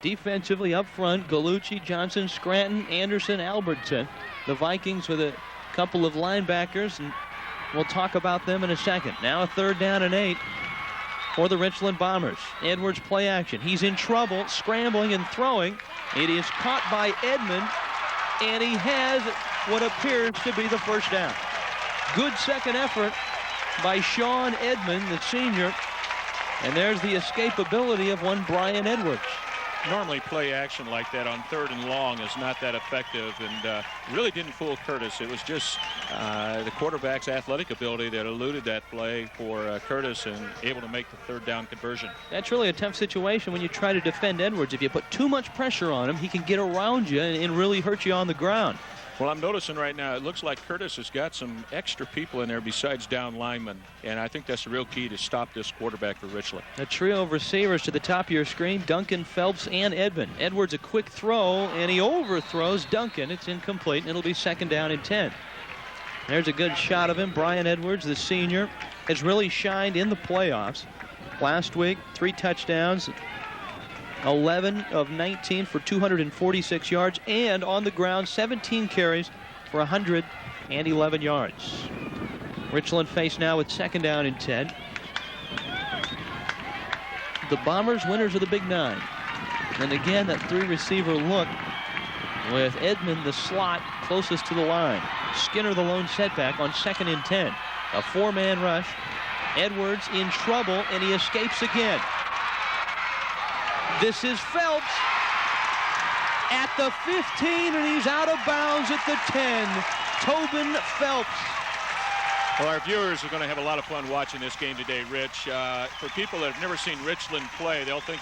Defensively up front, Gallucci, Johnson, Scranton, Anderson, Albertson. The Vikings with a couple of linebackers, and we'll talk about them in a second. Now a 3rd down and 8 for the Richland Bombers. Edwards play action. He's in trouble, scrambling and throwing. It is caught by Edmond, and he has what appears to be the first down. Good second effort by Sean Edmond, the senior. And there's the escapability of one Brian Edwards. Normally play action like that on 3rd and long is not that effective, and really didn't fool Curtis. It was just the quarterback's athletic ability that eluded that play for Curtis and able to make the 3rd down conversion. That's really a tough situation when you try to defend Edwards. If you put too much pressure on him, he can get around you and really hurt you on the ground. Well, I'm noticing right now, it looks like Curtis has got some extra people in there besides down linemen, and I think that's the real key to stop this quarterback for Richland. A trio of receivers to the top of your screen, Duncan, Phelps, and Edmond. Edwards a quick throw, and he overthrows Duncan. It's incomplete, and it'll be 2nd down and 10. There's a good shot of him. Brian Edwards, the senior, has really shined in the playoffs. Last week, 3 touchdowns, 11 of 19 for 246 yards, and on the ground 17 carries for 111 yards. Richland faced now with 2nd down and 10. The Bombers winners of the Big Nine. And again, that 3-receiver look with Edmond the slot closest to the line. Skinner the lone setback on 2nd and 10. A 4-man rush. Edwards in trouble, and he escapes again. This is Phelps at the 15, and he's out of bounds at the 10. Tobin Phelps. Well, our viewers are going to have a lot of fun watching this game today, Rich. For people that have never seen Richland play, they'll think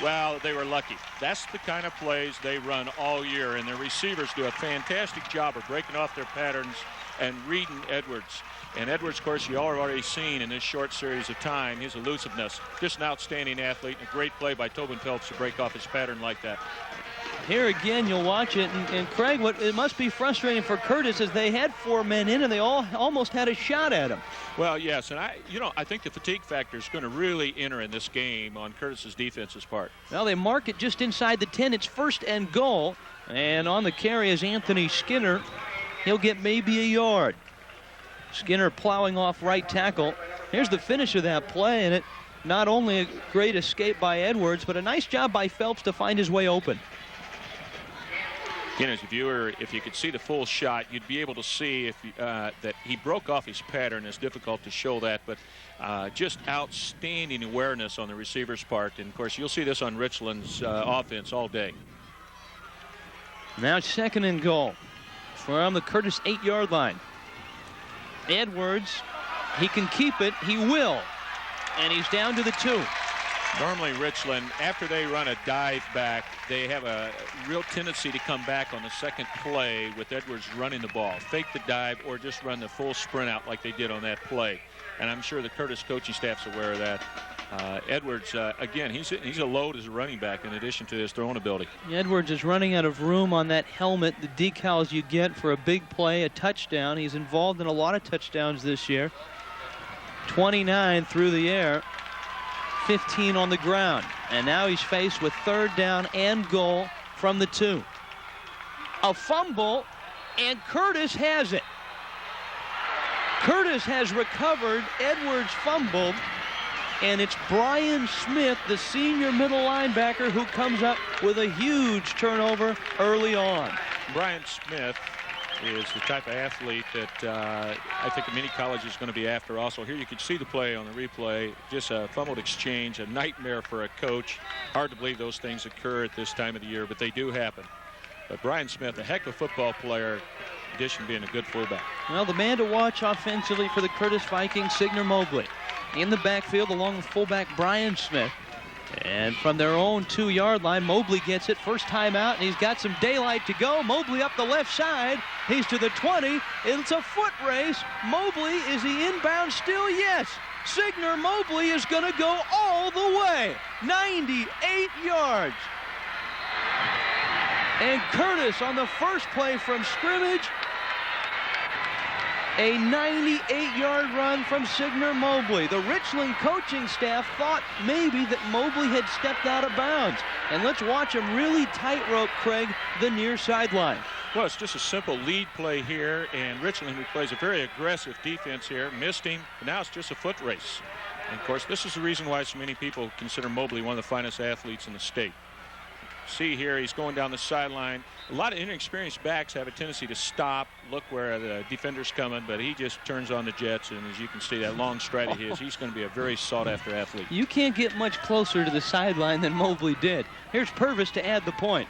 well, they were lucky. That's the kind of plays they run all year, and their receivers do a fantastic job of breaking off their patterns and reading Edwards. And Edwards, of course, you all have already seen in this short series of time, his elusiveness. Just an outstanding athlete, and a great play by Tobin Phelps to break off his pattern like that. Here again, you'll watch it, and Craig, it must be frustrating for Curtis as they had 4 men in, and they all almost had a shot at him. Well, yes, and I think the fatigue factor is going to really enter in this game on Curtis's defense's part. Well, they mark it just inside the 10. It's 1st and goal, and on the carry is Anthony Skinner. He'll get maybe a yard. Skinner plowing off right tackle. Here's the finish of that play, and it not only a great escape by Edwards, but a nice job by Phelps to find his way open. Again, as a viewer, if you could see the full shot, you'd be able to see that he broke off his pattern. It's difficult to show that, but just outstanding awareness on the receiver's part. And, of course, you'll see this on Richland's offense all day. Now 2nd and goal from the Curtis 8-yard line. Edwards, he can keep it. He will. And he's down to the 2. Normally, Richland, after they run a dive back, they have a real tendency to come back on the second play with Edwards running the ball. Fake the dive or just run the full sprint out like they did on that play. And I'm sure the Curtis coaching staff's aware of that. Edwards, again, he's a load as a running back in addition to his throwing ability. Edwards is running out of room on that helmet, the decals you get for a big play, a touchdown. He's involved in a lot of touchdowns this year. 29 through the air, 15 on the ground. And now he's faced with 3rd down and goal from the 2. A fumble, and Curtis has it. Curtis has recovered. Edwards fumbled. And it's Brian Smith, the senior middle linebacker, who comes up with a huge turnover early on. Brian Smith is the type of athlete that I think many colleges are going to be after also. Here you can see the play on the replay. Just a fumbled exchange, a nightmare for a coach. Hard to believe those things occur at this time of the year, but they do happen. But Brian Smith, a heck of a football player, in addition to being a good fullback. Well, the man to watch offensively for the Curtis Vikings, Signer Mobley. In the backfield along with fullback Brian Smith. And from their own 2-yard line, Mobley gets it. First time out, and he's got some daylight to go. Mobley up the left side. He's to the 20. It's a foot race. Mobley, is he inbound still? Yes. Signer Mobley is going to go all the way. 98 yards. And Curtis on the first play from scrimmage A 98-yard run from Signer Mobley. The Richland coaching staff thought maybe that Mobley had stepped out of bounds. And let's watch him really tightrope, Craig, the near sideline. Well, it's just a simple lead play here, and Richland, who plays a very aggressive defense here, missed him. Now it's just a foot race. And, of course, this is the reason why so many people consider Mobley one of the finest athletes in the state. See here, he's going down the sideline. A lot of inexperienced backs have a tendency to stop, look where the defender's coming, but he just turns on the jets, and as you can see, that long stride of his, he's going to be a very sought-after athlete. You can't get much closer to the sideline than Mobley did. Here's Purvis to add the point.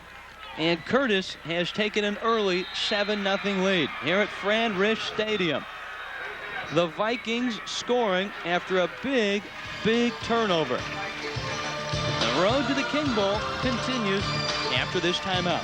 And Curtis has taken an early 7-0 lead here at Fran Risch Stadium. The Vikings scoring after a big, big turnover. The road to the King Bowl continues after this timeout.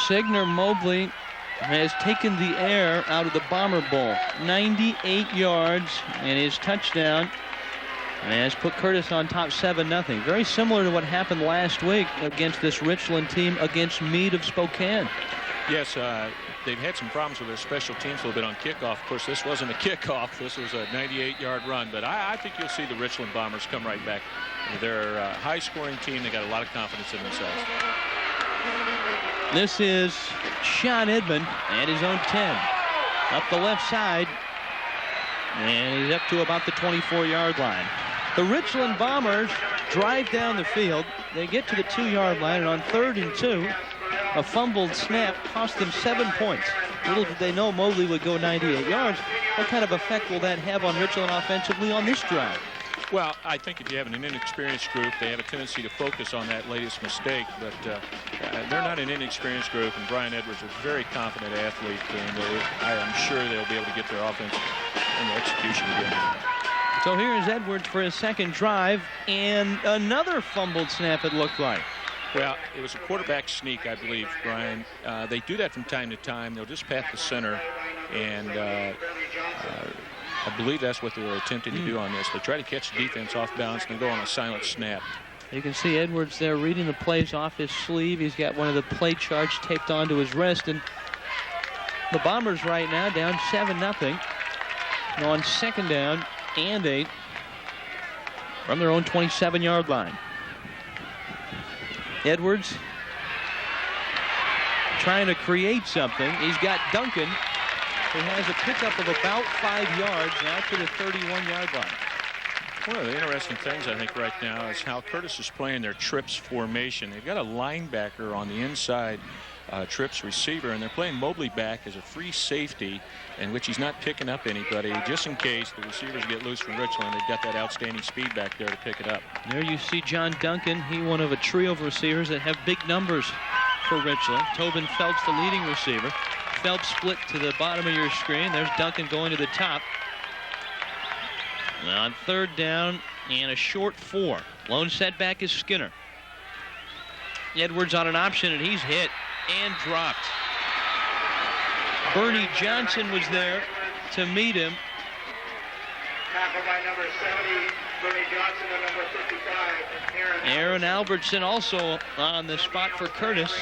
Signer Mobley has taken the air out of the Bomber Bowl. 98 yards, and his touchdown has put Curtis on top 7-0. Very similar to what happened last week against this Richland team against Meade of Spokane. Yes, they've had some problems with their special teams a little bit on kickoff. Of course, this wasn't a kickoff. This was a 98-yard run. But I think you'll see the Richland Bombers come right back. They're a high-scoring team. They got a lot of confidence in themselves. This is Sean Edmond at his own 10. Up the left side. And he's up to about the 24-yard line. The Richland Bombers drive down the field. They get to the 2-yard line, and on 3rd and 2, a fumbled snap cost them 7 points. Little did they know Mobley would go 98 yards. What kind of effect will that have on Richland offensively on this drive? Well, I think if you have an inexperienced group, they have a tendency to focus on that latest mistake. But they're not an inexperienced group, and Brian Edwards is a very confident athlete, and I am sure they'll be able to get their offense and the execution again. So here is Edwards for his second drive, and another fumbled snap, it looked like. Well, it was a quarterback sneak, I believe, Brian. They do that from time to time. They'll just pat the center, and I believe that's what they were attempting to do on this. They try to catch the defense off balance and go on a silent snap. You can see Edwards there reading the plays off his sleeve. He's got one of the play charts taped onto his wrist, and the Bombers right now down 7-0 on 2nd down and 8 from their own 27-yard line. Edwards trying to create something. He's got Duncan, who has a pickup of about 5 yards now to the 31-yard line. One of the interesting things, I think, right now is how Curtis is playing their trips formation. They've got a linebacker on the inside, trips receiver, and they're playing Mobley back as a free safety, in which he's not picking up anybody, just in case the receivers get loose from Richland. They've got that outstanding speed back there to pick it up. There you see John Duncan. He one of a trio of receivers that have big numbers for Richland. Tobin Phelps, the leading receiver. Phelps split to the bottom of your screen. There's Duncan going to the top. On 3rd down and a short 4. Lone setback is Skinner. Edwards on an option, and he's hit and dropped. Bernie Johnson was there to meet him. Tackled by number 70, Bernie Johnson, and number 55, Aaron Albertson also on the spot for Curtis.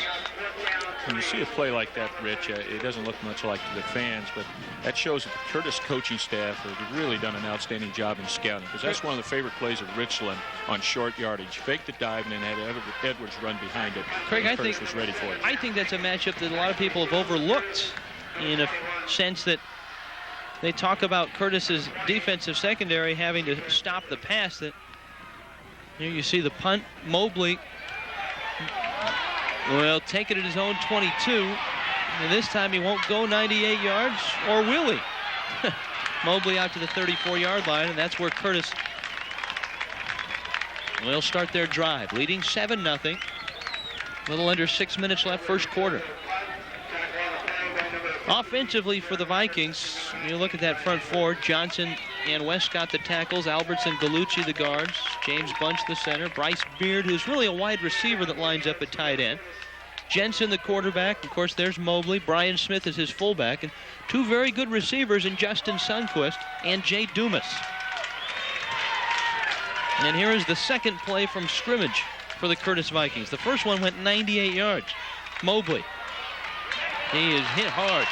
When you see a play like that, Rich, it doesn't look much like to the fans, but that shows that the Curtis coaching staff have really done an outstanding job in scouting, because that's one of the favorite plays of Richland on short yardage. Fake the dive and then had Edwards run behind it. Craig, I Curtis think was ready for it. I think that's a matchup that a lot of people have overlooked, in a sense that they talk about Curtis's defensive secondary having to stop the pass. That here you see the punt. Mobley will take it at his own 22. And this time he won't go 98 yards, or will he? Mobley out to the 34-yard line, and that's where Curtis will start their drive, leading 7-0. A little under 6 minutes left, first quarter. Offensively for the Vikings, you look at that front four. Johnson and Westcott the tackles, Albertson, Gallucci the guards, James Bunch the center, Bryce Beard, who's really a wide receiver that lines up at tight end. Jensen, the quarterback. Of course, there's Mobley. Brian Smith is his fullback. And two very good receivers in Justin Sundquist and Jay Dumas. And here is the second play from scrimmage for the Curtis Vikings. The first one went 98 yards. Mobley. He is hit hard.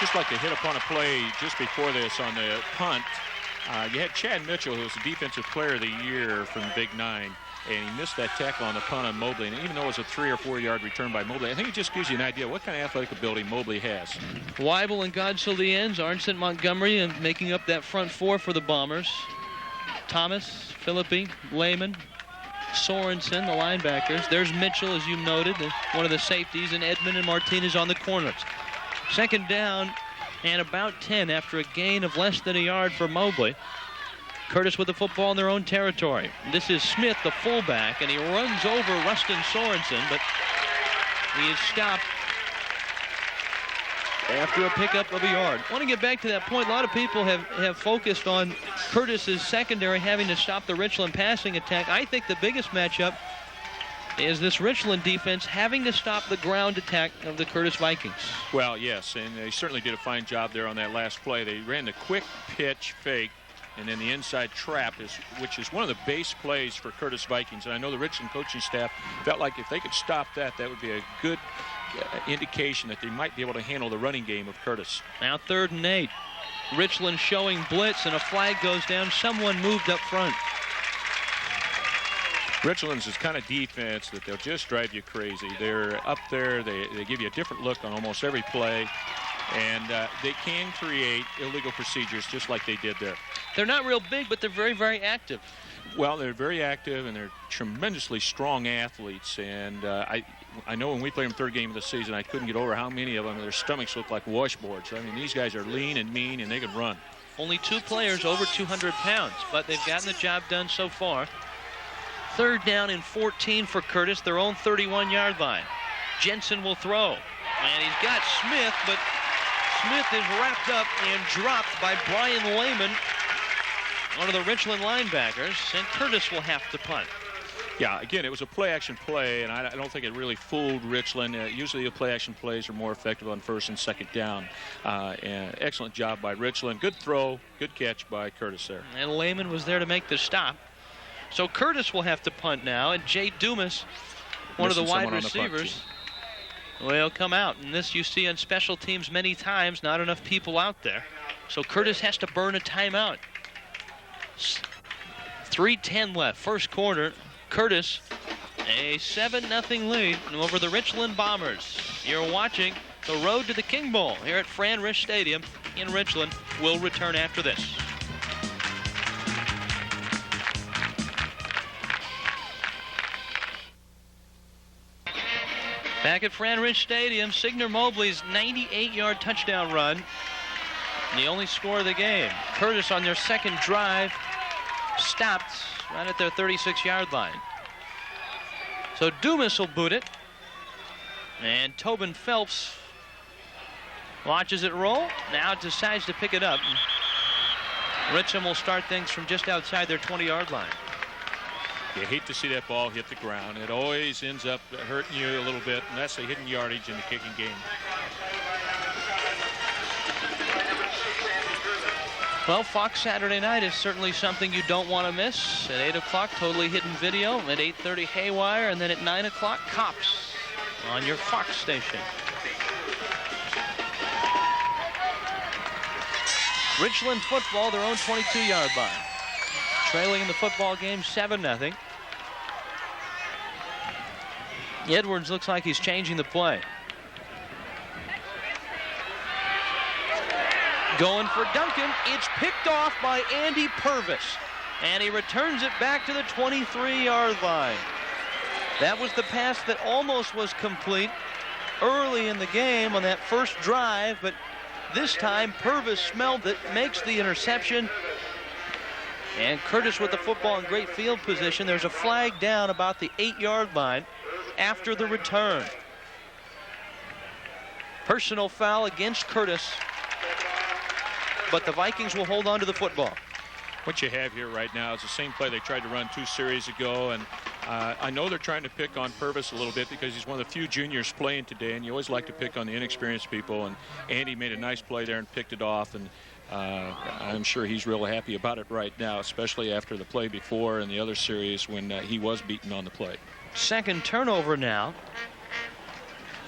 Just like they hit upon a play just before this on the punt. You had Chad Mitchell, who was the Defensive Player of the Year from the Big Nine, and he missed that tackle on the punt on Mobley. And even though it was a 3 or 4 yard return by Mobley, I think it just gives you an idea what kind of athletic ability Mobley has. Weibel and Godsell the ends. Arnson, Montgomery, and making up that front four for the Bombers. Thomas, Philippi, Lehman, Sorensen, the linebackers. There's Mitchell, as you noted, one of the safeties, and Edmond and Martinez on the corners. Second down and about 10 after a gain of less than a yard for Mobley. Curtis with the football in their own territory. This is Smith, the fullback, and he runs over Rustin Sorensen, but he is stopped after a pickup of a yard. I want to get back to that point. A lot of people have focused on Curtis's secondary having to stop the Richland passing attack. I think the biggest matchup is this Richland defense having to stop the ground attack of the Curtis Vikings. Well, yes, and they certainly did a fine job there on that last play. They ran the quick pitch fake and then the inside trap, which is one of the base plays for Curtis Vikings. And I know the Richland coaching staff felt like if they could stop that, that would be a good indication that they might be able to handle the running game of Curtis. Now 3rd and 8. Richland showing blitz, and a flag goes down. Someone moved up front. Richland's is kind of defense that they'll just drive you crazy. They're up there. They give you a different look on almost every play. And they can create illegal procedures just like they did there. They're not real big, but they're very, very active. Well, they're very active, and they're tremendously strong athletes. And I know when we played them third game of the season, I couldn't get over how many of them, their stomachs look like washboards. I mean, these guys are lean and mean, and they can run. Only 2 players over 200 pounds, but they've gotten the job done so far. 3rd down and 14 for Curtis, their own 31-yard line. Jensen will throw, and he's got Smith, but Smith is wrapped up and dropped by Brian Lehman, one of the Richland linebackers, and Curtis will have to punt. Yeah, again, it was a play-action play, and I don't think it really fooled Richland. Usually the play-action plays are more effective on 1st and 2nd down. And excellent job by Richland. Good throw, good catch by Curtis there. And Lehman was there to make the stop. So Curtis will have to punt now, and Jay Dumas, one of the wide receivers, will come out. And this you see on special teams many times, not enough people out there. So Curtis has to burn a timeout. 3:10 left, first quarter. Curtis, a 7-0 lead over the Richland Bombers. You're watching the road to the King Bowl here at Fran Risch Stadium in Richland. We'll return after this. Back at Fran Risch Stadium, Signer Mobley's 98-yard touchdown run. And the only score of the game. Curtis on their second drive stopped right at their 36-yard line. So Dumas will boot it. And Tobin Phelps watches it roll. Now decides to pick it up. Richland will start things from just outside their 20-yard line. You hate to see that ball hit the ground. It always ends up hurting you a little bit, and that's the hidden yardage in the kicking game. Well, Fox Saturday Night is certainly something you don't want to miss. At 8 o'clock, Totally Hidden Video. At 8:30, Haywire. And then at 9 o'clock, Cops on your Fox station. Richland football, their own 22-yard line. Trailing in the football game 7-0. Edwards looks like he's changing the play. Going for Duncan. It's picked off by Andy Purvis. And he returns it back to the 23-yard line. That was the pass that almost was complete early in the game on that first drive, but this time Purvis smelled it, makes the interception. And Curtis with the football in great field position. There's a flag down about the 8-yard line after the return. Personal foul against Curtis, but the Vikings will hold on to the football. What you have here right now is the same play they tried to run 2 series ago, and I know they're trying to pick on Purvis a little bit because he's one of the few juniors playing today, and you always like to pick on the inexperienced people, and Andy made a nice play there and picked it off, and I'm sure he's real happy about it right now, especially after the play before and the other series when he was beaten on the play. Second turnover now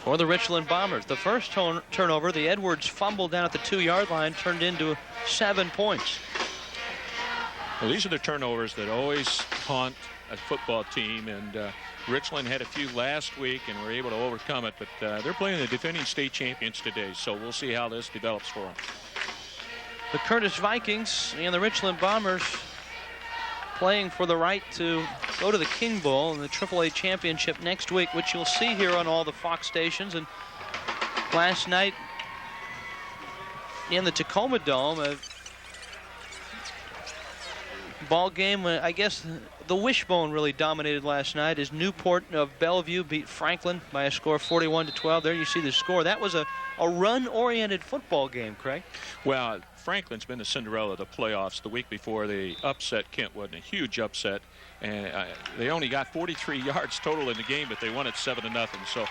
for the Richland Bombers. The first turnover, the Edwards fumble down at the 2-yard line, turned into 7 points. Well, these are the turnovers that always haunt a football team, and Richland had a few last week and were able to overcome it, but they're playing the defending state champions today, so we'll see how this develops for them. The Curtis Vikings and the Richland Bombers playing for the right to go to the King Bowl and the AAA championship next week, which you'll see here on all the Fox stations. And last night in the Tacoma Dome, a ball game, I guess the wishbone really dominated last night as Newport of Bellevue beat Franklin by a score of 41-12. There you see the score. That was a run-oriented football game, Craig. Well, Franklin's been the Cinderella of the playoffs. The week before, they upset Kentwood in a huge upset, and they only got 43 yards total in the game, but they won it 7-0. So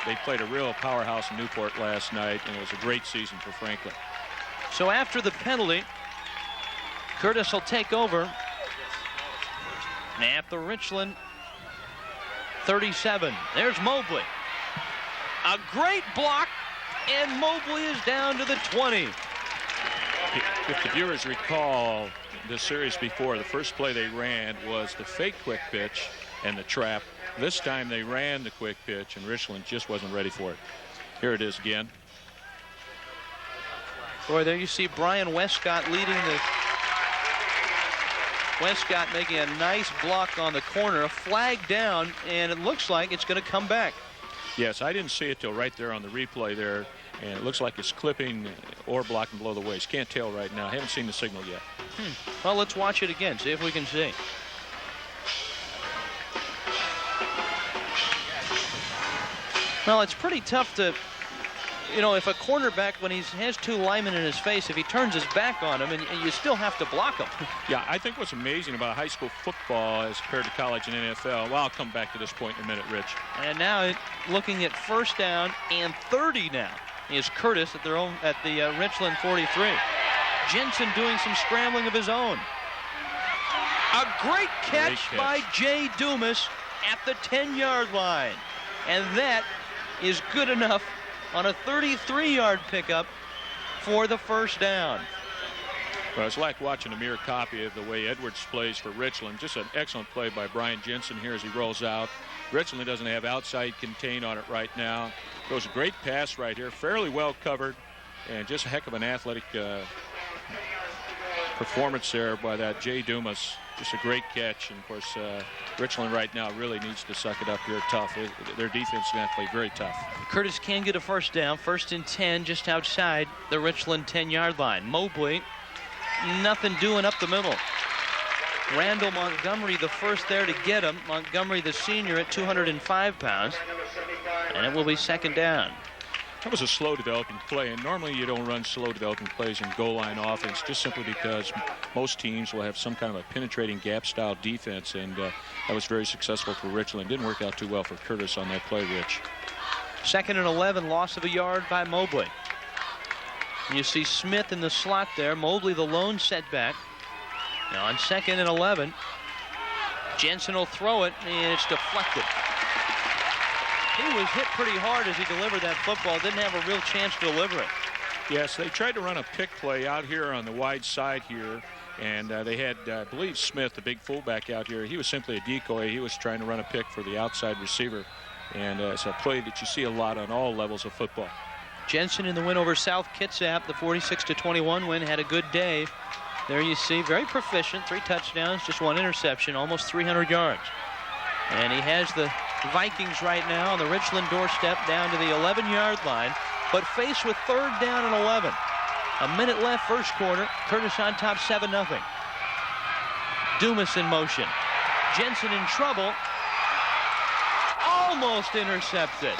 they played a real powerhouse in Newport last night, and it was a great season for Franklin. So after the penalty, Curtis will take over at the Richland 37. There's Mobley. A great block, and Mobley is down to the 20. If the viewers recall the series before, the first play they ran was the fake quick pitch and the trap. This time they ran the quick pitch, and Richland just wasn't ready for it. Here it is again. Boy, there you see Brian Westcott leading the... Westcott making a nice block on the corner, a flag down, and it looks like it's going to come back. Yes, I didn't see it till right there on the replay there, and it looks like it's clipping or blocking below the waist. Can't tell right now. Haven't seen the signal yet. Well, let's watch it again, see if we can see. Well, it's pretty tough to, you know, if a cornerback, when he has 2 linemen in his face, if he turns his back on him, and you still have to block him. Yeah, I think what's amazing about high school football as compared to college and NFL, well, I'll come back to this point in a minute, Rich. And now looking at 1st down and 30 now is Curtis at the Richland 43. Jensen doing some scrambling of his own. A great catch by Jay Dumas at the 10-yard line. And that is good enough on a 33-yard pickup for the 1st down. Well, it's like watching a mirror copy of the way Edwards plays for Richland. Just an excellent play by Brian Jensen here as he rolls out. Richland doesn't have outside contain on it right now. Goes a great pass right here, fairly well covered, and just a heck of an athletic performance there by that Jay Dumas. Just a great catch, and of course Richland right now really needs to suck it up here tough. Their defense is going to play very tough. Curtis can get a 1st down, 1st and 10 just outside the Richland 10-yard line. Mobley, nothing doing up the middle. Randall Montgomery the first there to get him. Montgomery the senior at 205 pounds, and it will be 2nd down. That was a slow developing play, and normally you don't run slow developing plays in goal line offense just simply because most teams will have some kind of a penetrating gap style defense, and that was very successful for Richland. Didn't work out too well for Curtis on that play, Rich. 2nd and 11, loss of a yard by Mobley. You see Smith in the slot there. Mobley the lone setback. Now on 2nd and 11, Jensen will throw it, and it's deflected. He was hit pretty hard as he delivered that football. Didn't have a real chance to deliver it. Yes, they tried to run a pick play out here on the wide side here, and they had, I believe, Smith, the big fullback out here. He was simply a decoy. He was trying to run a pick for the outside receiver, and it's a play that you see a lot on all levels of football. Jensen in the win over South Kitsap, the 46-21 win, had a good day. There you see, very proficient, 3 touchdowns, just 1 interception, almost 300 yards. And he has the Vikings right now on the Richland doorstep down to the 11-yard line, but faced with 3rd down and 11. A minute left, 1st quarter. Curtis on top, 7-0. Dumas in motion. Jensen in trouble. Almost intercepted.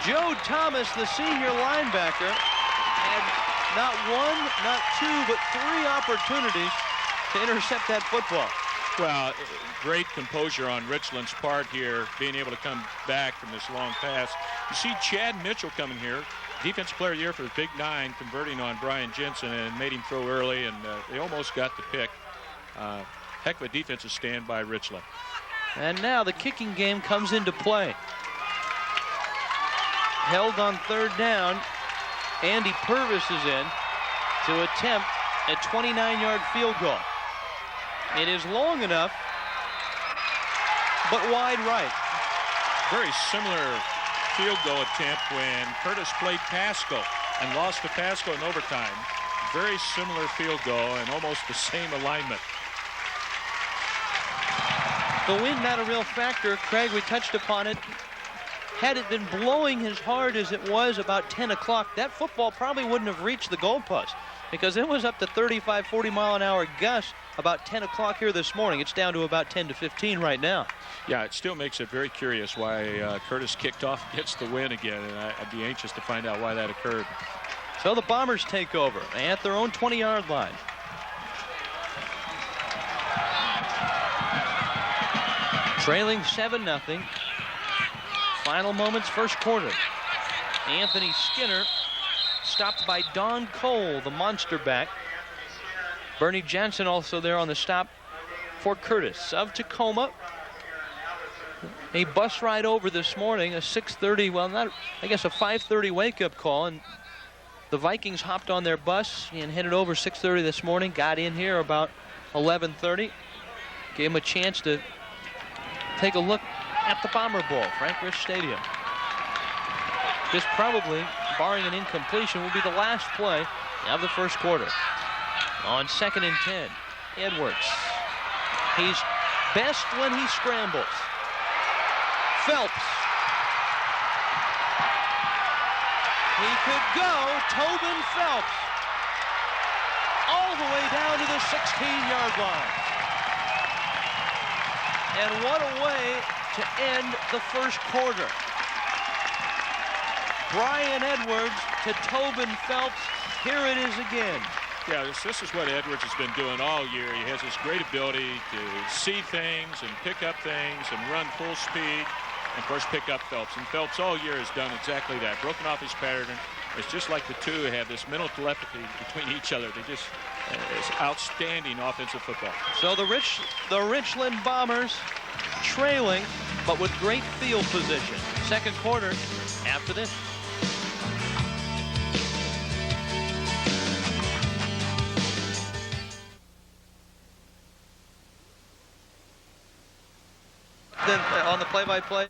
Joe Thomas, the senior linebacker, had not one, not two, but 3 opportunities to intercept that football. Well, great composure on Richland's part here, being able to come back from this long pass. You see Chad Mitchell coming here, Defensive Player of the Year for the Big 9, converting on Brian Jensen and made him throw early, and they almost got the pick. Heck of a defensive stand by Richland. And now the kicking game comes into play. Held on 3rd down. Andy Purvis is in to attempt a 29-yard field goal. It is long enough, but wide right. Very similar field goal attempt when Curtis played Pasco and lost to Pasco in overtime. Very similar field goal and almost the same alignment. The wind not a real factor. Craig, we touched upon it. Had it been blowing as hard as it was about 10 o'clock, that football probably wouldn't have reached the goalpost because it was up to 35, 40-mile-an-hour gusts about 10 o'clock here this morning. It's down to about 10 to 15 right now. Yeah, it still makes it very curious why Curtis kicked off against the wind again, and I'd be anxious to find out why that occurred. So the Bombers take over at their own 20-yard line. Trailing 7-0. Final moments, first quarter. Anthony Skinner stopped by Don Cole, the monster back. Bernie Johnson also there on the stop for Curtis. Of Tacoma, a bus ride over this morning, a 6:30, well, not, I guess a 5:30 wake-up call, and the Vikings hopped on their bus and headed over 6:30 this morning, got in here about 11:30, gave them a chance to take a look at the Bomber Bowl, Frank Rich Stadium. This probably, barring an incompletion, will be the last play of the first quarter. On 2nd and 10, Edwards. He's best when he scrambles. Phelps. He could go, Tobin Phelps, all the way down to the 16-yard line. And what a way to end the first quarter. Brian Edwards to Tobin Phelps. Here it is again. Yeah, this is what Edwards has been doing all year. He has this great ability to see things and pick up things and run full speed. And, of course, pick up Phelps. And Phelps all year has done exactly that. Broken off his pattern. It's just like the two have this mental telepathy between each other. They just, it's outstanding offensive football. So the Richland Bombers trailing, but with great field position. Second quarter after this. Then on the play-by-play.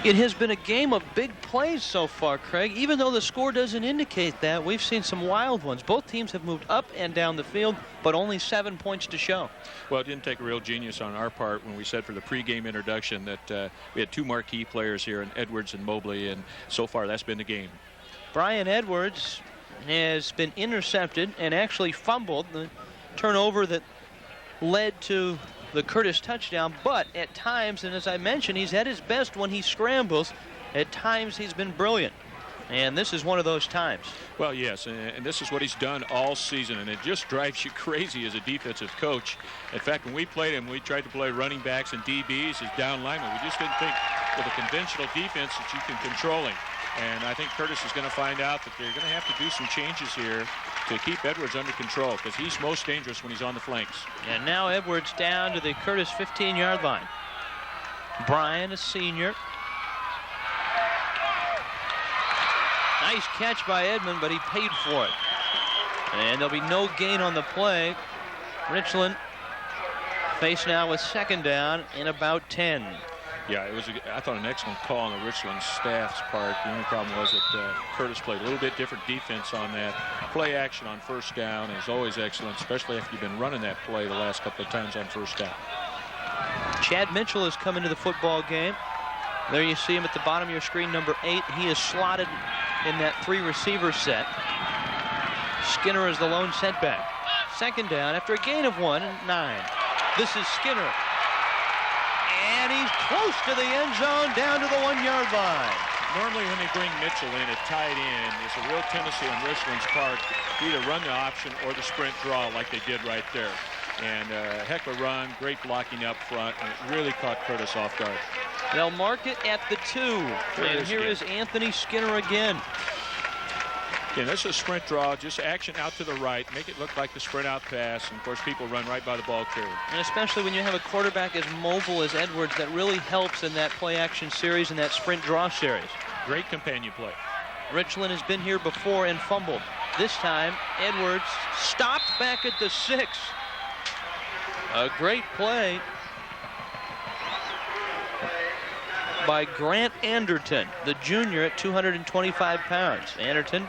It has been a game of big plays so far, Craig. Even though the score doesn't indicate that, we've seen some wild ones. Both teams have moved up and down the field, but only 7 points to show. Well, it didn't take a real genius on our part when we said for the pregame introduction that we had two marquee players here in Edwards and Mobley, and so far that's been the game. Brian Edwards has been intercepted and actually fumbled, the turnover that led to the Curtis touchdown, but at times, and as I mentioned, he's at his best when he scrambles. At times he's been brilliant, and this is one of those times. Well, yes, and this is what he's done all season, and it just drives you crazy as a defensive coach. In fact, when we played him, we tried to play running backs and DBs as down linemen. We just didn't think with a conventional defense that you can control him. And I think Curtis is going to find out that they're going to have to do some changes here to keep Edwards under control, because he's most dangerous when he's on the flanks. And now Edwards down to the Curtis 15-yard line. Bryan, a senior. Nice catch by Edmond, but he paid for it. And there'll be no gain on the play. Richland faced now with second down in about 10. Yeah, it was, I thought, an excellent call on the Richland staff's part. The only problem was that Curtis played a little bit different defense on that. Play action on first down is always excellent, especially after you've been running that play the last couple of times on first down. Chad Mitchell has come into the football game. There you see him at the bottom of your screen, number 8. He is slotted in that 3-receiver set. Skinner is the lone setback. Second down after a gain of 1 and 9. This is Skinner. And he's close to the end zone, down to the 1-yard line. Normally when they bring Mitchell in at tight end, it's a real tendency on Richland's part to either run the option or the sprint draw like they did right there. And heck of a run, great blocking up front, and it really caught Curtis off guard. They'll mark it at the 2. And here is Anthony Skinner again. Yeah, this is a sprint draw, just action out to the right, make it look like the sprint out pass, and of course people run right by the ball carrier. And especially when you have a quarterback as mobile as Edwards, that really helps in that play action series and that sprint draw series. Great companion play. Richland has been here before and fumbled. This time, Edwards stopped back at the 6. A great play by Grant Anderton, the junior at 225 pounds. Anderton,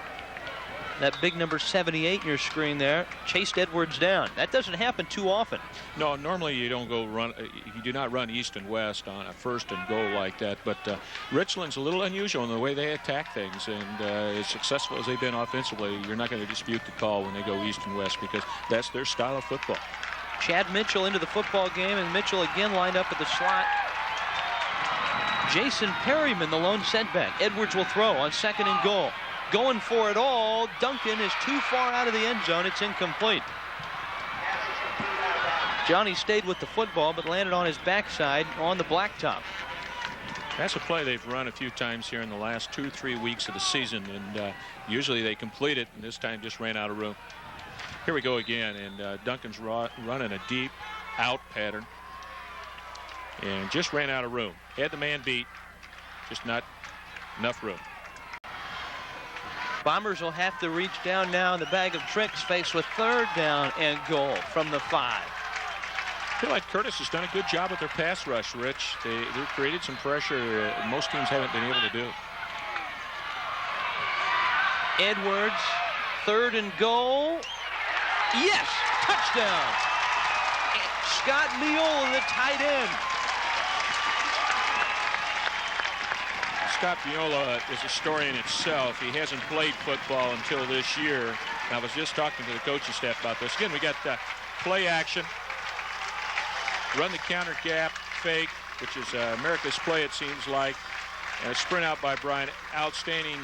that big number 78 in your screen there, chased Edwards down. That doesn't happen too often. No, normally you don't go run. You do not run east and west on a first and goal like that. But Richland's a little unusual in the way they attack things, and as successful as they've been offensively, you're not going to dispute the call when they go east and west, because that's their style of football. Chad Mitchell into the football game, and Mitchell again lined up at the slot. Jason Perryman, the lone setback. Edwards will throw on second and goal. Going for it all. Duncan is too far out of the end zone. It's incomplete. Johnny stayed with the football, but landed on his backside on the blacktop. That's a play they've run a few times here in the last 2-3 weeks of the season, and usually they complete it, and this time just ran out of room. Here we go again, and Duncan's running a deep out pattern and just ran out of room. Had the man beat, just not enough room. Bombers will have to reach down now in the bag of tricks, faced with third down and goal from the 5. I feel like Curtis has done a good job with their pass rush, Rich. They've created some pressure most teams haven't been able to do. Edwards, third and goal. Yes, touchdown. Scott Miola, the tight end. Scott Miola is a story in itself. He hasn't played football until this year. And I was just talking to the coaching staff about this. Again, we got play action, run the counter gap, fake, which is America's play, it seems like. And a sprint out by Bryan. Outstanding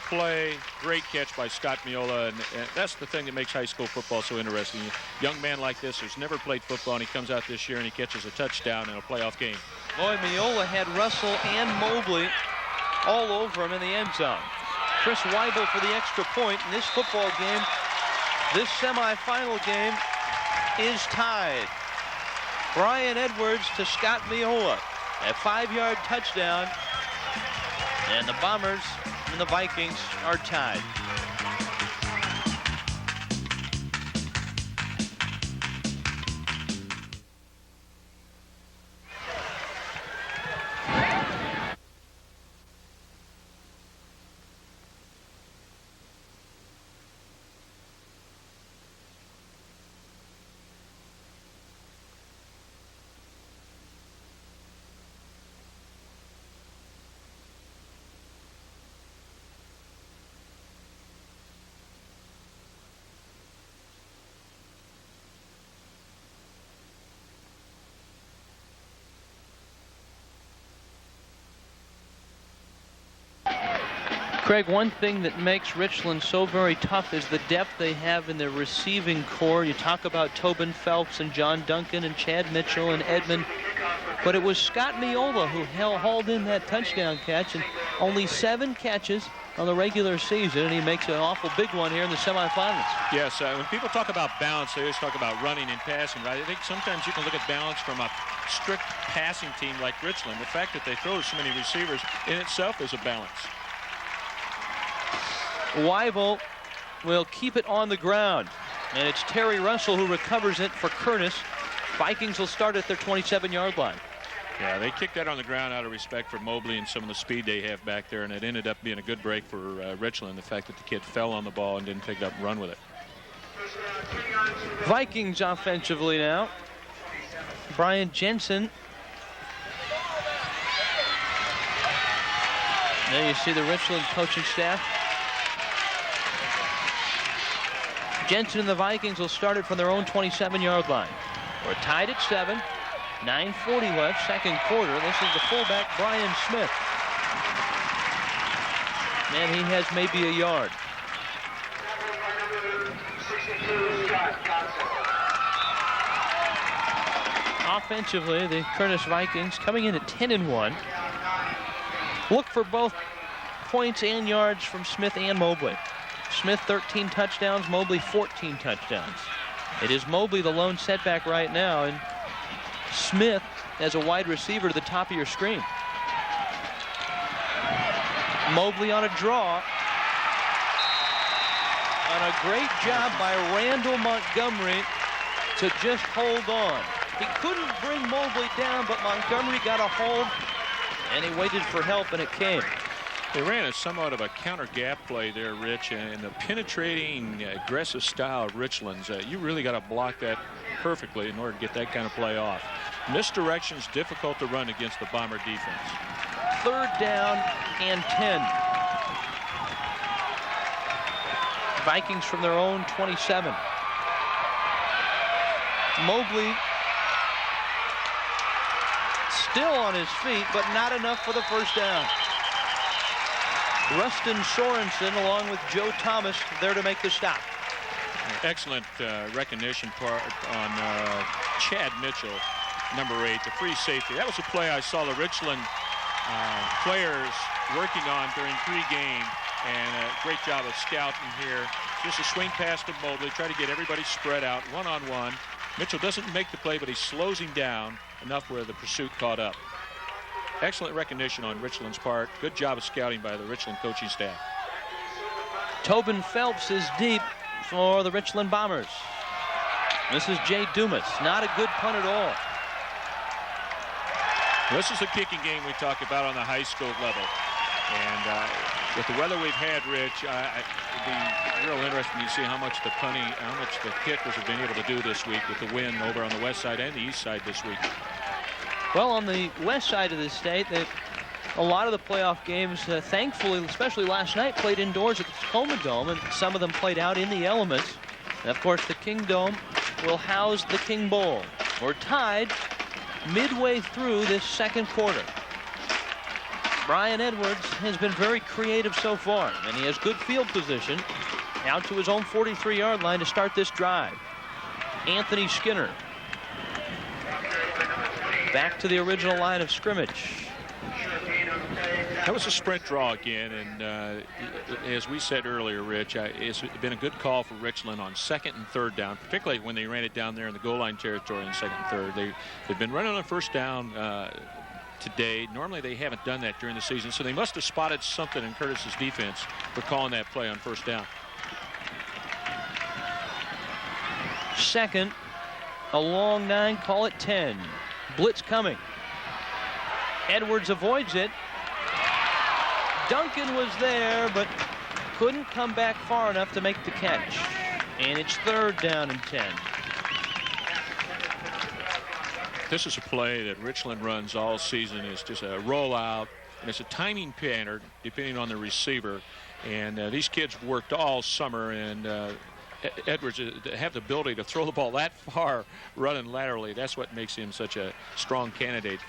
play, great catch by Scott Miola. And that's the thing that makes high school football so interesting. A young man like this who's never played football, and he comes out this year and he catches a touchdown in a playoff game. Boy, Miola had Russell and Mobley all over him in the end zone. Chris Weibel for the extra point in this football game. This semifinal game is tied. Bryan Edwards to Scott Miola. A 5-yard touchdown. And the Bombers and the Vikings are tied. Craig, one thing that makes Richland so very tough is the depth they have in their receiving core. You talk about Tobin Phelps and John Duncan and Chad Mitchell and Edmond But it was Scott Miola who hauled in that touchdown catch, and only 7 catches on the regular season, and he makes an awful big one here in the semifinals. Yes, when people talk about balance, they always talk about running and passing, right? I think sometimes you can look at balance from a strict passing team like Richland. The fact that they throw to so many receivers in itself is a balance. Weibel will keep it on the ground, and it's Terry Russell who recovers it for Curtis. Vikings will start at their 27-yard line. Yeah, they kicked that on the ground out of respect for Mobley and some of the speed they have back there, and it ended up being a good break for Richland, the fact that the kid fell on the ball and didn't pick it up and run with it. Vikings offensively now. Brian Jensen. There you see the Richland coaching staff. Jensen and the Vikings will start it from their own 27-yard line. We're tied at 7. 9:40 left, second quarter. This is the fullback, Brian Smith. And he has maybe a yard. Offensively, the Curtis Vikings coming in at 10-1. Look for both points and yards from Smith and Mobley. Smith 13 touchdowns, Mobley 14 touchdowns. It is Mobley the lone setback right now, and Smith as a wide receiver to the top of your screen. Mobley on a draw. And a great job by Randall Montgomery to just hold on. He couldn't bring Mobley down, but Montgomery got a hold, and he waited for help, and it came. They ran a somewhat of a counter gap play there, Rich, and the penetrating, aggressive style of Richland's, you really got to block that perfectly in order to get that kind of play off. Misdirection's difficult to run against the Bomber defense. 3rd down and 10. Vikings from their own 27. Mobley still on his feet, but not enough for the first down. Rustin Sorensen along with Joe Thomas there to make the stop. Excellent recognition part on Chad Mitchell, number 8, the free safety. That was a play I saw the Richland players working on during pregame, and a great job of scouting here. Just a swing pass to Mobley, try to get everybody spread out one-on-one. Mitchell doesn't make the play, but he slows him down enough where the pursuit caught up. Excellent recognition on Richland's part. Good job of scouting by the Richland coaching staff. Tobin Phelps is deep for the Richland Bombers. This is Jay Dumas. Not a good punt at all. This is the kicking game we talk about on the high school level. And with the weather we've had, Rich, it'd be real interesting to see how much the punting, how much the kickers have been able to do this week with the wind over on the west side and the east side this week. Well, on the west side of the state, a lot of the playoff games, thankfully, especially last night, played indoors at the Tacoma Dome, and some of them played out in the elements. And of course, the King Dome will house the King Bowl. We're tied midway through this second quarter. Brian Edwards has been very creative so far, and he has good field position out to his own 43-yard line to start this drive. Anthony Skinner back to the original line of scrimmage. That was a sprint draw again, and as we said earlier, Rich, it's been a good call for Richland on 2nd and 3rd down, particularly when they ran it down there in the goal line territory in 2nd and 3rd. They've been running on 1st down today. Normally they haven't done that during the season, so they must have spotted something in Curtis's defense for calling that play on 1st down. 2nd, a long 9, call it 10. Blitz coming. Edwards avoids it. Duncan was there, but couldn't come back far enough to make the catch. And it's 3rd down and 10. This is a play that Richland runs all season. It's just a rollout, and it's a timing pattern depending on the receiver. And these kids worked all summer, and Edwards have the ability to throw the ball that far running laterally. That's what makes him such a strong candidate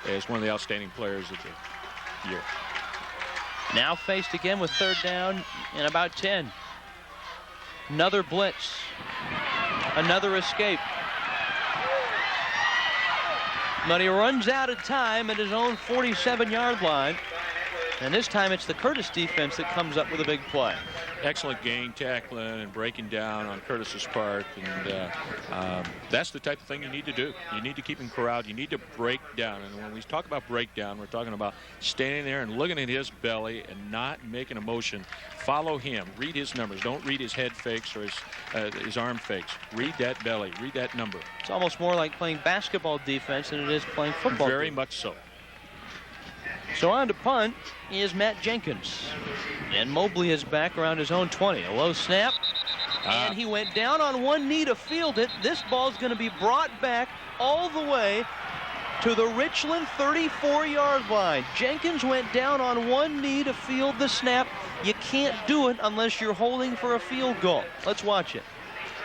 as one of the outstanding players of the year. Now faced again with 3rd down and about 10. Another blitz. Another escape. But he runs out of time at his own 47-yard line. And this time it's the Curtis defense that comes up with a big play. Excellent game tackling and breaking down on Curtis's part, and that's the type of thing you need to do. You need to keep him corralled. You need to break down, and when we talk about breakdown, we're talking about standing there and looking at his belly and not making a motion. Follow him. Read his numbers. Don't read his head fakes or his arm fakes. Read that belly. Read that number. It's almost more like playing basketball defense than it is playing football. Very much so. So on to punt is Matt Jenkins. And Mobley is back around his own 20. A low snap. And he went down on one knee to field it. This ball is going to be brought back all the way to the Richland 34-yard line. Jenkins went down on one knee to field the snap. You can't do it unless you're holding for a field goal. Let's watch it.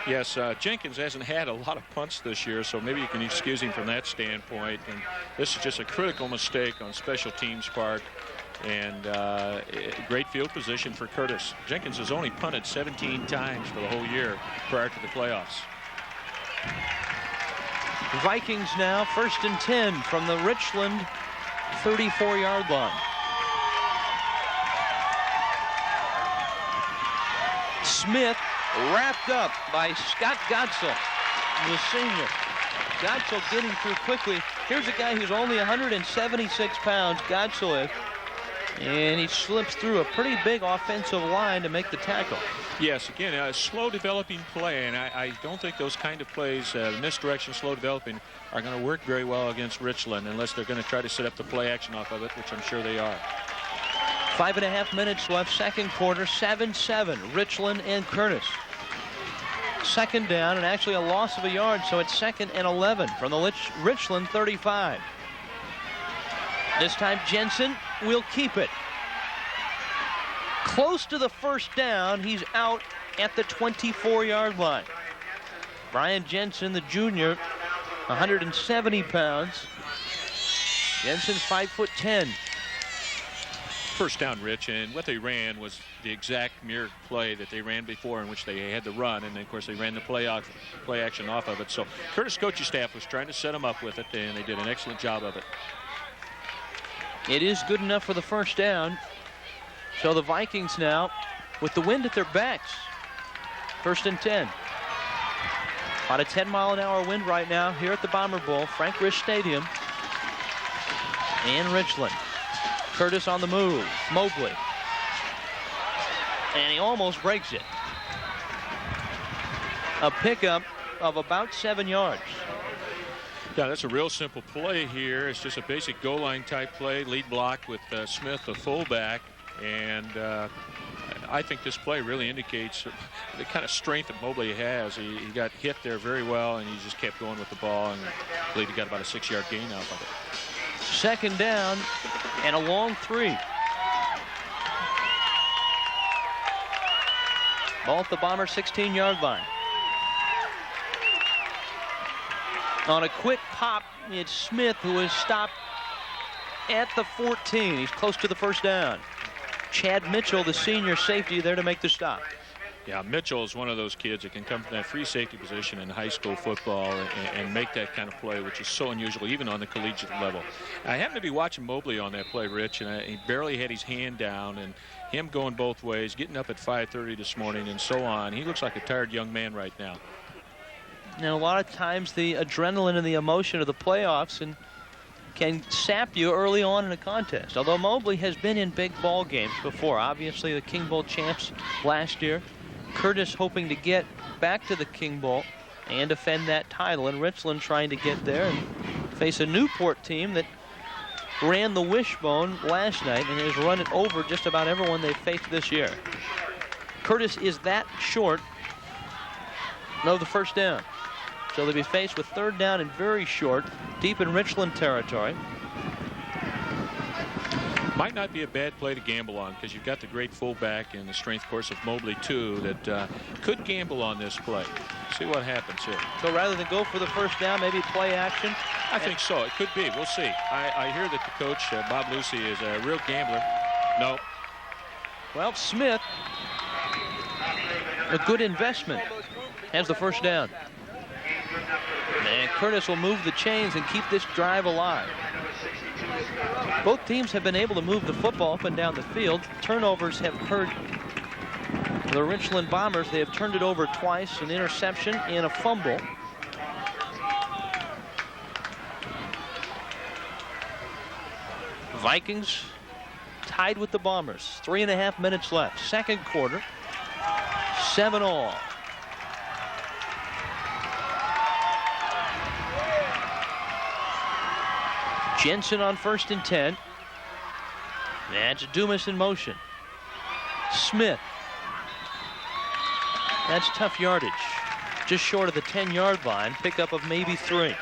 Yes, Jenkins hasn't had a lot of punts this year, so maybe you can excuse him from that standpoint. And this is just a critical mistake on special teams' part. And great field position for Curtis. Jenkins has only punted 17 times for the whole year prior to the playoffs. Vikings now 1st and 10 from the Richland 34-yard line. Smith wrapped up by Scott Gotzel, the senior. Gotzel getting through quickly. Here's a guy who's only 176 pounds, Gotzel is, and he slips through a pretty big offensive line to make the tackle. Yes, again, a slow developing play, and I don't think those kind of plays, misdirection, slow developing, are going to work very well against Richland unless they're going to try to set up the play action off of it, which I'm sure they are. 5.5 minutes left, second quarter, 7-7, Richland and Curtis. Second down, and actually a loss of a yard, so it's 2nd and 11 from the Richland 35. This time Jensen will keep it. Close to the first down, he's out at the 24-yard line. Brian Jensen, the junior, 170 pounds. Jensen's 5'10". First down, Rich, and what they ran was the exact mirror play that they ran before, in which they had to run, and then, of course, they ran the play action off of it. So Curtis' coaching staff was trying to set them up with it, and they did an excellent job of it. It is good enough for the first down. So the Vikings now with the wind at their backs. 1st and 10. About a 10-mile-an-hour wind right now here at the Bomber Bowl, Frank Risch Stadium in Richland. Curtis on the move. Mobley. And he almost breaks it. A pickup of about 7 yards. Yeah, that's a real simple play here. It's just a basic goal line type play. Lead block with Smith, the fullback. And I think this play really indicates the kind of strength that Mobley has. He got hit there very well, and he just kept going with the ball. And I believe he got about a 6-yard gain out of it. Second down and a long 3. Ball at the Bomber 16-yard line. On a quick pop, it's Smith who is stopped at the 14. He's close to the first down. Chad Mitchell, the senior safety, there to make the stop. Yeah, Mitchell is one of those kids that can come from that free safety position in high school football and make that kind of play, which is so unusual, even on the collegiate level. I happened to be watching Mobley on that play, Rich, and he barely had his hand down, and him going both ways, getting up at 5:30 this morning and so on. He looks like a tired young man right now. And a lot of times the adrenaline and the emotion of the playoffs can sap you early on in a contest. Although Mobley has been in big ball games before. Obviously the King Bowl champs last year. Curtis hoping to get back to the King Bowl and defend that title. And Richland trying to get there and face a Newport team that ran the wishbone last night and has run it over just about everyone they've faced this year. Curtis is that short of the first down. So they'll be faced with third down and very short, deep in Richland territory. Might not be a bad play to gamble on, because you've got the great fullback and the strength, of course, of Mobley, too, that could gamble on this play. See what happens here. So rather than go for the first down, maybe play action? I think so. It could be. We'll see. I hear that the coach, Bob Lucy, is a real gambler. No. Well, Smith, a good investment, has the first down. And Curtis will move the chains and keep this drive alive. Both teams have been able to move the football up and down the field. Turnovers have hurt the Richland Bombers. They have turned it over twice, an interception and a fumble. Vikings tied with the Bombers. 3.5 minutes left. Second quarter. 7-all. Jensen on 1st and 10. That's Dumas in motion. Smith. That's tough yardage. Just short of the 10-yard line. Pickup of maybe 3.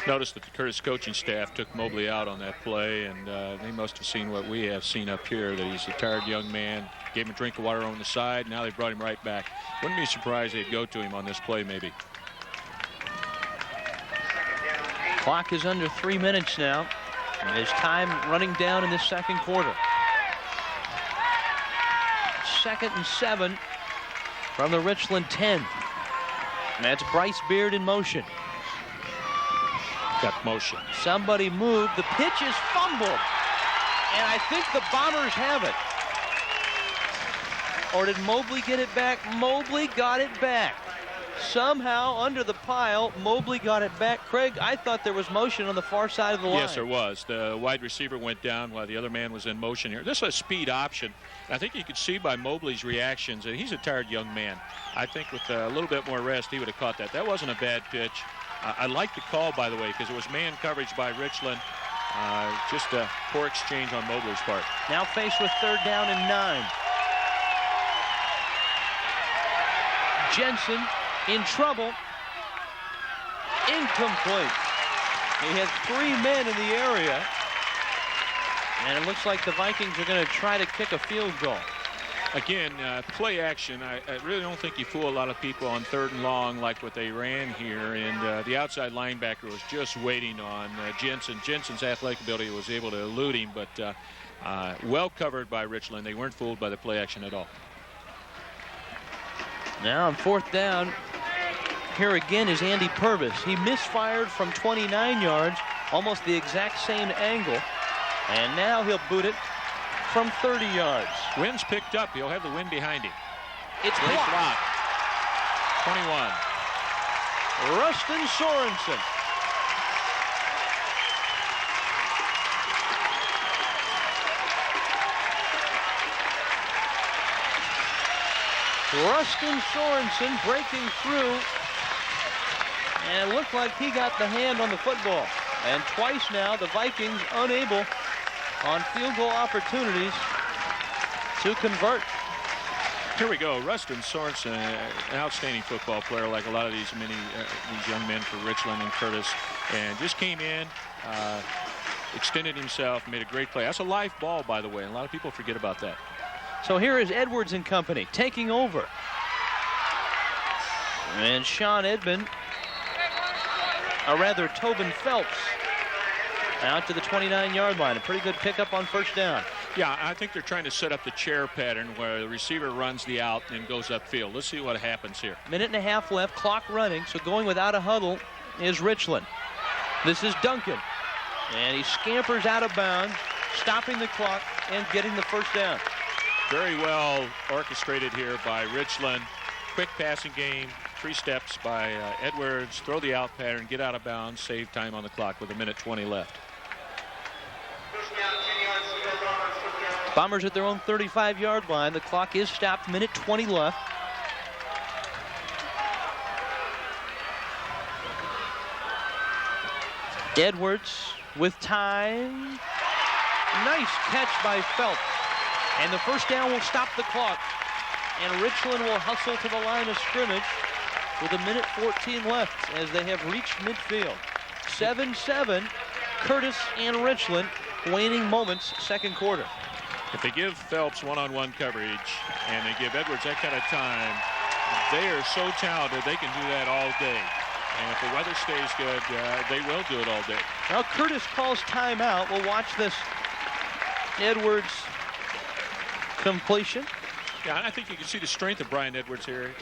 Notice that the Curtis coaching staff took Mobley out on that play, and they must have seen what we have seen up here, that he's a tired young man. Gave him a drink of water on the side. Now they brought him right back. Wouldn't be surprised they'd go to him on this play, maybe. Clock is under 3 minutes now. And there's time running down in the second quarter. 2nd and 7 from the Richland 10. And that's Bryce Beard in motion. Got motion. Somebody moved. The pitch is fumbled. And I think the Bombers have it. Or did Mobley get it back? Mobley got it back. Somehow, under the pile, Mobley got it back. Craig, I thought there was motion on the far side of the line. Yes, there was. The wide receiver went down while the other man was in motion here. This is a speed option. I think you could see by Mobley's reactions that he's a tired young man. I think with a little bit more rest, he would have caught that. That wasn't a bad pitch. I like the call, by the way, because it was man coverage by Richland. Just a poor exchange on Mobley's part. Now faced with 3rd down and 9. Jensen in trouble. Incomplete. He had 3 men in the area. And it looks like the Vikings are going to try to kick a field goal. Again, play action. I really don't think you fool a lot of people on 3rd and long like what they ran here. And the outside linebacker was just waiting on Jensen. Jensen's athletic ability was able to elude him, but well covered by Richland. They weren't fooled by the play action at all. Now on 4th down, here again is Andy Purvis. He misfired from 29 yards, almost the exact same angle. And now he'll boot it from 30 yards. Wind's picked up. He'll have the wind behind him. It's blocked. 21. Rustin Sorensen. Rustin Sorensen breaking through, and it looked like he got the hand on the football. And twice now the Vikings unable on field goal opportunities to convert. Here we go. Rustin Sorensen, an outstanding football player, like a lot of these young men for Richland and Curtis, and just came in, extended himself, made a great play. That's a live ball, by the way, and a lot of people forget about that. So here is Edwards and company taking over. And Sean Edmond, or rather Tobin Phelps, out to the 29-yard line. A pretty good pickup on 1st down. Yeah, I think they're trying to set up the chair pattern where the receiver runs the out and goes upfield. Let's see what happens here. 1.5 left, clock running, so going without a huddle is Richland. This is Duncan, and he scampers out of bounds, stopping the clock and getting the 1st down. Very well orchestrated here by Richland. Quick passing game, 3 steps by Edwards, throw the out pattern, get out of bounds, save time on the clock with 1:20 left. Bombers at their own 35-yard line. The clock is stopped, 1:20 left. Edwards with time. Nice catch by Phelps. And the 1st down will stop the clock. And Richland will hustle to the line of scrimmage with 1:14 left as they have reached midfield. 7-7, Curtis and Richland, waning moments, second quarter. If they give Phelps one-on-one coverage and they give Edwards that kind of time, they are so talented they can do that all day. And if the weather stays good, they will do it all day. Now Curtis calls timeout. We'll watch this Edwards completion. Yeah, I think you can see the strength of Brian Edwards here.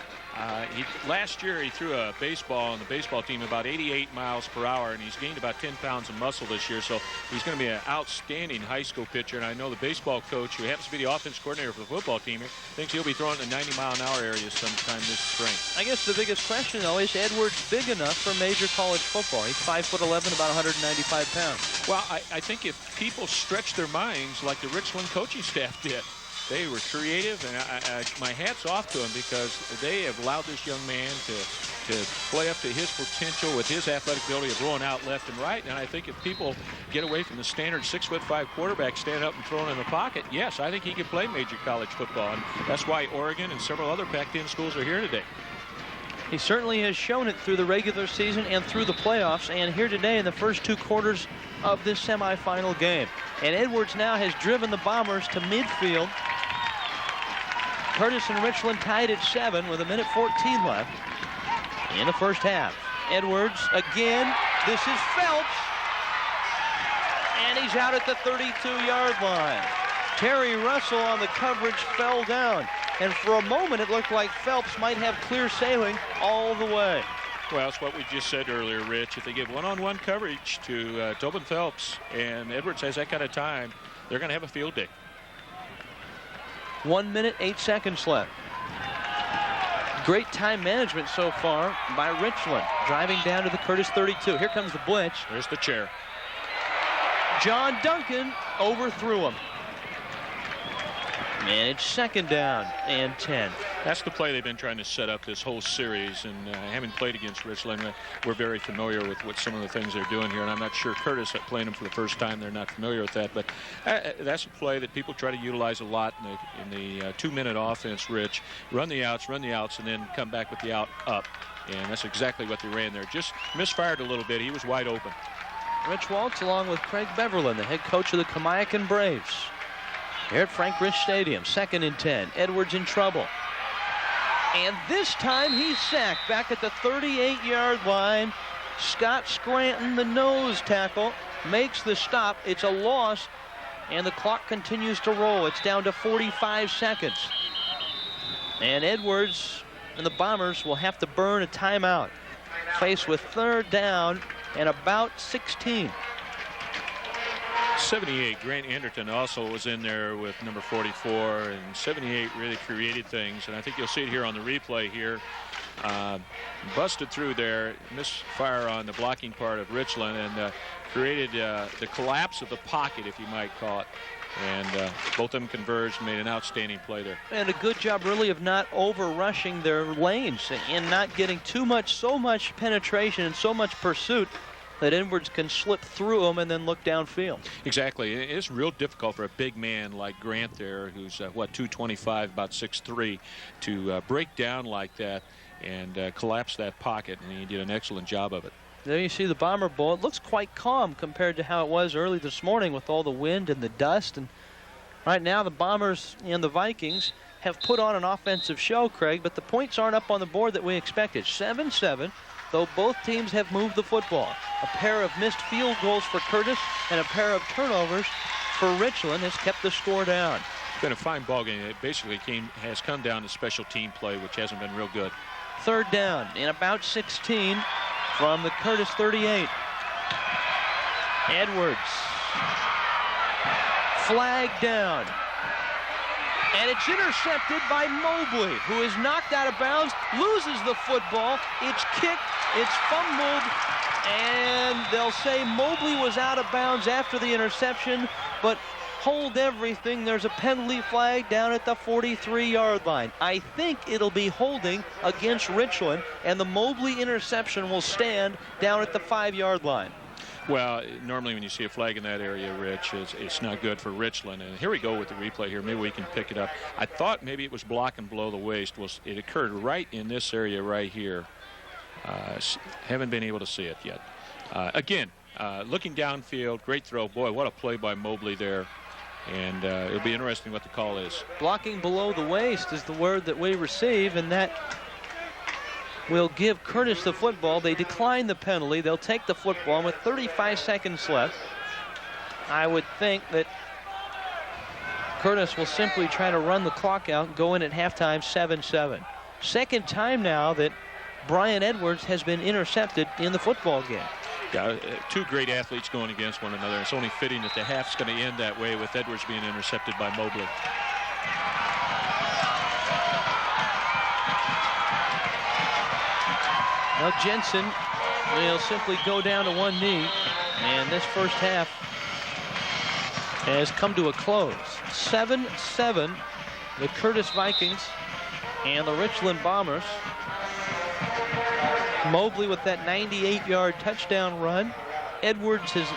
Last year he threw a baseball on the baseball team about 88 miles per hour, and he's gained about 10 pounds of muscle this year, so he's going to be an outstanding high school pitcher. And I know the baseball coach, who happens to be the offense coordinator for the football team here, thinks he'll be throwing in the 90-mile-an-hour area sometime this spring. I guess the biggest question, though, is Edwards big enough for major college football? He's 5'11", about 195 pounds. Well, I think if people stretch their minds like the Richland coaching staff did, they were creative, and my hat's off to them, because they have allowed this young man to play up to his potential with his athletic ability of rolling out left and right. And I think if people get away from the standard 6'5" quarterback standing up and throwing in the pocket, yes, I think he can play major college football. And that's why Oregon and several other Pac-10 schools are here today. He certainly has shown it through the regular season and through the playoffs, and here today in the first 2 quarters of this semifinal game. And Edwards now has driven the Bombers to midfield. Curtis and Richland tied at 7 with 1:14 left in the first half. Edwards again. This is Phelps. And he's out at the 32-yard line. Terry Russell on the coverage fell down. And for a moment, it looked like Phelps might have clear sailing all the way. Well, it's what we just said earlier, Rich. If they give one-on-one coverage to Tobin Phelps, and Edwards has that kind of time, they're going to have a field day. 1 minute, 8 seconds left. Great time management so far by Richland, driving down to the Curtis 32. Here comes the blitz. There's the chair. John Duncan overthrew him. And it's 2nd down and 10. That's the play they've been trying to set up this whole series, and having played against Richland, we're very familiar with what some of the things they're doing here, and I'm not sure Curtis, playing them for the first time, they're not familiar with that, but that's a play that people try to utilize a lot in the 2-minute offense, Rich. Run the outs, and then come back with the out up, and that's exactly what they ran there. Just misfired a little bit. He was wide open. Rich Waltz along with Craig Beverland, the head coach of the Kamiakin Braves. Here at Frank Rich Stadium, 2nd and 10. Edwards in trouble. And this time he's sacked back at the 38-yard line. Scott Scranton, the nose tackle, makes the stop. It's a loss, and the clock continues to roll. It's down to 45 seconds. And Edwards and the Bombers will have to burn a timeout. Faced with 3rd down and about 16. 78, Grant Anderton also was in there with number 44, and 78 really created things, and I think you'll see it here on the replay here. Busted through there, misfire on the blocking part of Richland, and created the collapse of the pocket, if you might call it. And both of them converged, made an outstanding play there. And a good job really of not over-rushing their lanes and not getting so much penetration and so much pursuit that Edwards can slip through them and then look downfield. Exactly. It's real difficult for a big man like Grant there, who's, 225, about 6'3", to break down like that and collapse that pocket, and he did an excellent job of it. There you see the Bomber Bowl. It looks quite calm compared to how it was early this morning with all the wind and the dust. And right now the Bombers and the Vikings have put on an offensive show, Craig, but the points aren't up on the board that we expected. 7-7. Though both teams have moved the football. A pair of missed field goals for Curtis and a pair of turnovers for Richland has kept the score down. It's been a fine ball game. It basically has come down to special team play, which hasn't been real good. 3rd down and about 16 from the Curtis 38. Edwards. Flag down. And it's intercepted by Mobley, who is knocked out of bounds, loses the football. It's kicked, it's fumbled, and they'll say Mobley was out of bounds after the interception, but hold everything. There's a penalty flag down at the 43-yard line. I think it'll be holding against Richland, and the Mobley interception will stand down at the 5-yard line. Well, normally when you see a flag in that area, Rich, it's not good for Richland. And here we go with the replay here. Maybe we can pick it up. I thought maybe it was blocking below the waist. It occurred right in this area right here. Haven't been able to see it yet. Again, looking downfield, great throw. Boy, what a play by Mobley there. And it'll be interesting what the call is. Blocking below the waist is the word that we receive, and that will give Curtis the football. They decline the penalty. They'll take the football, and with 35 seconds left, I would think that Curtis will simply try to run the clock out and go in at halftime 7-7. Second time now that Brian Edwards has been intercepted in the football game. Yeah, two great athletes going against one another. It's only fitting that the half's going to end that way with Edwards being intercepted by Mobley. Now Jensen will simply go down to one knee, and this first half has come to a close. 7-7, the Curtis Vikings and the Richland Bombers. Mobley with that 98-yard touchdown run. Edwards has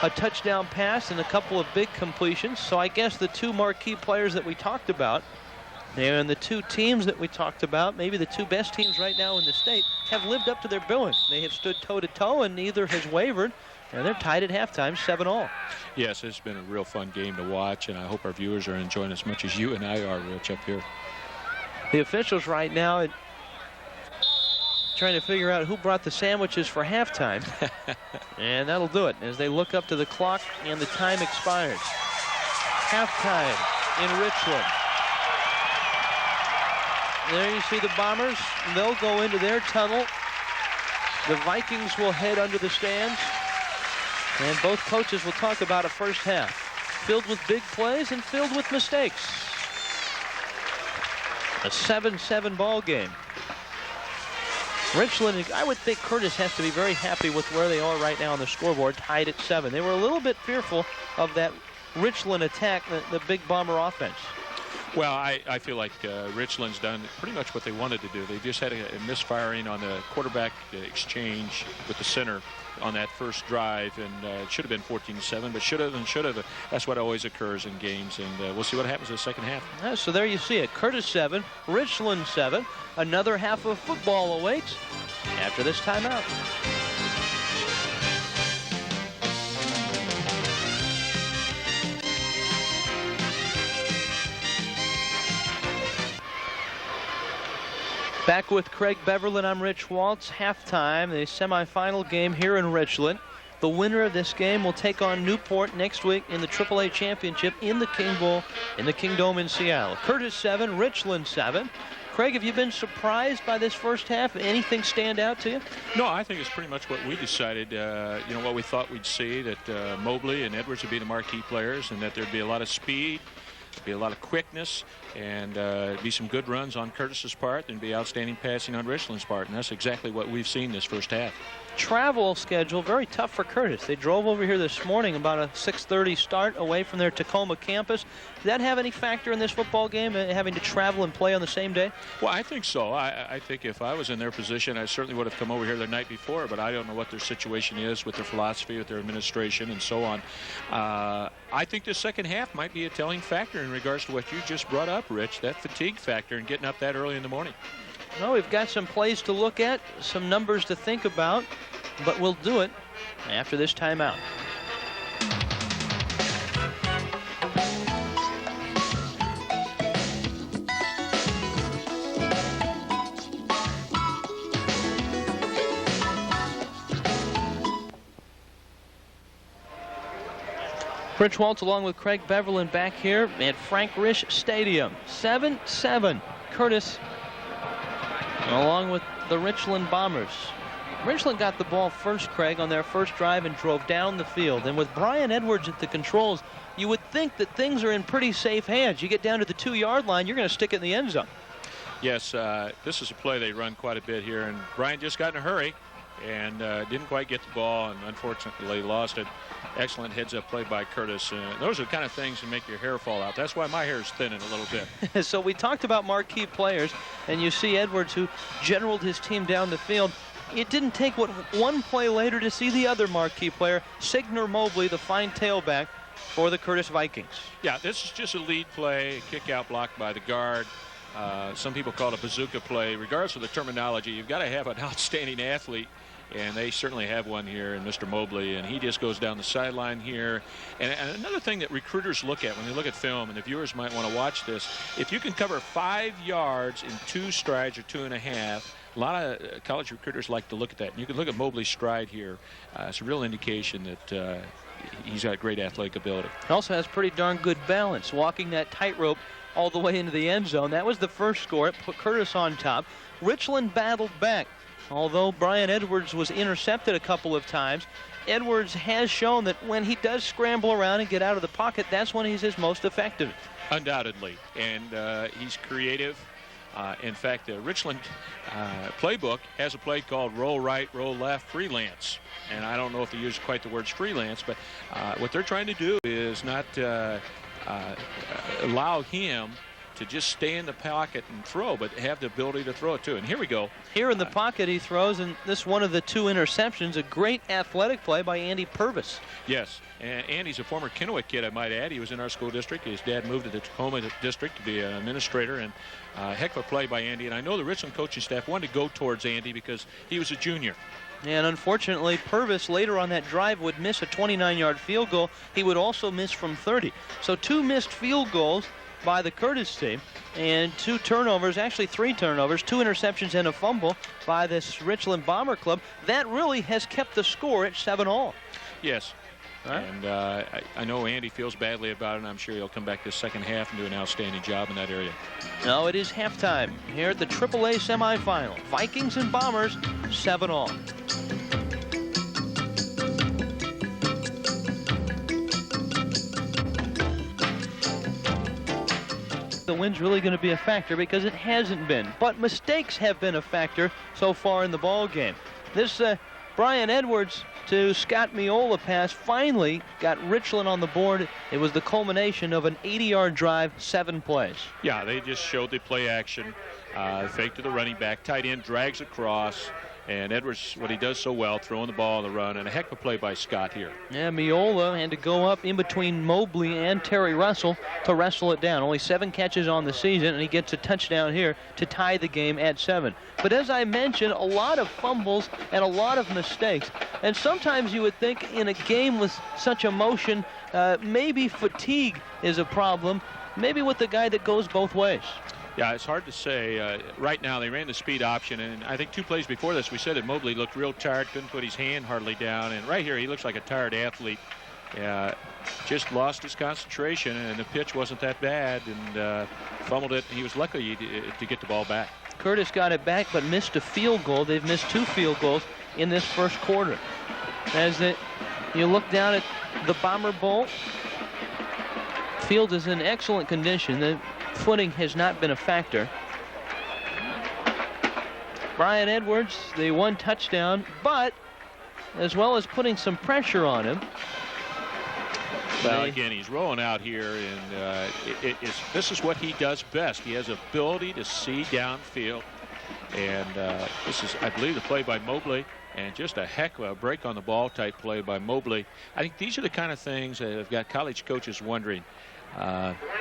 a touchdown pass and a couple of big completions. So I guess the two marquee players that we talked about and the two teams that we talked about, maybe the two best teams right now in the state, have lived up to their billing. They have stood toe-to-toe, and neither has wavered. And they're tied at halftime, 7-all. Yes, it's been a real fun game to watch, and I hope our viewers are enjoying as much as you and I are, Rich, up here. The officials right now trying to figure out who brought the sandwiches for halftime. And that'll do it as they look up to the clock and the time expires. Halftime in Richland. There you see the Bombers. They'll go into their tunnel. The Vikings will head under the stands. And both coaches will talk about a first half filled with big plays and filled with mistakes. A 7-7 ball game. Richland, I would think Curtis has to be very happy with where they are right now on the scoreboard, tied at 7. They were a little bit fearful of that Richland attack, the big Bomber offense. Well, I feel like Richland's done pretty much what they wanted to do. They just had a misfiring on the quarterback exchange with the center on that first drive, and it should have been 14-7, but should have. That's what always occurs in games, and we'll see what happens in the second half. Yeah, so there you see it. Curtis 7, Richland 7. Another half of football awaits after this timeout. Back with Craig Beverland, I'm Rich Waltz. Halftime, the semifinal game here in Richland. The winner of this game will take on Newport next week in the AAA championship in the King Bowl in the Kingdome in Seattle. Curtis 7, Richland 7. Craig, have you been surprised by this first half? Anything stand out to you? No, I think it's pretty much what we decided, what we thought we'd see, that Mobley and Edwards would be the marquee players and that there'd be a lot of speed, be a lot of quickness, and be some good runs on Curtis's part, and be outstanding passing on Richland's part, and that's exactly what we've seen this first half. Travel schedule very tough for Curtis. They drove over here this morning about a 6:30 start away from their Tacoma campus. Does that have any factor in this football game, having to travel and play on the same day? Well, I think so. I think if I was in their position, I certainly would have come over here the night before, but I don't know what their situation is with their philosophy, with their administration, and so on. I think the second half might be a telling factor in regards to what you just brought up, Rich, that fatigue factor and getting up that early in the morning. Well, we've got some plays to look at, some numbers to think about, but we'll do it after this timeout. Rich Waltz along with Craig Beverland back here at Frank Risch Stadium. 7-7. Curtis along with the Richland Bombers. Richland got the ball first, Craig, on their first drive and drove down the field. And with Brian Edwards at the controls, you would think that things are in pretty safe hands. You get down to the 2-yard line, you're going to stick it in the end zone. Yes, this is a play they run quite a bit here, and Brian just got in a hurry and didn't quite get the ball, and unfortunately lost it. Excellent heads-up play by Curtis. Those are the kind of things that make your hair fall out. That's why my hair is thinning a little bit. So we talked about marquee players, and you see Edwards, who generaled his team down the field. It didn't take one play later to see the other marquee player, Signer Mobley, the fine tailback for the Curtis Vikings. Yeah, this is just a lead play, a kick-out block by the guard. Some people call it a bazooka play. Regardless of the terminology, you've got to have an outstanding athlete, and they certainly have one here in Mr. Mobley, and he just goes down the sideline here. And another thing that recruiters look at when they look at film, and the viewers might want to watch this, if you can cover 5 yards in 2 strides or 2.5, a lot of college recruiters like to look at that. And you can look at Mobley's stride here. It's a real indication that he's got great athletic ability. He also has pretty darn good balance, walking that tightrope all the way into the end zone. That was the first score. It put Curtis on top. Richland battled back. Although Brian Edwards was intercepted a couple of times, Edwards has shown that when he does scramble around and get out of the pocket, that's when he's his most effective. Undoubtedly. And he's creative. In fact, the Richland playbook has a play called roll right, roll left, freelance. And I don't know if they use quite the words freelance, but what they're trying to do is not allow him to just stay in the pocket and throw, but have the ability to throw it too. And here we go. Here in the pocket he throws, and this one of the 2 interceptions, a great athletic play by Andy Purvis. Yes, and Andy's a former Kennewick kid, I might add. He was in our school district. His dad moved to the Tacoma district to be an administrator, and heck of a play by Andy. And I know the Richland coaching staff wanted to go towards Andy because he was a junior. And unfortunately, Purvis later on that drive would miss a 29-yard field goal. He would also miss from 30. So 2 missed field goals by the Curtis team, and 2 turnovers, actually 3 turnovers, 2 interceptions and a fumble by this Richland Bomber Club. That really has kept the score at 7-all. Yes. Right. And I know Andy feels badly about it, and I'm sure he'll come back this second half and do an outstanding job in that area. Now it is halftime here at the AAA semifinal. Vikings and Bombers, 7-all. The win's really going to be a factor because it hasn't been, but mistakes have been a factor so far in the ball game. This Brian Edwards to Scott Miola pass finally got Richland on the board. It was the culmination of an 80-yard drive, 7 plays. Yeah, they just showed the play action, fake to the running back, tight end drags across, and Edwards, what he does so well, throwing the ball on the run, and a heck of a play by Scott here. Yeah, Miola had to go up in between Mobley and Terry Russell to wrestle it down. Only 7 catches on the season, and he gets a touchdown here to tie the game at 7. But as I mentioned, a lot of fumbles and a lot of mistakes. And sometimes you would think in a game with such emotion, maybe fatigue is a problem, maybe with the guy that goes both ways. Yeah, it's hard to say. Right now, they ran the speed option, and I think 2 plays before this, we said that Mobley looked real tired, couldn't put his hand hardly down, and right here, he looks like a tired athlete. Just lost his concentration, and the pitch wasn't that bad, and fumbled it. He was lucky to get the ball back. Curtis got it back, but missed a field goal. They've missed 2 field goals in this first quarter. As you look down at the Bomber Bowl, field is in excellent condition. The footing has not been a factor. Brian Edwards, the 1 touchdown, but as well as putting some pressure on him. Well, again, he's rolling out here, and this is what he does best. He has ability to see downfield, and this is, I believe, the play by Mobley, and just a heck of a break on the ball type play by Mobley. I think these are the kind of things that have got college coaches wondering,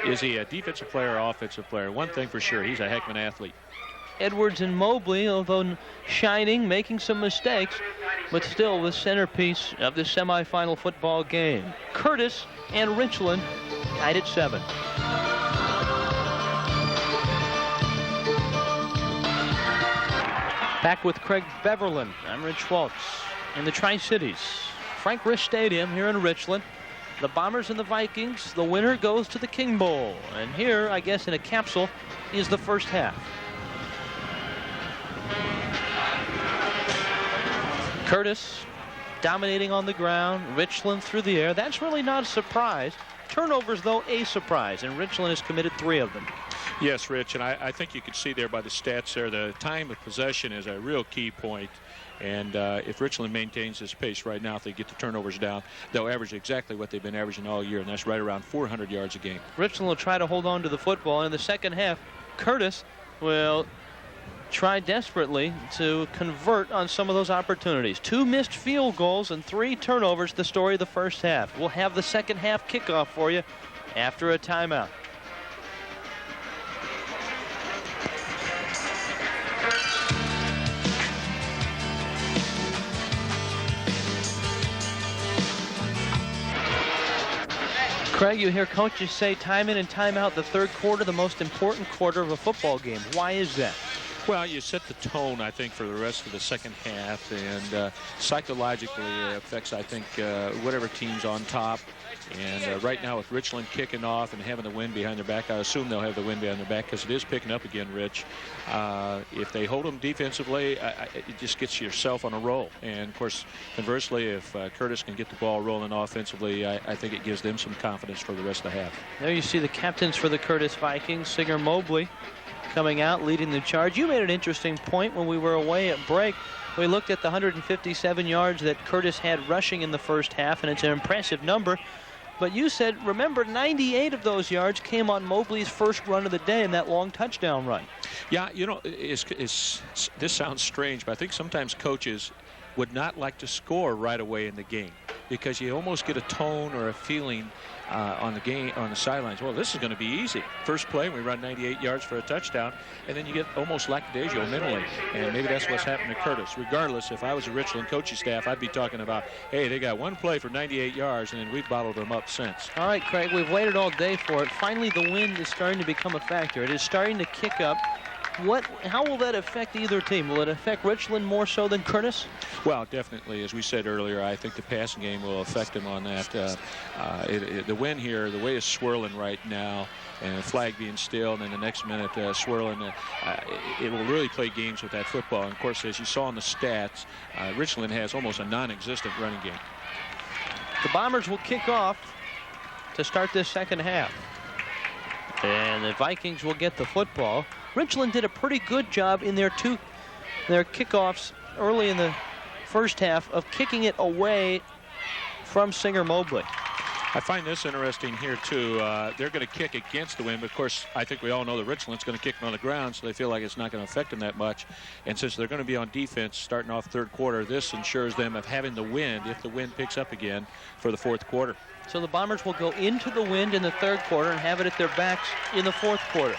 is he a defensive player or offensive player? One thing for sure, he's a heck of an athlete. Edwards and Mobley, although shining, making some mistakes, but still the centerpiece of the semifinal football game. Curtis and Richland tied at 7. Back with Craig Beverland. I'm Rich Schwartz in the Tri-Cities. Frank Risch Stadium here in Richland. The Bombers and the Vikings. The winner goes to the King Bowl. And here, I guess in a capsule, is the first half. Curtis dominating on the ground. Richland through the air. That's really not a surprise. Turnovers, though, a surprise. And Richland has committed 3 of them. Yes, Rich, and I think you can see there by the stats there, the time of possession is a real key point. And if Richland maintains this pace right now, if they get the turnovers down, they'll average exactly what they've been averaging all year, and that's right around 400 yards a game. Richland will try to hold on to the football. And in the second half, Curtis will try desperately to convert on some of those opportunities. 2 missed field goals and 3 turnovers, the story of the first half. We'll have the second half kickoff for you after a timeout. Craig, you hear coaches say time in and time out, the third quarter, the most important quarter of a football game. Why is that? Well, you set the tone, I think, for the rest of the second half, and psychologically it affects, I think, whatever team's on top. And right now with Richland kicking off and having the wind behind their back, I assume they'll have the wind behind their back because it is picking up again, Rich. If they hold them defensively, it just gets yourself on a roll. And, of course, conversely, if Curtis can get the ball rolling offensively, I think it gives them some confidence for the rest of the half. There you see the captains for the Curtis Vikings, Singer Mobley, coming out, leading the charge. You made an interesting point when we were away at break. We looked at the 157 yards that Curtis had rushing in the first half, and it's an impressive number. But you said, remember, 98 of those yards came on Mobley's first run of the day in that long touchdown run. Yeah, you know, this sounds strange, but I think sometimes coaches would not like to score right away in the game because you almost get a tone or a feeling on the sidelines. Well, this is going to be easy. First play, we run 98 yards for a touchdown, and then you get almost lackadaisical mentally. And maybe that's what's happened to Curtis. Regardless, if I was a Richland coaching staff, I'd be talking about, hey, they got one play for 98 yards, and then we've bottled them up since. All right, Craig, we've waited all day for it. Finally, the wind is starting to become a factor. It is starting to kick up. How will that affect either team? Will it affect Richland more so than Curtis? Well, definitely. As we said earlier, I think the passing game will affect them on that. The wind here, the way it's swirling right now, and the flag being still, and then the next minute swirling, it will really play games with that football. And, of course, as you saw in the stats, Richland has almost a non-existent running game. The Bombers will kick off to start this second half. And the Vikings will get the football. Richland did a pretty good job in their kickoffs early in the first half of kicking it away from Singer Mobley. I find this interesting here, too. They're going to kick against the wind, but, of course, I think we all know that Richland's going to kick on the ground, so they feel like it's not going to affect them that much. And since they're going to be on defense starting off third quarter, this ensures them of having the wind, if the wind picks up again, for the fourth quarter. So the Bombers will go into the wind in the third quarter and have it at their backs in the fourth quarter.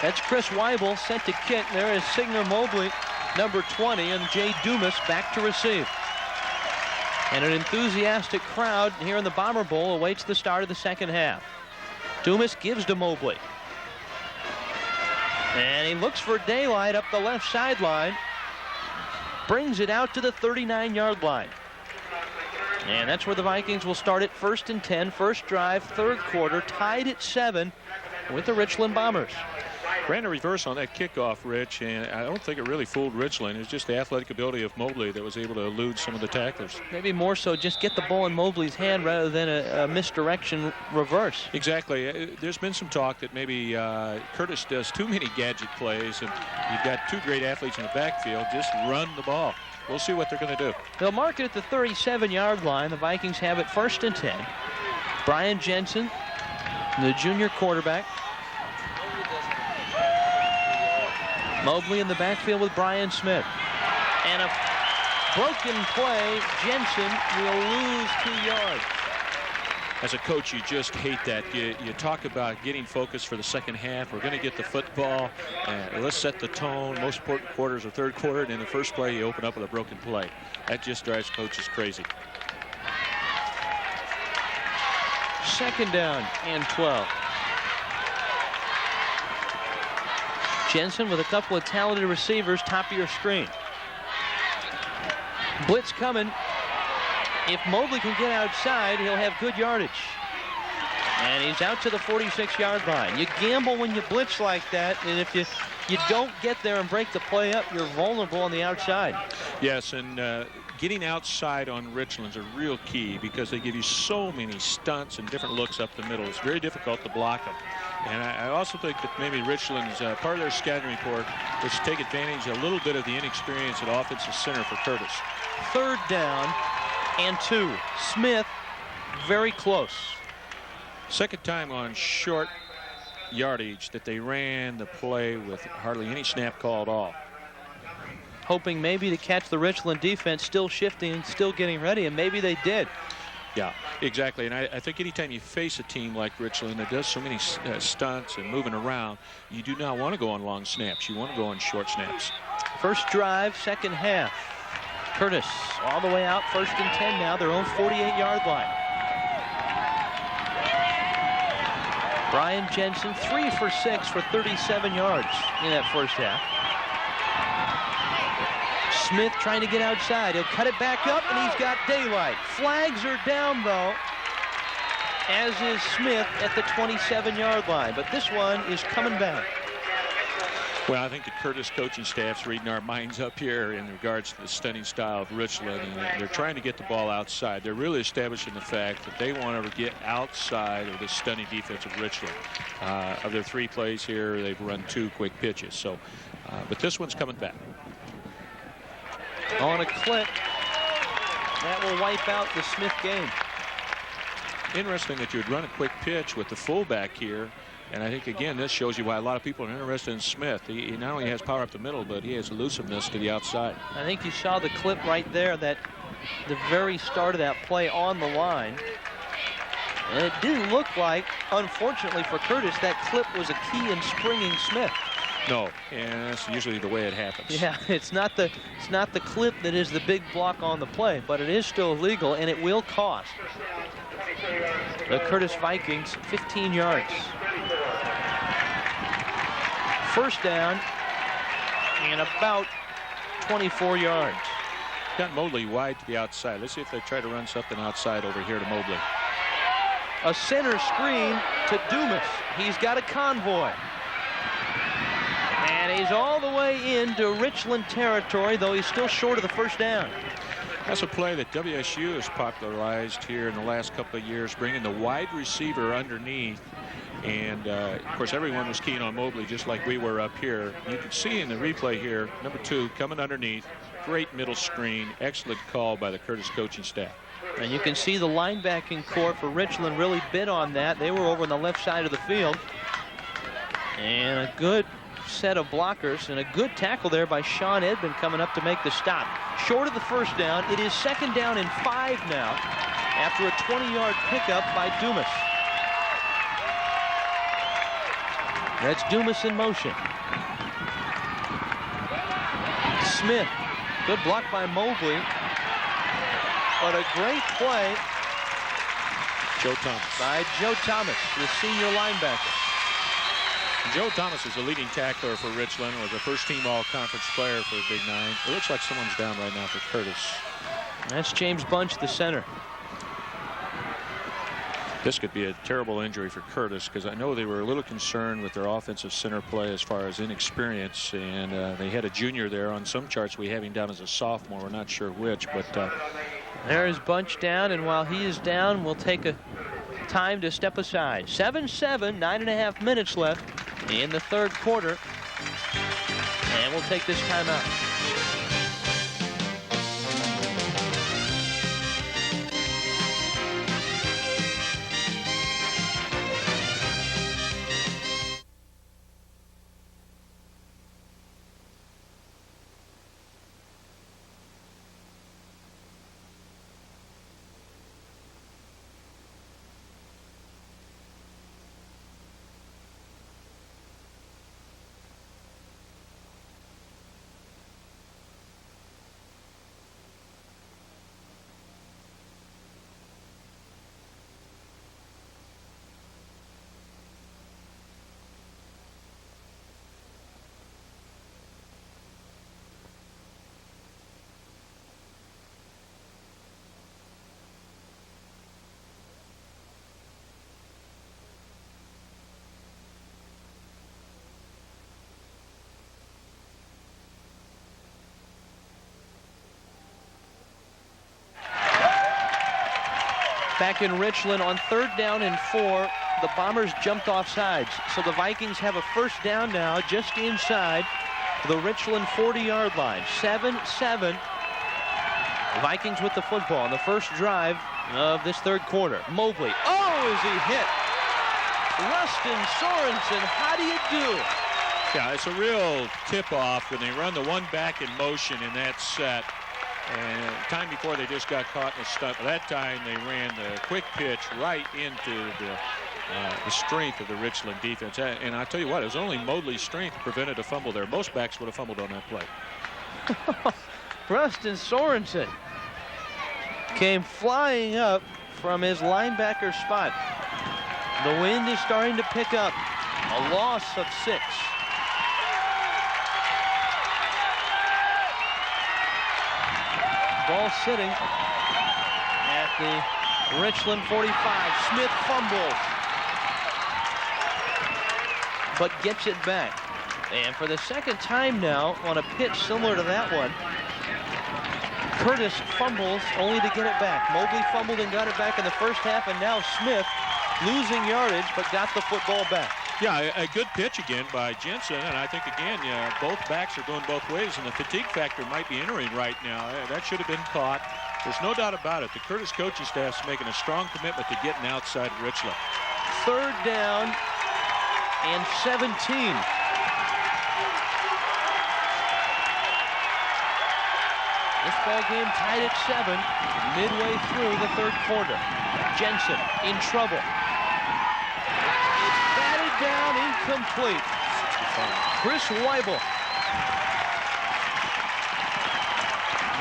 That's Chris Weibel sent to kick. There is Singer Mobley, number 20, and Jay Dumas back to receive. And an enthusiastic crowd here in the Bomber Bowl awaits the start of the second half. Dumas gives to Mobley. And he looks for daylight up the left sideline. Brings it out to the 39-yard line. And that's where the Vikings will start it, 1st and 10, first drive, third quarter, tied at 7 with the Richland Bombers. Ran a reverse on that kickoff, Rich, and I don't think it really fooled Richland. It was just the athletic ability of Mobley that was able to elude some of the tacklers. Maybe more so just get the ball in Mobley's hand rather than a misdirection reverse. Exactly. There's been some talk that maybe Curtis does too many gadget plays, and you've got two great athletes in the backfield. Just run the ball. We'll see what they're going to do. They'll mark it at the 37-yard line. The Vikings have it 1st and 10. Brian Jensen, the junior quarterback. Mobley in the backfield with Brian Smith. And a broken play. Jensen will lose 2 yards. As a coach, you just hate that. You talk about getting focused for the second half. We're going to get the football. Let's set the tone. Most important quarters are third quarter. And in the first play, you open up with a broken play. That just drives coaches crazy. 2nd down and 12. Jensen with a couple of talented receivers, top of your screen. Blitz coming. If Mobley can get outside, he'll have good yardage. And he's out to the 46-yard line. You gamble when you blitz like that, and if you don't get there and break the play up, you're vulnerable on the outside. Yes, and getting outside on Richland's a real key because they give you so many stunts and different looks up the middle. It's very difficult to block them. And I also think that maybe Richland's part of their scouting report is to take advantage a little bit of the inexperience at offensive center for Curtis. 3rd down and 2. Smith very close. Second time on short yardage that they ran the play with hardly any snap call at all. Hoping maybe to catch the Richland defense still shifting and still getting ready, and maybe they did. Yeah, exactly. And I think anytime you face a team like Richland that does so many stunts and moving around, you do not want to go on long snaps. You want to go on short snaps. First drive, second half. Curtis all the way out, 1st and 10 now, their own 48-yard line. Brian Jensen, 3 for 6 for 37 yards in that first half. Smith trying to get outside. He'll cut it back up, and he's got daylight. Flags are down, though, as is Smith at the 27-yard line. But this one is coming back. Well, I think the Curtis coaching staff's reading our minds up here in regards to the stunning style of Richland, and they're trying to get the ball outside. They're really establishing the fact that they want to get outside of the stunning defense of Richland. Of their 3 plays here, they've run 2 quick pitches. So, but this one's coming back. On a clip, that will wipe out the Smith game. Interesting that you would run a quick pitch with the fullback here. And I think, again, this shows you why a lot of people are interested in Smith. He not only has power up the middle, but he has elusiveness to the outside. I think you saw the clip right there, that the very start of that play on the line. And it didn't look like, unfortunately for Curtis, that clip was a key in springing Smith. No, and that's usually the way it happens. Yeah, it's not the clip that is the big block on the play, but it is still illegal, and it will cost the Curtis Vikings 15 yards. First down and about 24 yards. Got Mobley wide to the outside. Let's see if they try to run something outside over here to Mobley. A center screen to Dumas. He's got a convoy. And he's all the way into Richland territory, though he's still short of the first down. That's a play that WSU has popularized here in the last couple of years, bringing the wide receiver underneath. And, of course, everyone was keen on Mobley, just like we were up here. You can see in the replay here, number 2 coming underneath. Great middle screen. Excellent call by the Curtis coaching staff. And you can see the linebacking core for Richland really bid on that. They were over on the left side of the field. And a good set of blockers and a good tackle there by Sean Edmond coming up to make the stop. Short of the first down. It is 2nd down and 5 now after a 20-yard pickup by Dumas. That's Dumas in motion. Smith. Good block by Mobley. But a great play Joe Thomas. By Joe Thomas, the senior linebacker. Joe Thomas is the leading tackler for Richland, was a first-team all-conference player for the Big Nine. It looks like someone's down right now for Curtis. That's James Bunch, the center. This could be a terrible injury for Curtis, because I know they were a little concerned with their offensive center play as far as inexperience, and they had a junior there. On some charts we have him down as a sophomore. We're not sure which, but there is Bunch down, and while he is down, we'll take a time to step aside. 7-7, 9.5 minutes left in the 3rd quarter, and we'll take this timeout. Back in Richland on 3rd down and 4, the Bombers jumped off sides. So the Vikings have a first down now just inside the Richland 40-yard line. 7-7. The Vikings with the football on the first drive of this 3rd quarter. Mobley. Oh, is he hit? Rustin Sorensen, how do you do? yeah, it's a real tip-off when they run the one back in motion in that set. And time before they just got caught in the stunt. That time they ran the quick pitch right into the strength of the Richland defense. And I tell you what, it was only Mobley's strength that prevented a fumble there. Most backs would have fumbled on that play. Rustin Sorensen came flying up from his linebacker spot. The wind is starting to pick up. A loss of 6. ball sitting at the Richland 45. Smith fumbles, but gets it back. And for the second time now on a pitch similar to that one, Curtis fumbles only to get it back. Mobley fumbled and got it back in the first half, and now Smith losing yardage but got the football back. Yeah, a good pitch again by Jensen, and I think again both backs are going both ways, and the fatigue factor might be entering right now. That should have been caught. There's no doubt about it. The Curtis coaching staff's making a strong commitment to getting outside Richland. Third down and 17. This ball game tied at 7 midway through the third quarter. Jensen in trouble. It's batted down, incomplete. 65. Chris Weibel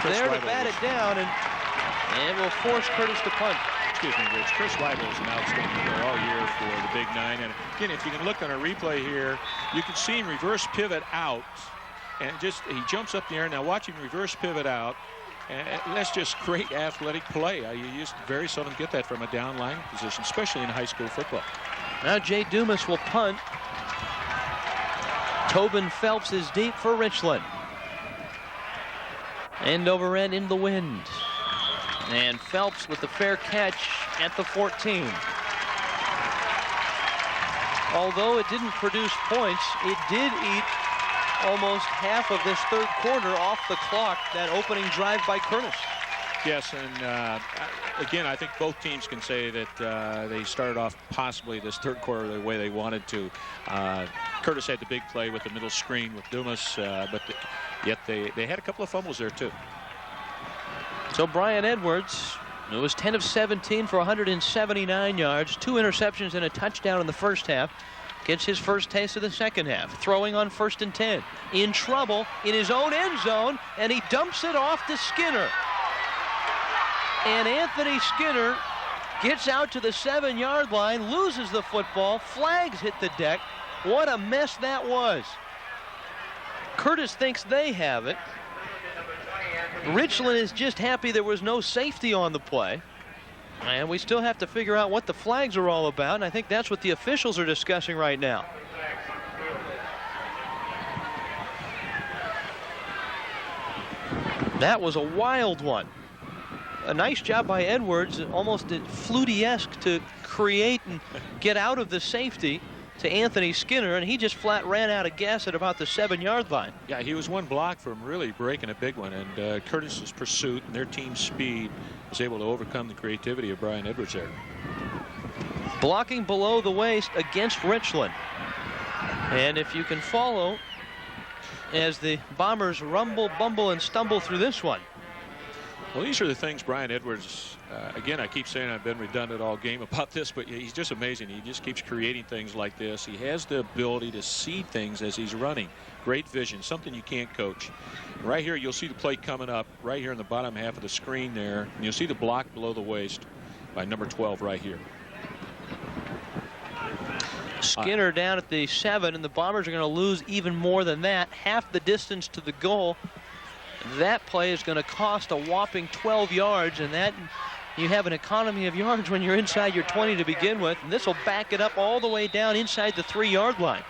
there to bat it down, and will force Curtis to punt. Excuse me, Rich. Chris Weibel is an outstanding player all year for the Big Nine. And again, if you can look on a replay here, you can see him reverse pivot out. And he jumps up the air. Now watch him reverse pivot out. And that's just great athletic play. You just very seldom get that from a down line position, especially in high school football. Now Jay Dumas will punt. Tobin Phelps is deep for Richland. End over end in the wind. And Phelps with the fair catch at the 14. Although it didn't produce points, it did eat almost half of this third quarter off the clock, that opening drive by Curtis. Yes, and again, I think both teams can say that they started off possibly this third quarter the way they wanted to. Curtis had the big play with the middle screen with Dumas, but yet they had a couple of fumbles there too. So Brian Edwards, who was 10 of 17 for 179 yards, 2 interceptions and a touchdown in the first half, gets his first taste of the second half, throwing on 1st and 10. In trouble in his own end zone, and he dumps it off to Skinner. And Anthony Skinner gets out to the 7-yard line, loses the football, flags hit the deck. What a mess that was. Curtis thinks they have it. Richland is just happy there was no safety on the play. And we still have to figure out what the flags are all about, and I think that's what the officials are discussing right now. That was a wild one. A nice job by Edwards, almost Flutie-esque to create and get out of the safety to Anthony Skinner, and he just flat ran out of gas at about the 7-yard line. Yeah, he was one block from really breaking a big one, and Curtis's pursuit and their team's speed was able to overcome the creativity of Brian Edwards there. Blocking below the waist against Richland. And if you can follow as the Bombers rumble, bumble, and stumble through this one. Well, these are the things Brian Edwards, again, I keep saying I've been redundant all game about this, but he's just amazing. He just keeps creating things like this. He has the ability to see things as he's running. Great vision, something you can't coach. Right here, you'll see the play coming up right here in the bottom half of the screen there. And you'll see the block below the waist by number 12 right here. Skinner down at the 7, and the Bombers are going to lose even more than that. Half the distance to the goal. That play is going to cost a whopping 12 yards, and that you have an economy of yards when you're inside your 20 to begin with, and this will back it up all the way down inside the 3-yard line.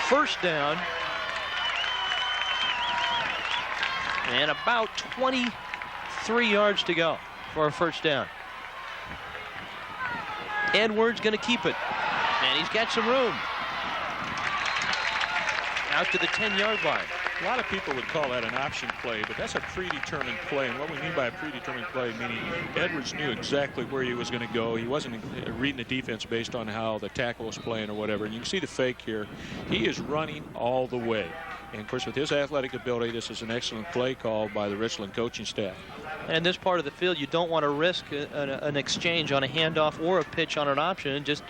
First down, and about 23 yards to go for a first down. Edwards going to keep it, and he's got some room. Out to the 10-yard line. A lot of people would call that an option play, but that's a predetermined play. And what we mean by a predetermined play, meaning Edwards knew exactly where he was going to go. He wasn't reading the defense based on how the tackle was playing or whatever. And you can see the fake here. He is running all the way. And, of course, with his athletic ability, this is an excellent play call by the Richland coaching staff. And this part of the field, you don't want to risk an exchange on a handoff or a pitch on an option, and just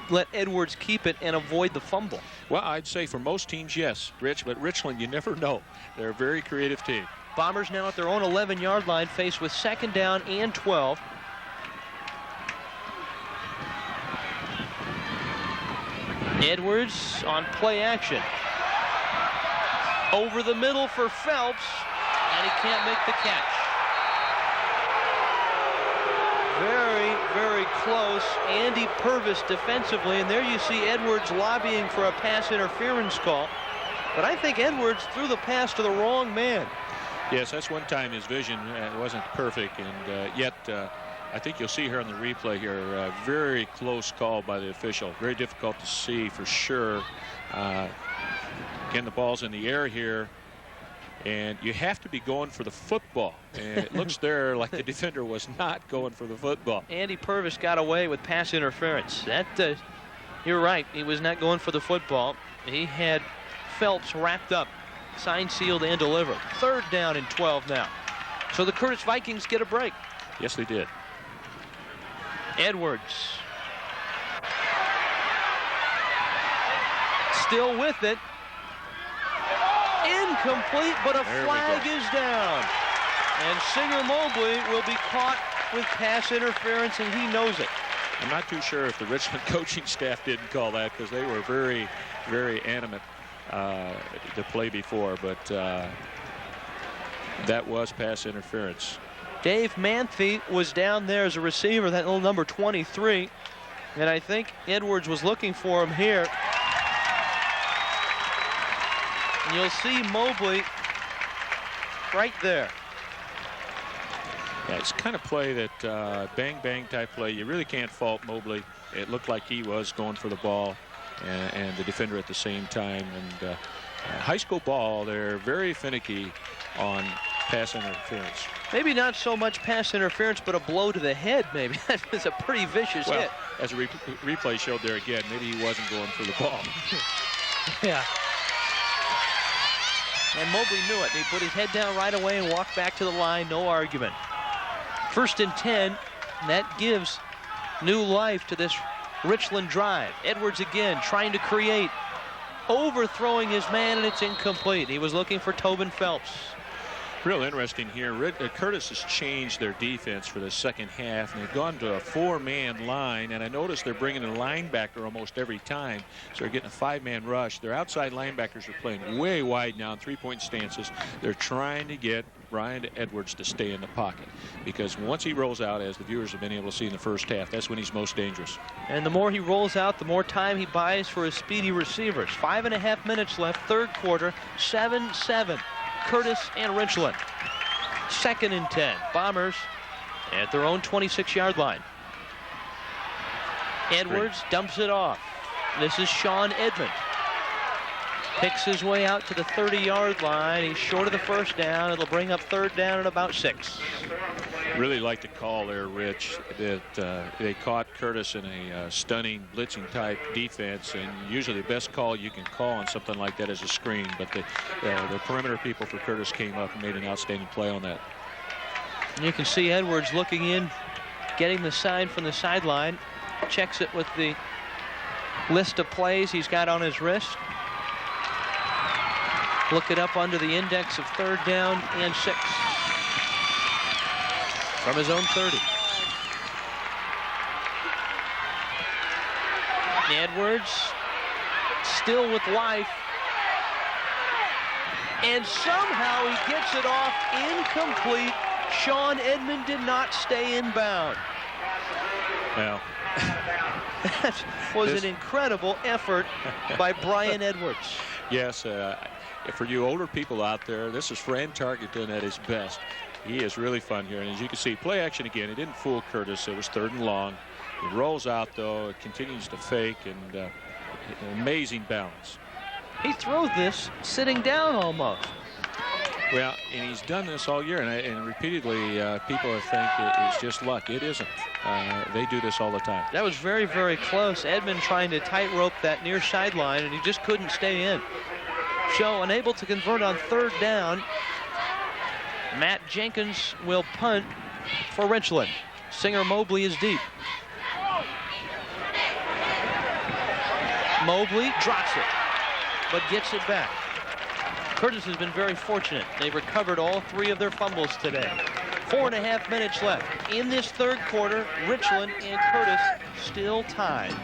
let Edwards keep it and avoid the fumble. Well, I'd say for most teams, yes, Rich, but Richland, you never know. They're a very creative team. Bombers now at their own 11-yard line, faced with 2nd down and 12. Edwards on play action. Over the middle for Phelps. and he can't make the catch. Very, very close. Andy Purvis defensively, and there you see Edwards lobbying for a pass interference call. But I think Edwards threw the pass to the wrong man. Yes, that's one time his vision wasn't perfect, and yet I think you'll see here on the replay here, very close call by the official. Very difficult to see for sure. Again, the ball's in the air here, and you have to be going for the football. And it looks there like the defender was not going for the football. Andy Purvis got away with pass interference. You're right, he was not going for the football. He had Phelps wrapped up, signed, sealed, and delivered. 3rd down and 12 now. So the Curtis Vikings get a break. Yes, they did. Edwards. Still with it. Incomplete, but a flag is down. And Singer Mobley will be caught with pass interference, and he knows it. I'm not too sure if the Richland coaching staff didn't call that, because they were very, very animate to play before, but that was pass interference. Dave Manthe was down there as a receiver, that little number 23, and I think Edwards was looking for him here. And you'll see Mobley right there. Yeah, it's kind of play that bang-bang type play. You really can't fault Mobley. It looked like he was going for the ball and the defender at the same time. And high school ball, they're very finicky on pass interference. Maybe not so much pass interference, but a blow to the head, maybe. That was a pretty vicious hit. As a replay showed there again, maybe he wasn't going for the ball. Yeah. And Mobley knew it. He put his head down right away and walked back to the line, no argument. 1st and 10, and that gives new life to this Richland drive. Edwards again trying to create, overthrowing his man, and it's incomplete. He was looking for Tobin Phelps. Real interesting here. Curtis has changed their defense for the second half, and they've gone to a 4-man line, and I noticed they're bringing a linebacker almost every time, so they're getting a 5-man rush. Their outside linebackers are playing way wide now in 3-point stances. They're trying to get Brian Edwards to stay in the pocket, because once he rolls out, as the viewers have been able to see in the first half, that's when he's most dangerous. And the more he rolls out, the more time he buys for his speedy receivers. 5.5 minutes left, 3rd quarter, 7-7. Curtis and Richland. 2nd and 10. Bombers at their own 26-yard line. Edwards dumps it off. This is Sean Edmond. Picks his way out to the 30-yard line. He's short of the 1st down. It'll bring up 3rd down and about 6. Really like the call there, Rich, that they caught Curtis in a stunning blitzing type defense, and usually the best call you can call on something like that is a screen, but the perimeter people for Curtis came up and made an outstanding play on that. And you can see Edwards looking in, getting the sign from the sideline, checks it with the list of plays he's got on his wrist. Look it up under the index of 3rd down and 6. From his own 30. Edwards still with life. And somehow he gets it off incomplete. Sean Edmond did not stay in bound. Well, that was an incredible effort by Brian Edwards. Yes, for you older people out there, this is Fran Tarkenton at his best. He is really fun here, and as you can see, play action again. It didn't fool Curtis. It was 3rd and long. He rolls out, though. It continues to fake, and amazing balance. He throws this sitting down almost. Well, and he's done this all year, and repeatedly people think it's just luck. It isn't. They do this all the time. That was very, very close. Edmond trying to tightrope that near sideline, and he just couldn't stay in. Show unable to convert on 3rd down. Matt Jenkins will punt for Richland. Singer Mobley is deep. Mobley drops it, but gets it back. Curtis has been very fortunate. They've recovered all 3 of their fumbles today. 4.5 minutes left. In this 3rd quarter, Richland and Curtis still tied.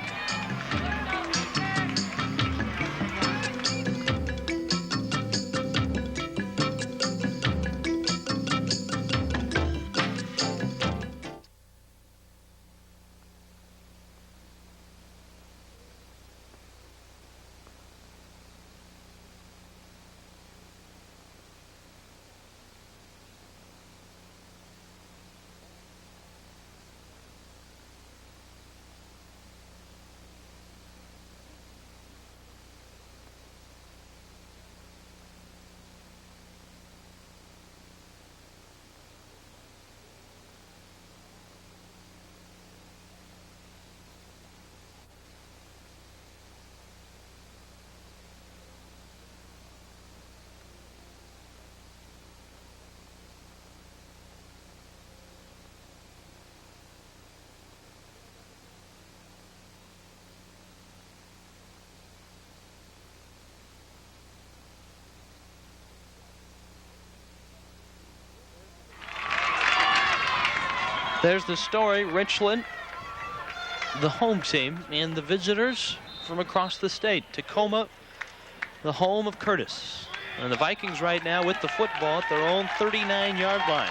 There's the story. Richland, the home team, and the visitors from across the state. Tacoma, the home of Curtis. And the Vikings right now with the football at their own 39-yard line.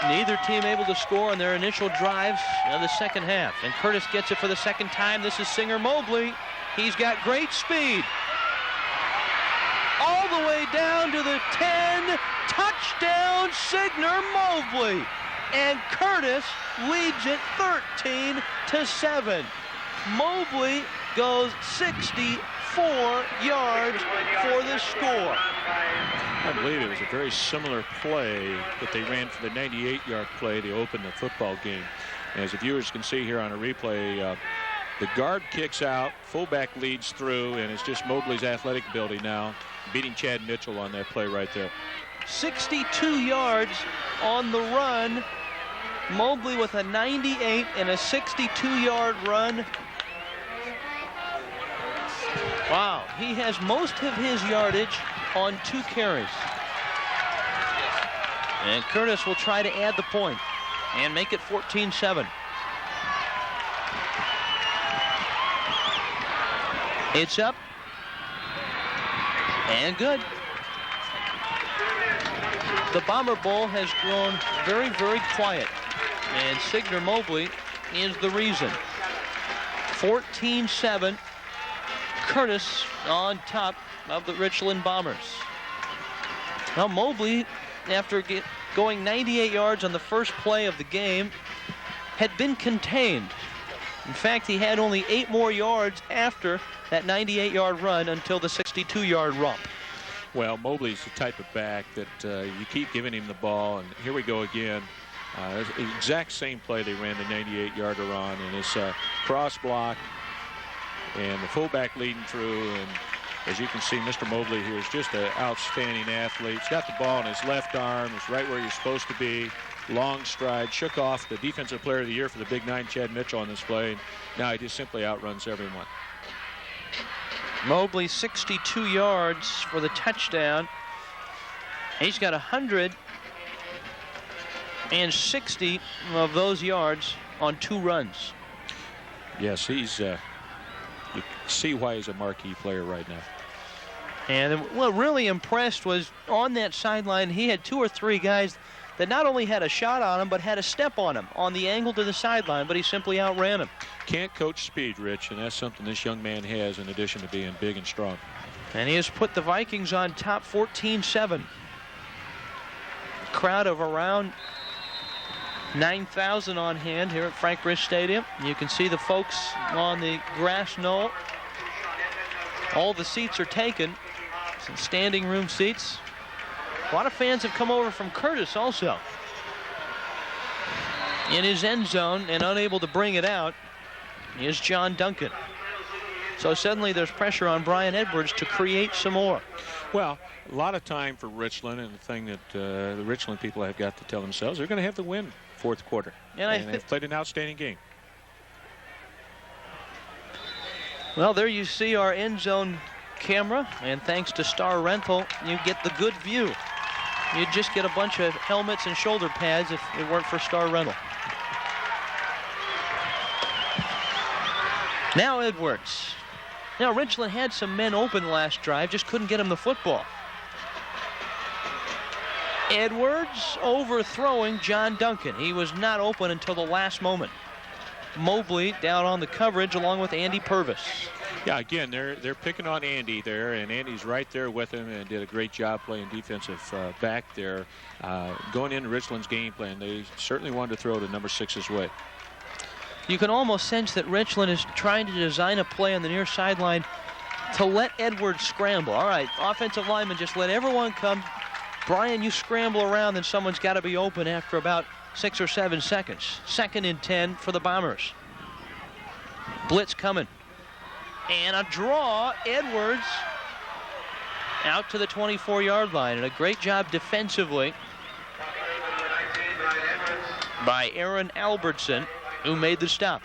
Neither team able to score on their initial drives of the second half. And Curtis gets it for the second time. This is Singer Mobley. He's got great speed. All the way down to the 10. Touchdown, Singer Mobley. And Curtis leads it 13-7. Mobley goes 64 yards for the score. I believe it was a very similar play that they ran for the 98-yard play to open the football game. As the viewers can see here on a replay, the guard kicks out, fullback leads through, and it's just Mobley's athletic ability now beating Chad Mitchell on that play right there. 62 yards on the run. Mobley with a 98 and a 62-yard run. Wow, he has most of his yardage on 2 carries. And Curtis will try to add the point and make it 14-7. It's up and good. The Bomber Bowl has grown very, very quiet, and Singer Mobley is the reason. 14-7. Curtis on top of the Richland Bombers. Now Mobley, after going 98 yards on the first play of the game, had been contained. In fact, he had only 8 more yards after that 98-yard run until the 62-yard romp. Well, Mobley's the type of back that you keep giving him the ball, and here we go again. Exact same play they ran the 98-yarder on, and it's a cross block, and the fullback leading through. And as you can see, Mr. Mobley here is just an outstanding athlete. He's got the ball in his left arm. It's right where you're supposed to be. Long stride, shook off the Defensive Player of the Year for the Big 9, Chad Mitchell, on this play. And now he just simply outruns everyone. Mobley 62 yards for the touchdown. He's got 160 of those yards on 2 runs. Yes, he's you see why he's a marquee player right now. And what really impressed was on that sideline, he had 2 or 3 guys that not only had a shot on him, but had a step on him on the angle to the sideline, but he simply outran him. Can't coach speed, Rich, and that's something this young man has in addition to being big and strong. And he has put the Vikings on top 14-7. Crowd of around 9,000 on hand here at Frank Risch Stadium. You can see the folks on the grass knoll. All the seats are taken, some standing room seats. A lot of fans have come over from Curtis also. In his end zone and unable to bring it out is John Duncan. So suddenly there's pressure on Brian Edwards to create some more. Well, a lot of time for Richland, and the thing that the Richland people have got to tell themselves, they're going to have to win fourth quarter. And they've played an outstanding game. Well, there you see our end zone camera, and thanks to Star Rental, you get the good view. You'd just get a bunch of helmets and shoulder pads if it weren't for Star Rental. Now Edwards. Now Richland had some men open last drive, just couldn't get him the football. Edwards overthrowing John Duncan. He was not open until the last moment. Mobley down on the coverage along with Andy Purvis. Yeah, again, they're picking on Andy there, and Andy's right there with him and did a great job playing defensive back there. Going into Richland's game plan, they certainly wanted to throw to number 6's way. You can almost sense that Richland is trying to design a play on the near sideline to let Edwards scramble. All right, offensive lineman, just let everyone come. Brian, you scramble around, and someone's got to be open after about 6 or 7 seconds. 2nd and 10 for the Bombers. Blitz coming. And a draw. Edwards out to the 24-yard line. And a great job defensively by Aaron Albertson, who made the stop.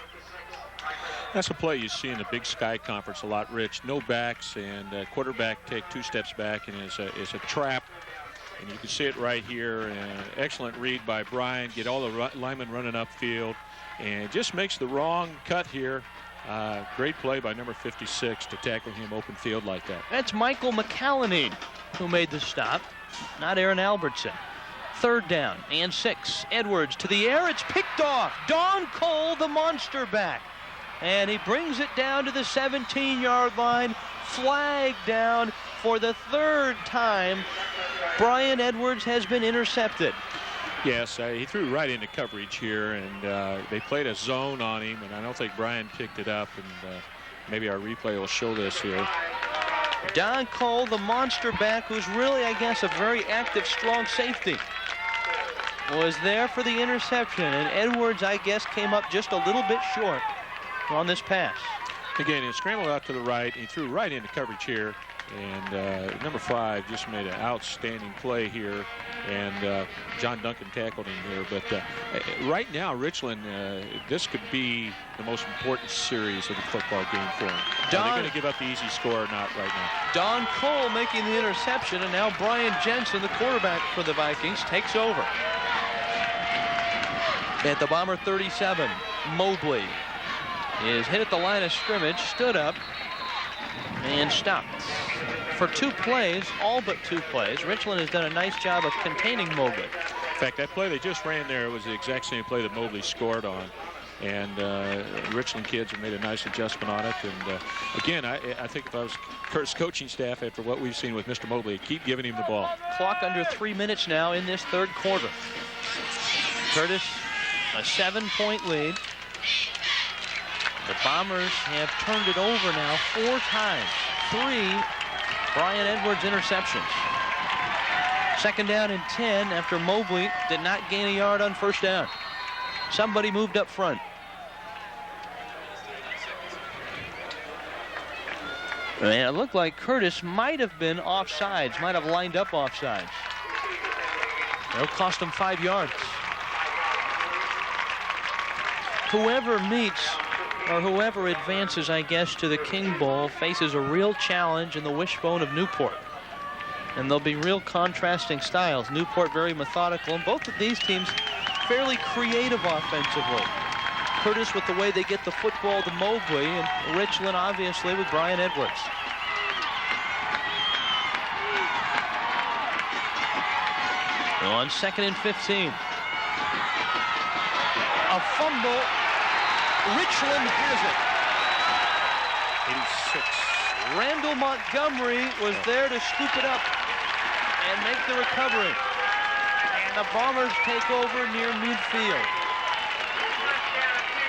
That's a play you see in the Big Sky Conference a lot, Rich. No backs, and quarterback take 2 steps back, and it's a trap. And you can see it right here. Excellent read by Brian. Get all the linemen running upfield, and just makes the wrong cut here. Great play by number 56 to tackle him open field like that. That's Michael McCallany who made the stop, not Aaron Albertson. 3rd down and 6. Edwards to the air. It's picked off. Don Cole, the monster back. And he brings it down to the 17-yard line. Flag down for the 3rd time. Brian Edwards has been intercepted. Yes, he threw right into coverage here, and they played a zone on him, and I don't think Brian picked it up, and maybe our replay will show this here. Don Cole, the monster back, who's really, I guess, a very active, strong safety, was there for the interception, and Edwards, I guess, came up just a little bit short on this pass. Again, he scrambled out to the right. He threw right into coverage here, and number 5 just made an outstanding play here, and John Duncan tackled him here. But right now, Richland, this could be the most important series of the football game for him. Are they going to give up the easy score or not right now? Don Cole making the interception, and now Brian Jensen, the quarterback for the Vikings, takes over. At the Bomber 37, Mobley is hit at the line of scrimmage, stood up, and stopped. For 2 plays, all but 2 plays, Richland has done a nice job of containing Mobley. In fact, that play they just ran there was the exact same play that Mobley scored on. And Richland kids have made a nice adjustment on it. And again, I think if I was Kurt's coaching staff after what we've seen with Mr. Mobley, keep giving him the ball. Clock under 3 minutes now in this 3rd quarter. Curtis, a 7-point lead. The Bombers have turned it over now 4 times. 3 Brian Edwards interceptions. 2nd down and 10 after Mobley did not gain a yard on 1st down. Somebody moved up front. And it looked like Curtis might have been offsides, might have lined up offsides. It'll cost him 5 yards. Whoever meets or whoever advances, I guess, to the King Bowl faces a real challenge in the wishbone of Newport. And there'll be real contrasting styles. Newport very methodical, and both of these teams fairly creative offensively. Curtis with the way they get the football to Mobley, and Richland obviously with Brian Edwards. On 2nd and 15. A fumble. Richland has it. 86. Randall Montgomery was there to scoop it up and make the recovery. And the Bombers take over near midfield.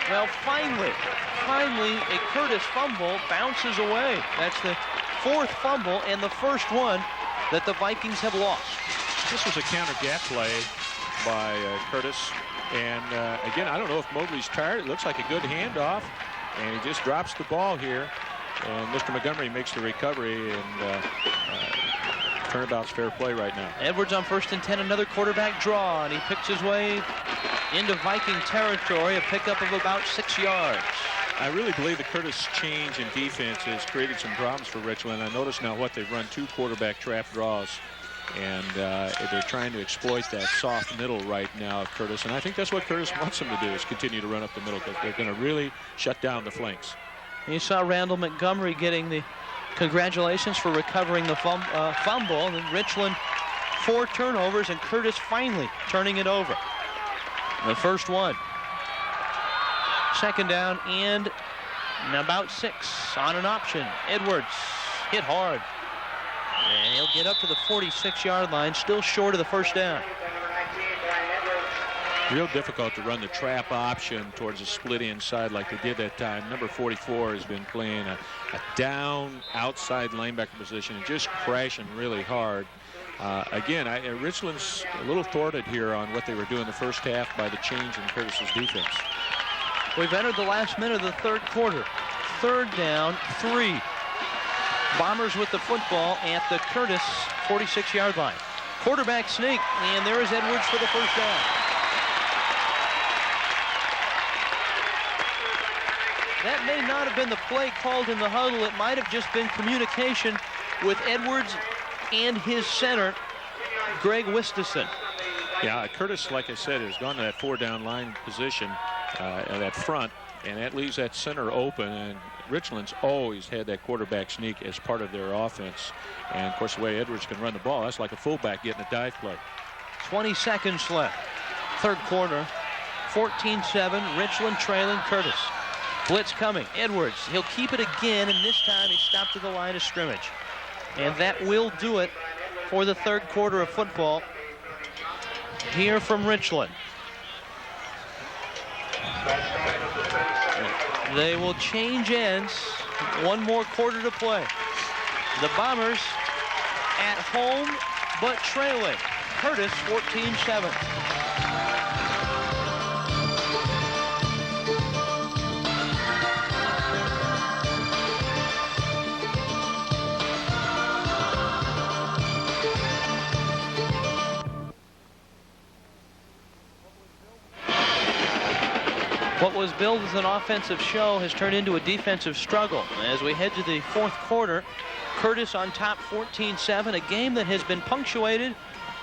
Well, finally, a Curtis fumble bounces away. That's the 4th fumble and the 1st one that the Vikings have lost. This was a counter gap play by Curtis. And again, I don't know if Mobley's tired. It looks like a good handoff, and he just drops the ball here. And Mr. Montgomery makes the recovery, and turnabout's fair play right now. Edwards on 1st and 10, another quarterback draw, and he picks his way into Viking territory, a pickup of about 6 yards. I really believe the Curtis change in defense has created some problems for Richland. I notice now what they've run 2 quarterback trap draws. And they're trying to exploit that soft middle right now of Curtis. And I think that's what Curtis wants them to do, is continue to run up the middle, because they're going to really shut down the flanks. You saw Randall Montgomery getting the congratulations for recovering the fumble. And then Richland 4 turnovers, and Curtis finally turning it over. The first one. 2nd down and about 6 on an option. Edwards hit hard. And he'll get up to the 46-yard line, still short of the 1st down. Real difficult to run the trap option towards a split inside like they did that time. Number 44 has been playing a down outside linebacker position and just crashing really hard. Again, Richland's a little thwarted here on what they were doing the first half by the change in Curtis's defense. We've entered the last minute of the 3rd quarter. 3rd down, 3. Bombers with the football at the Curtis 46-yard line. Quarterback sneak, and there is Edwards for the 1st down. That may not have been the play called in the huddle. It might have just been communication with Edwards and his center, Greg Wistison. Yeah, Curtis, like I said, has gone to that 4-down line position at that front, and that leaves that center open. And Richland's always had that quarterback sneak as part of their offense. And, of course, the way Edwards can run the ball, that's like a fullback getting a dive play. 20 seconds left. Third quarter. 14-7. Richland trailing Curtis. Blitz coming. Edwards. He'll keep it again, and this time he stopped at the line of scrimmage. And that will do it for the third quarter of football here from Richland. They will change ends. One more quarter to play. The Bombers at home, but trailing. Curtis 14-7. What was billed as an offensive show has turned into a defensive struggle. As we head to the fourth quarter, Curtis on top 14-7, a game that has been punctuated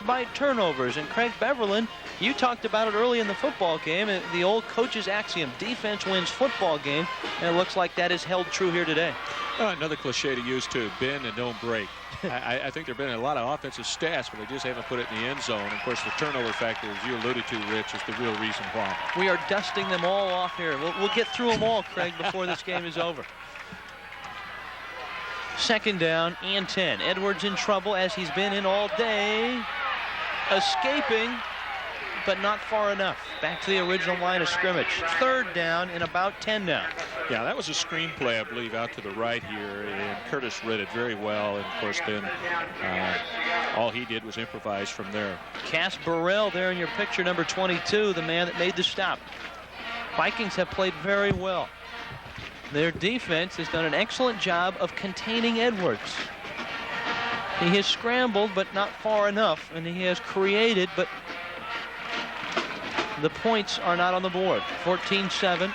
by turnovers. And Craig Beverland, you talked about it early in the football game, the old coach's axiom, defense wins football game, and it looks like that is held true here today. Another cliche to use, too, bend and don't break. I think there have been a lot of offensive stats, but they just haven't put it in the end zone. And of course, the turnover factor, as you alluded to, Rich, is the real reason why. We are dusting them all off here. We'll get through them all, Craig, before this game is over. Second down and 10. Edwards in trouble, as he's been in all day. Escaping, but not far enough. Back to the original line of scrimmage. Third down and about 10 now. Yeah, that was a screen play, I believe, out to the right here, and Curtis read it very well. And of course, then all he did was improvise from there. Cass Burrell there in your picture, number 22, the man that made the stop. Vikings have played very well. Their defense has done an excellent job of containing Edwards. He has scrambled, but not far enough, and he has created, but the points are not on the board. 14-7.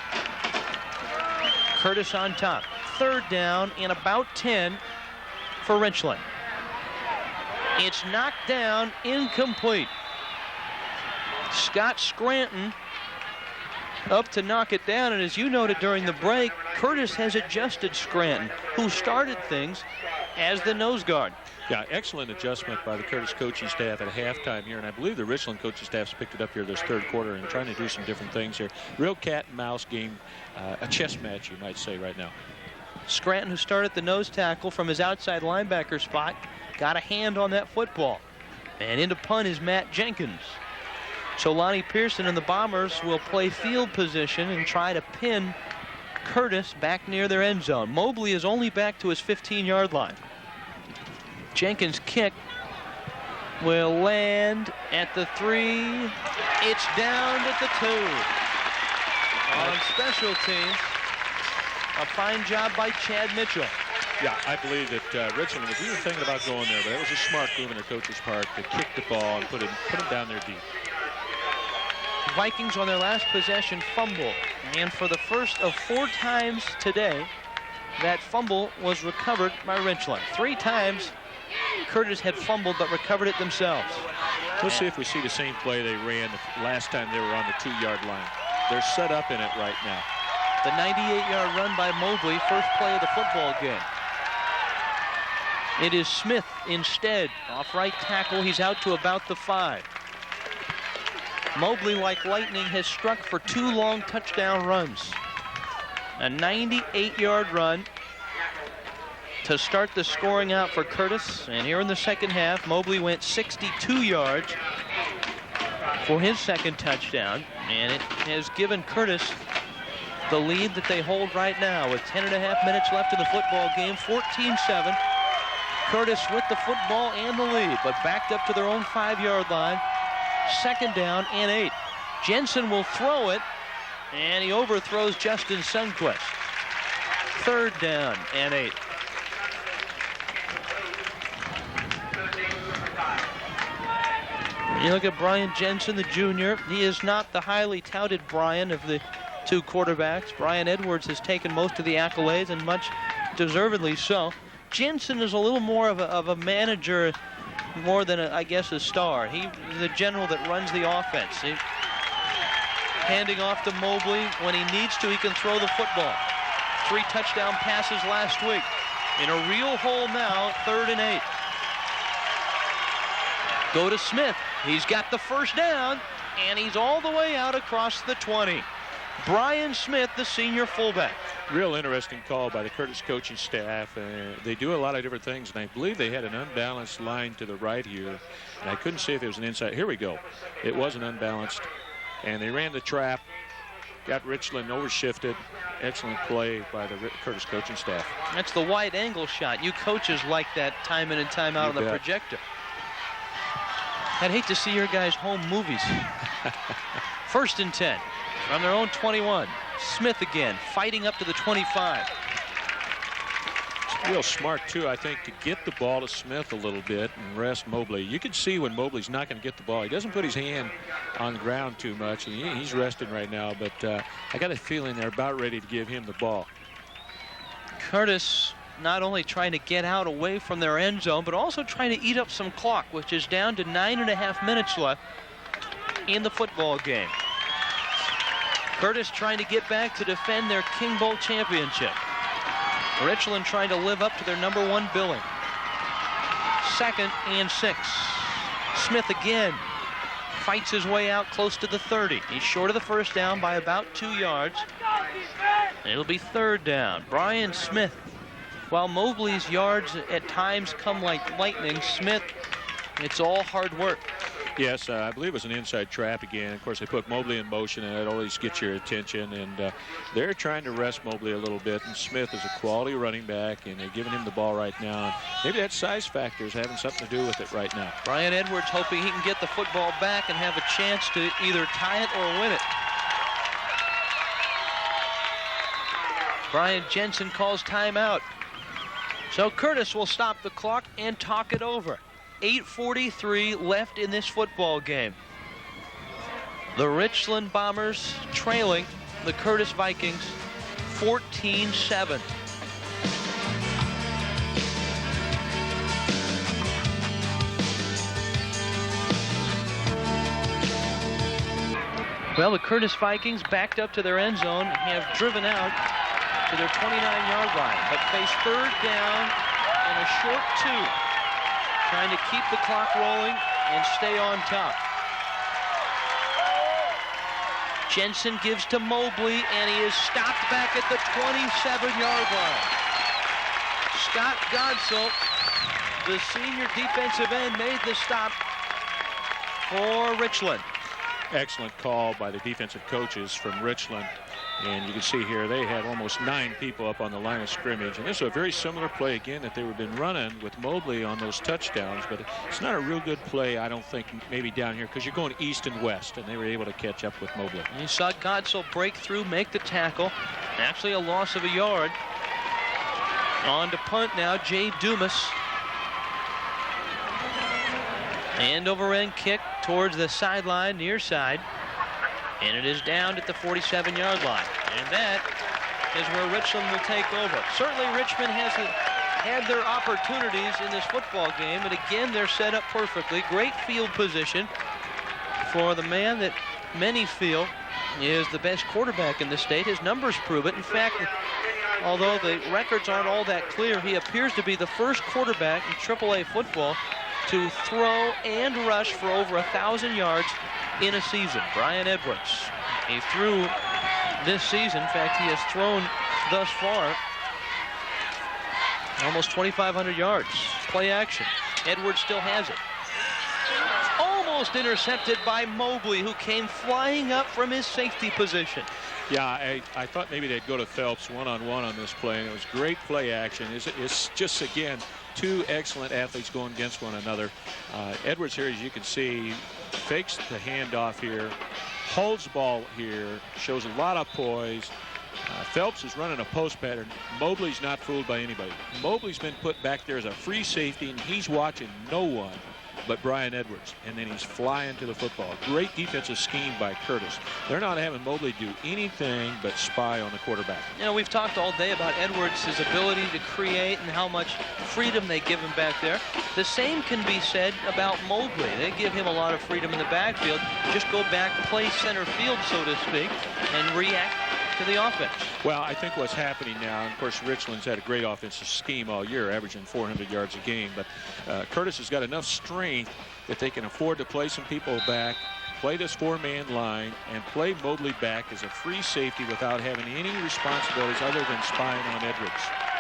Curtis on top. Third down and about 10 for Richland. It's knocked down, incomplete. Scott Scranton up to knock it down, and as you noted during the break, Curtis has adjusted Scranton, who started things as the nose guard. Yeah, excellent adjustment by the Curtis coaching staff at halftime here, and I believe the Richland coaching staff's picked it up here this third quarter and trying to do some different things here. Real cat and mouse game, a chess match, you might say, right now. Scranton, who started the nose tackle from his outside linebacker spot, got a hand on that football. And in to punt is Matt Jenkins. So Lonnie Pearson and the Bombers will play field position and try to pin Curtis back near their end zone. Mobley is only back to his 15-yard line. Jenkins' kick will land at the 3. It's down at the 2. On special teams, a fine job by Chad Mitchell. Yeah, I believe that Richland was even thinking about going there, but that was a smart move on their coach's part to kick the ball and put it down there deep. Vikings on their last possession fumble, and for the first of 4 times today, that fumble was recovered by Richland. 3 times Curtis had fumbled but recovered it themselves. Let's see if we see the same play they ran the last time they were on the 2-yard line. They're set up in it right now. The 98-yard run by Mobley, first play of the football game. It is Smith instead, off right tackle. He's out to about the 5. Mobley, like lightning, has struck for 2 long touchdown runs. A 98-yard run to start the scoring out for Curtis. And here in the second half, Mobley went 62 yards for his second touchdown. And it has given Curtis the lead that they hold right now with 10.5 minutes left in the football game. 14-7. Curtis with the football and the lead, but backed up to their own 5-yard line. Second down and 8. Jensen will throw it, and he overthrows Justin Sundquist. Third down and 8. You look at Brian Jensen, the junior. He is not the highly touted Brian of the two quarterbacks. Brian Edwards has taken most of the accolades, and much deservedly so. Jensen is a little more of a manager, more than, I guess, a star. He's the general that runs the offense. Handing off to Mobley. When he needs to, he can throw the football. 3 touchdown passes last week. In a real hole now, 3rd and 8. Go to Smith. He's got the first down, and he's all the way out across the 20. Brian Smith, the senior fullback. Real interesting call by the Curtis coaching staff. They do a lot of different things, and I believe they had an unbalanced line to the right here. And I couldn't see if it was an inside. Here we go. It wasn't unbalanced. And they ran the trap, got Richland overshifted. Excellent play by the Curtis coaching staff. That's the wide angle shot. You coaches like that time in and time out on the projector. I'd hate to see your guys' home movies. 1st and 10 from their own 21. Smith again, fighting up to the 25. It's real smart, too, I think, to get the ball to Smith a little bit and rest Mobley. You can see when Mobley's not going to get the ball. He doesn't put his hand on the ground too much. He's resting right now, but I got a feeling they're about ready to give him the ball. Curtis not only trying to get out away from their end zone, but also trying to eat up some clock, which is down to 9.5 minutes left in the football game. Curtis trying to get back to defend their King Bowl championship. Richland trying to live up to their #1 billing. 2nd and 6. Smith again fights his way out close to the 30. He's short of the first down by about 2 yards. It'll be 3rd down. Brian Smith. While Mobley's yards at times come like lightning, Smith, it's all hard work. Yes, I believe it was an inside trap again. Of course, they put Mobley in motion, and it always gets your attention. And they're trying to rest Mobley a little bit. And Smith is a quality running back, and they're giving him the ball right now. Maybe that size factor is having something to do with it right now. Brian Edwards hoping he can get the football back and have a chance to either tie it or win it. Brian Jensen calls timeout. So Curtis will stop the clock and talk it over. 8:43 left in this football game. The Richland Bombers trailing the Curtis Vikings 14-7. Well, the Curtis Vikings backed up to their end zone, have driven out to their 29-yard line, but face 3rd down and a short 2. Trying to keep the clock rolling and stay on top. Jensen gives to Mobley, and he is stopped back at the 27-yard line. Scott Godsell, the senior defensive end, made the stop for Richland. Excellent call by the defensive coaches from Richland. And you can see here they had almost 9 people up on the line of scrimmage. And this is a very similar play again that they have been running with Mobley on those touchdowns. But it's not a real good play, I don't think, maybe down here, because you're going east and west, and they were able to catch up with Mobley. You saw Godsell break through, make the tackle. Actually a loss of a yard. On to punt now, Jay Dumas. End over end kick towards the sideline, near side. And it is down at the 47-yard line. And that is where Richland will take over. Certainly Richmond has had their opportunities in this football game. And again, they're set up perfectly. Great field position for the man that many feel is the best quarterback in the state. His numbers prove it. In fact, although the records aren't all that clear, he appears to be the first quarterback in AAA football to throw and rush for over 1,000 yards in a season. Brian Edwards. He threw this season. In fact, he has thrown thus far almost 2,500 yards. Play action. Edwards still has it. Almost intercepted by Mobley, who came flying up from his safety position. Yeah, I thought maybe they'd go to Phelps one-on-one on this play, and it was great play action. It's just, again, 2 excellent athletes going against one another. Edwards here, as you can see, fakes the handoff here, holds the ball here, shows a lot of poise. Phelps is running a post pattern. Mobley's not fooled by anybody. Mobley's been put back there as a free safety, and he's watching no one. but Brian Edwards, and then he's flying to the football. Great defensive scheme by Curtis. They're not having Mobley do anything but spy on the quarterback. You know, we've talked all day about Edwards, his ability to create and how much freedom they give him back there. The same can be said about Mobley. They give him a lot of freedom in the backfield. Just go back, play center field, so to speak, and react to the offense. Well, I think what's happening now, and of course Richland's had a great offensive scheme all year, averaging 400 yards a game, but Curtis has got enough strength that they can afford to play some people back, play this four-man line, and play Mobley back as a free safety without having any responsibilities other than spying on Edwards.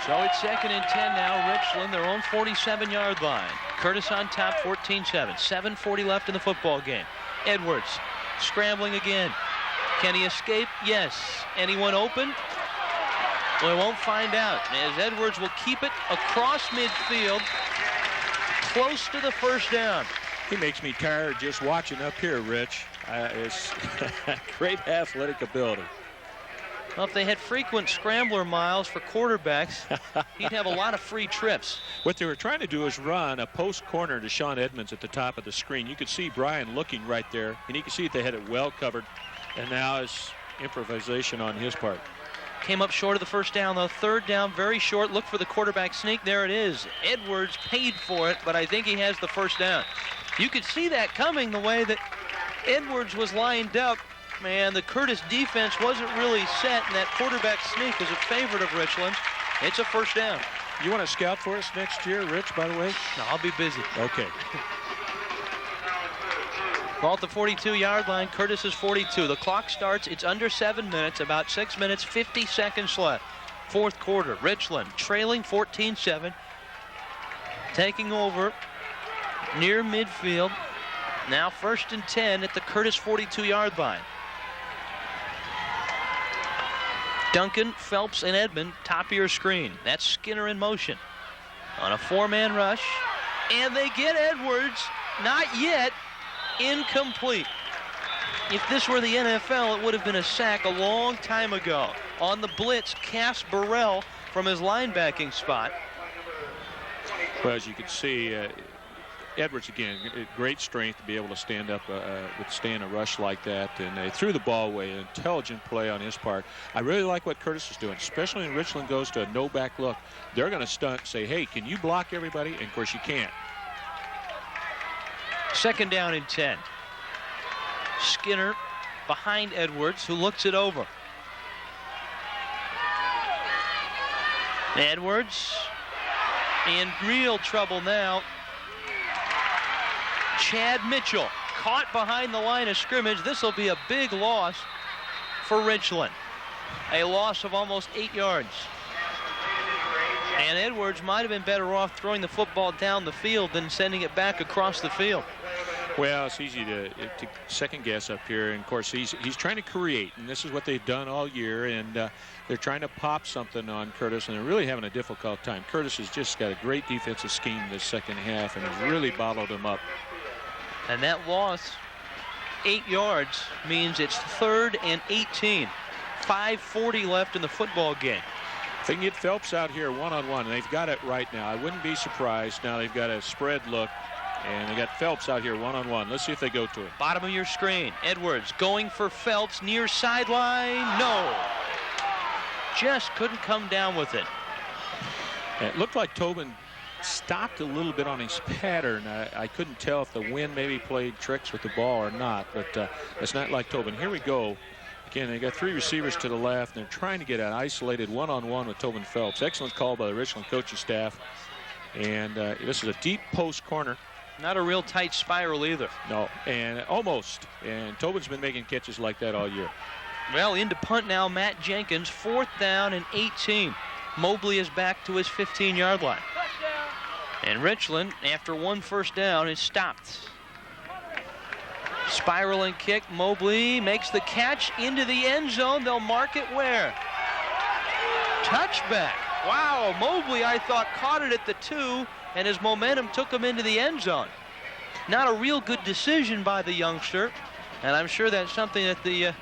So it's 2nd and 10 now. Richland, their own 47-yard line. Curtis on top, 14-7. 7:40 left in the football game. Edwards scrambling again. Can he escape? Yes. Anyone open? We won't find out, as Edwards will keep it across midfield, close to the first down. He makes me tired just watching up here, Rich. It's great athletic ability. Well, if they had frequent scrambler miles for quarterbacks, he'd have a lot of free trips. What they were trying to do is run a post corner to Sean Edmonds at the top of the screen. You could see Brian looking right there, and you can see that they had it well covered. And now it's improvisation on his part. Came up short of the first down, though. 3rd down, very short. Look for the quarterback sneak. There it is. Edwards paid for it, but I think he has the first down. You could see that coming the way that Edwards was lined up. Man, the Curtis defense wasn't really set, and that quarterback sneak was a favorite of Richland. It's a first down. You want to scout for us next year, Rich, by the way? No, I'll be busy. Okay. Ball at the 42-yard line. Curtis is 42. The clock starts. It's under 7 minutes, about 6 minutes, 50 seconds left. 4th quarter. Richland trailing 14-7. Taking over near midfield. Now 1st and 10 at the Curtis 42-yard line. Duncan, Phelps, and Edmond, top of your screen. That's Skinner in motion on a 4-man rush. And they get Edwards. Not yet. Incomplete. If this were the NFL, it would have been a sack a long time ago. On the blitz, Cass Burrell from his linebacking spot. Well, as you can see, Edwards, again, great strength to be able to stand up, withstand a rush like that. And they threw the ball away. An intelligent play on his part. I really like what Curtis is doing, especially when Richland goes to a no-back look. They're going to stunt, say, hey, can you block everybody? And, of course, you can't. 2nd down and 10. Skinner behind Edwards, who looks it over. Edwards in real trouble now. Chad Mitchell caught behind the line of scrimmage. This will be a big loss for Richland. A loss of almost 8 yards. And Edwards might have been better off throwing the football down the field than sending it back across the field. Well, it's easy to second guess up here. And of course, he's trying to create, and this is what they've done all year. And they're trying to pop something on Curtis, and they're really having a difficult time. Curtis has just got a great defensive scheme this second half, and has really bottled him up. And that loss, 8 yards, means it's 3rd and 18. 5:40 left in the football game. If they can get Phelps out here one-on-one, and they've got it right now. I wouldn't be surprised. Now they've got a spread look, and they got Phelps out here one-on-one. Let's see if they go to it. Bottom of your screen. Edwards going for Phelps near sideline. No. Just couldn't come down with it. It looked like Tobin stopped a little bit on his pattern. I couldn't tell if the wind maybe played tricks with the ball or not, but it's not like Tobin. Here we go. Again, they got 3 receivers to the left, and they're trying to get an isolated one-on-one with Tobin Phelps. Excellent call by the Richland coaching staff. And this is a deep post corner. Not a real tight spiral either. No, and almost. And Tobin's been making catches like that all year. Well, into punt now, Matt Jenkins. 4th down and 18. Mobley is back to his 15-yard line. And Richland, after 1 first down, is stopped. Spiraling kick. Mobley makes the catch into the end zone. They'll mark it where? Touchback. Wow, Mobley, I thought, caught it at the 2, and his momentum took him into the end zone. Not a real good decision by the youngster, and I'm sure that's something that the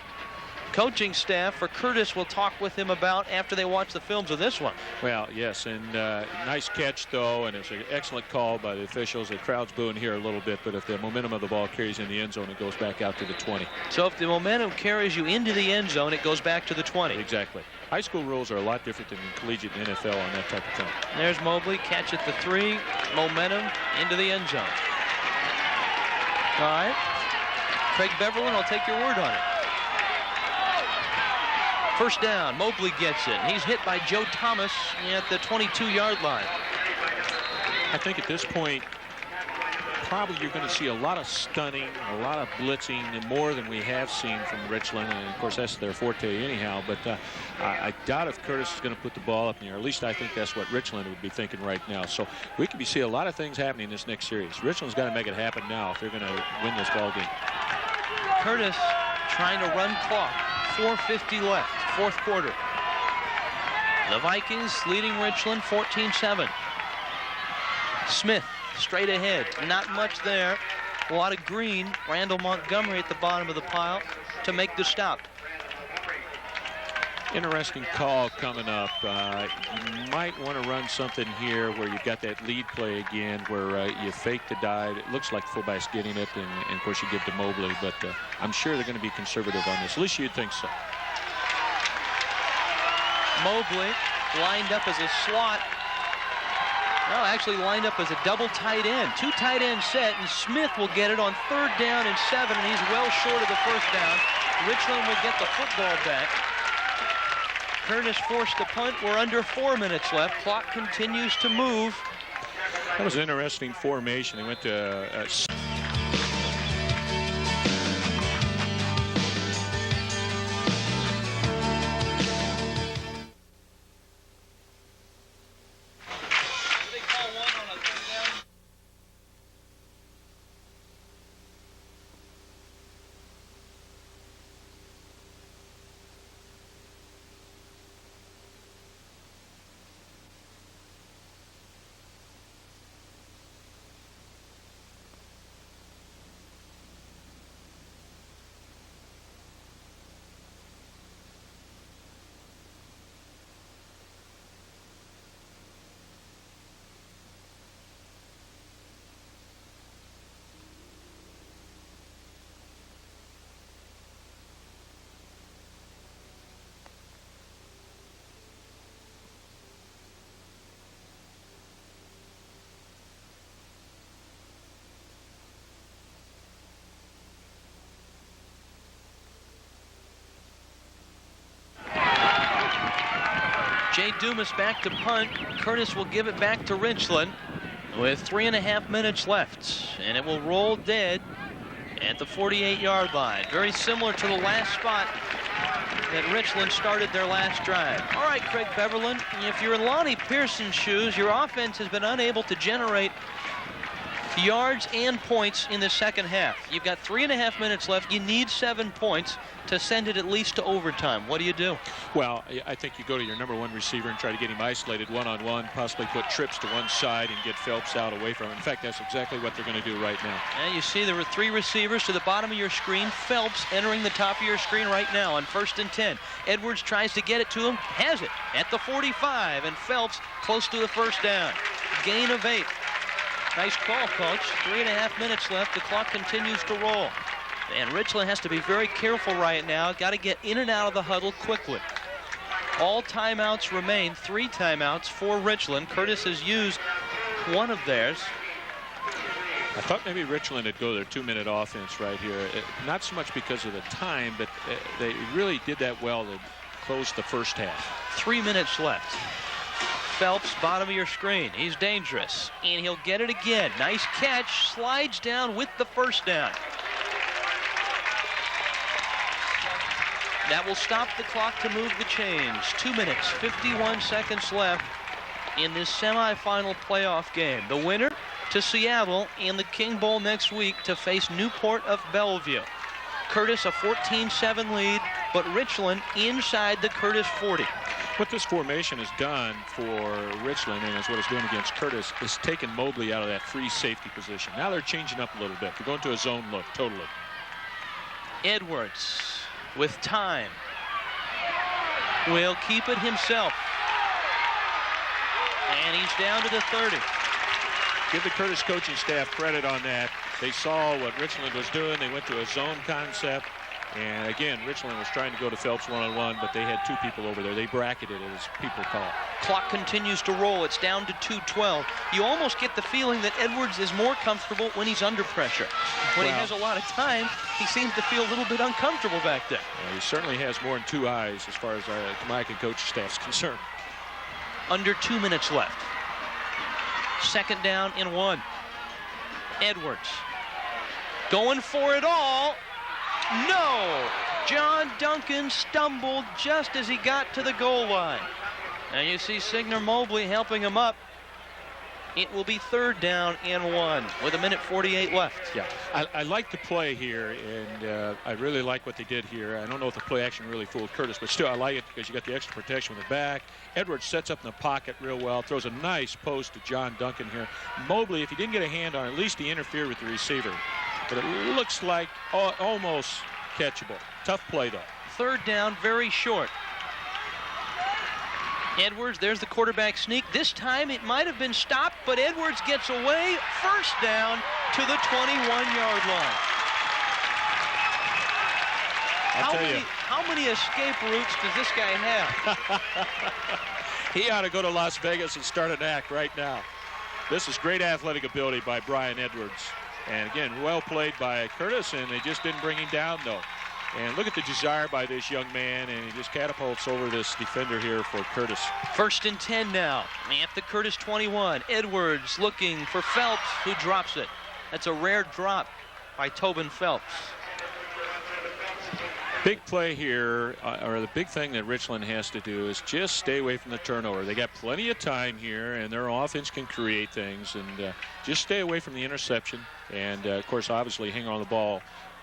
coaching staff for Curtis will talk with him about after they watch the films of this one. Well, yes, and nice catch, though, and it's an excellent call by the officials. The crowd's booing here a little bit, but if the momentum of the ball carries in the end zone, it goes back out to the 20. So if the momentum carries you into the end zone, it goes back to the 20. Exactly. High school rules are a lot different than collegiate and NFL on that type of thing. There's Mobley, catch at the 3, momentum into the end zone. All right. Craig Beverland, I'll take your word on it. First down, Mobley gets it. He's hit by Joe Thomas at the 22-yard line. I think at this point, probably you're going to see a lot of stunning, a lot of blitzing, and more than we have seen from Richland. And, of course, that's their forte anyhow. But I doubt if Curtis is going to put the ball up in the air. At least I think that's what Richland would be thinking right now. So we could be seeing a lot of things happening in this next series. Richland's got to make it happen now if they're going to win this ball game. Curtis trying to run clock. 4:50 left, fourth quarter. The Vikings leading Richland 14-7. Smith straight ahead, not much there. A lot of green. Randall Montgomery at the bottom of the pile to make the stop. Interesting call coming up. You might want to run something here where you've got that lead play again, where you fake the dive. It looks like the fullback's getting it, and of course you give to Mobley, but I'm sure they're going to be conservative on this. At least you'd think so. Mobley lined up as a slot. No, actually lined up as a double tight end. 2 tight end set, and Smith will get it on 3rd down and 7, and he's well short of the first down. Richland will get the football back. Curtis forced to punt. We're under 4 minutes left. Clock continues to move. That was an interesting formation. They went to Jay Dumas back to punt. Curtis will give it back to Richland with 3.5 minutes left, and it will roll dead at the 48-yard line. Very similar to the last spot that Richland started their last drive. All right, Craig Beverland, if you're in Lonnie Pearson's shoes, your offense has been unable to generate yards and points in the second half. You've got 3.5 minutes left. You need 7 points to send it at least to overtime. What do you do? Well, I think you go to your #1 receiver and try to get him isolated one-on-one, possibly put trips to one side and get Phelps out away from him. In fact, that's exactly what they're going to do right now. And you see there were 3 receivers to the bottom of your screen. Phelps entering the top of your screen right now on 1st and 10. Edwards tries to get it to him, has it at the 45, and Phelps close to the first down. Gain of 8. Nice call, Coach. 3.5 minutes left. The clock continues to roll. And Richland has to be very careful right now. Got to get in and out of the huddle quickly. All timeouts remain. 3 timeouts for Richland. Curtis has used one of theirs. I thought maybe Richland would go their 2-minute offense right here. Not so much because of the time, but they really did that well to close the first half. 3 minutes left. Phelps, bottom of your screen. He's dangerous. And he'll get it again. Nice catch. Slides down with the first down. That will stop the clock to move the chains. 2 minutes, 51 seconds left in this semifinal playoff game. The winner to Seattle in the King Bowl next week to face Newport of Bellevue. Curtis a 14-7 lead, but Richland inside the Curtis 40. What this formation has done for Richland, and is what it's doing against Curtis, is taking Mobley out of that free safety position. Now they're changing up a little bit. They're going to a zone look, totally. Edwards with time. Will keep it himself. And he's down to the 30. Give the Curtis coaching staff credit on that. They saw what Richland was doing. They went to a zone concept. And again, Richland was trying to go to Phelps one-on-one, but they had two people over there. They bracketed it, as people call it. Clock continues to roll. It's down to 2:12. You almost get the feeling that Edwards is more comfortable when he's under pressure. When he has a lot of time, he seems to feel a little bit uncomfortable back there. Well, he certainly has more than two eyes as far as Mike and coaching staff's concerned. Under 2 minutes left. Second down and 1. Edwards going for it all. No! John Duncan stumbled just as he got to the goal line. And you see Signer Mobley helping him up. It will be third down and 1 with 1:48 left. Yeah, I like the play here, and I really like what they did here. I don't know if the play action really fooled Curtis, but still I like it because you got the extra protection with the back. Edwards sets up in the pocket real well, throws a nice post to John Duncan here. Mobley, if he didn't get a hand on it, at least he interfered with the receiver. But it looks like almost catchable. Tough play, though. Third down, very short. Edwards, there's the quarterback sneak. This time it might have been stopped, but Edwards gets away. First down to the 21-yard line. How many escape routes does this guy have? He ought to go to Las Vegas and start an act right now. This is great athletic ability by Brian Edwards. And again, well played by Curtis, and they just didn't bring him down, though. And look at the desire by this young man, and he just catapults over this defender here for Curtis. First and 10 now at the Curtis 21. Edwards looking for Phelps, who drops it. That's a rare drop by Tobin Phelps. Big play here, or the big thing that Richland has to do is just stay away from the turnover. They got plenty of time here, and their offense can create things, and just stay away from the interception. And, of course, obviously hang on the ball,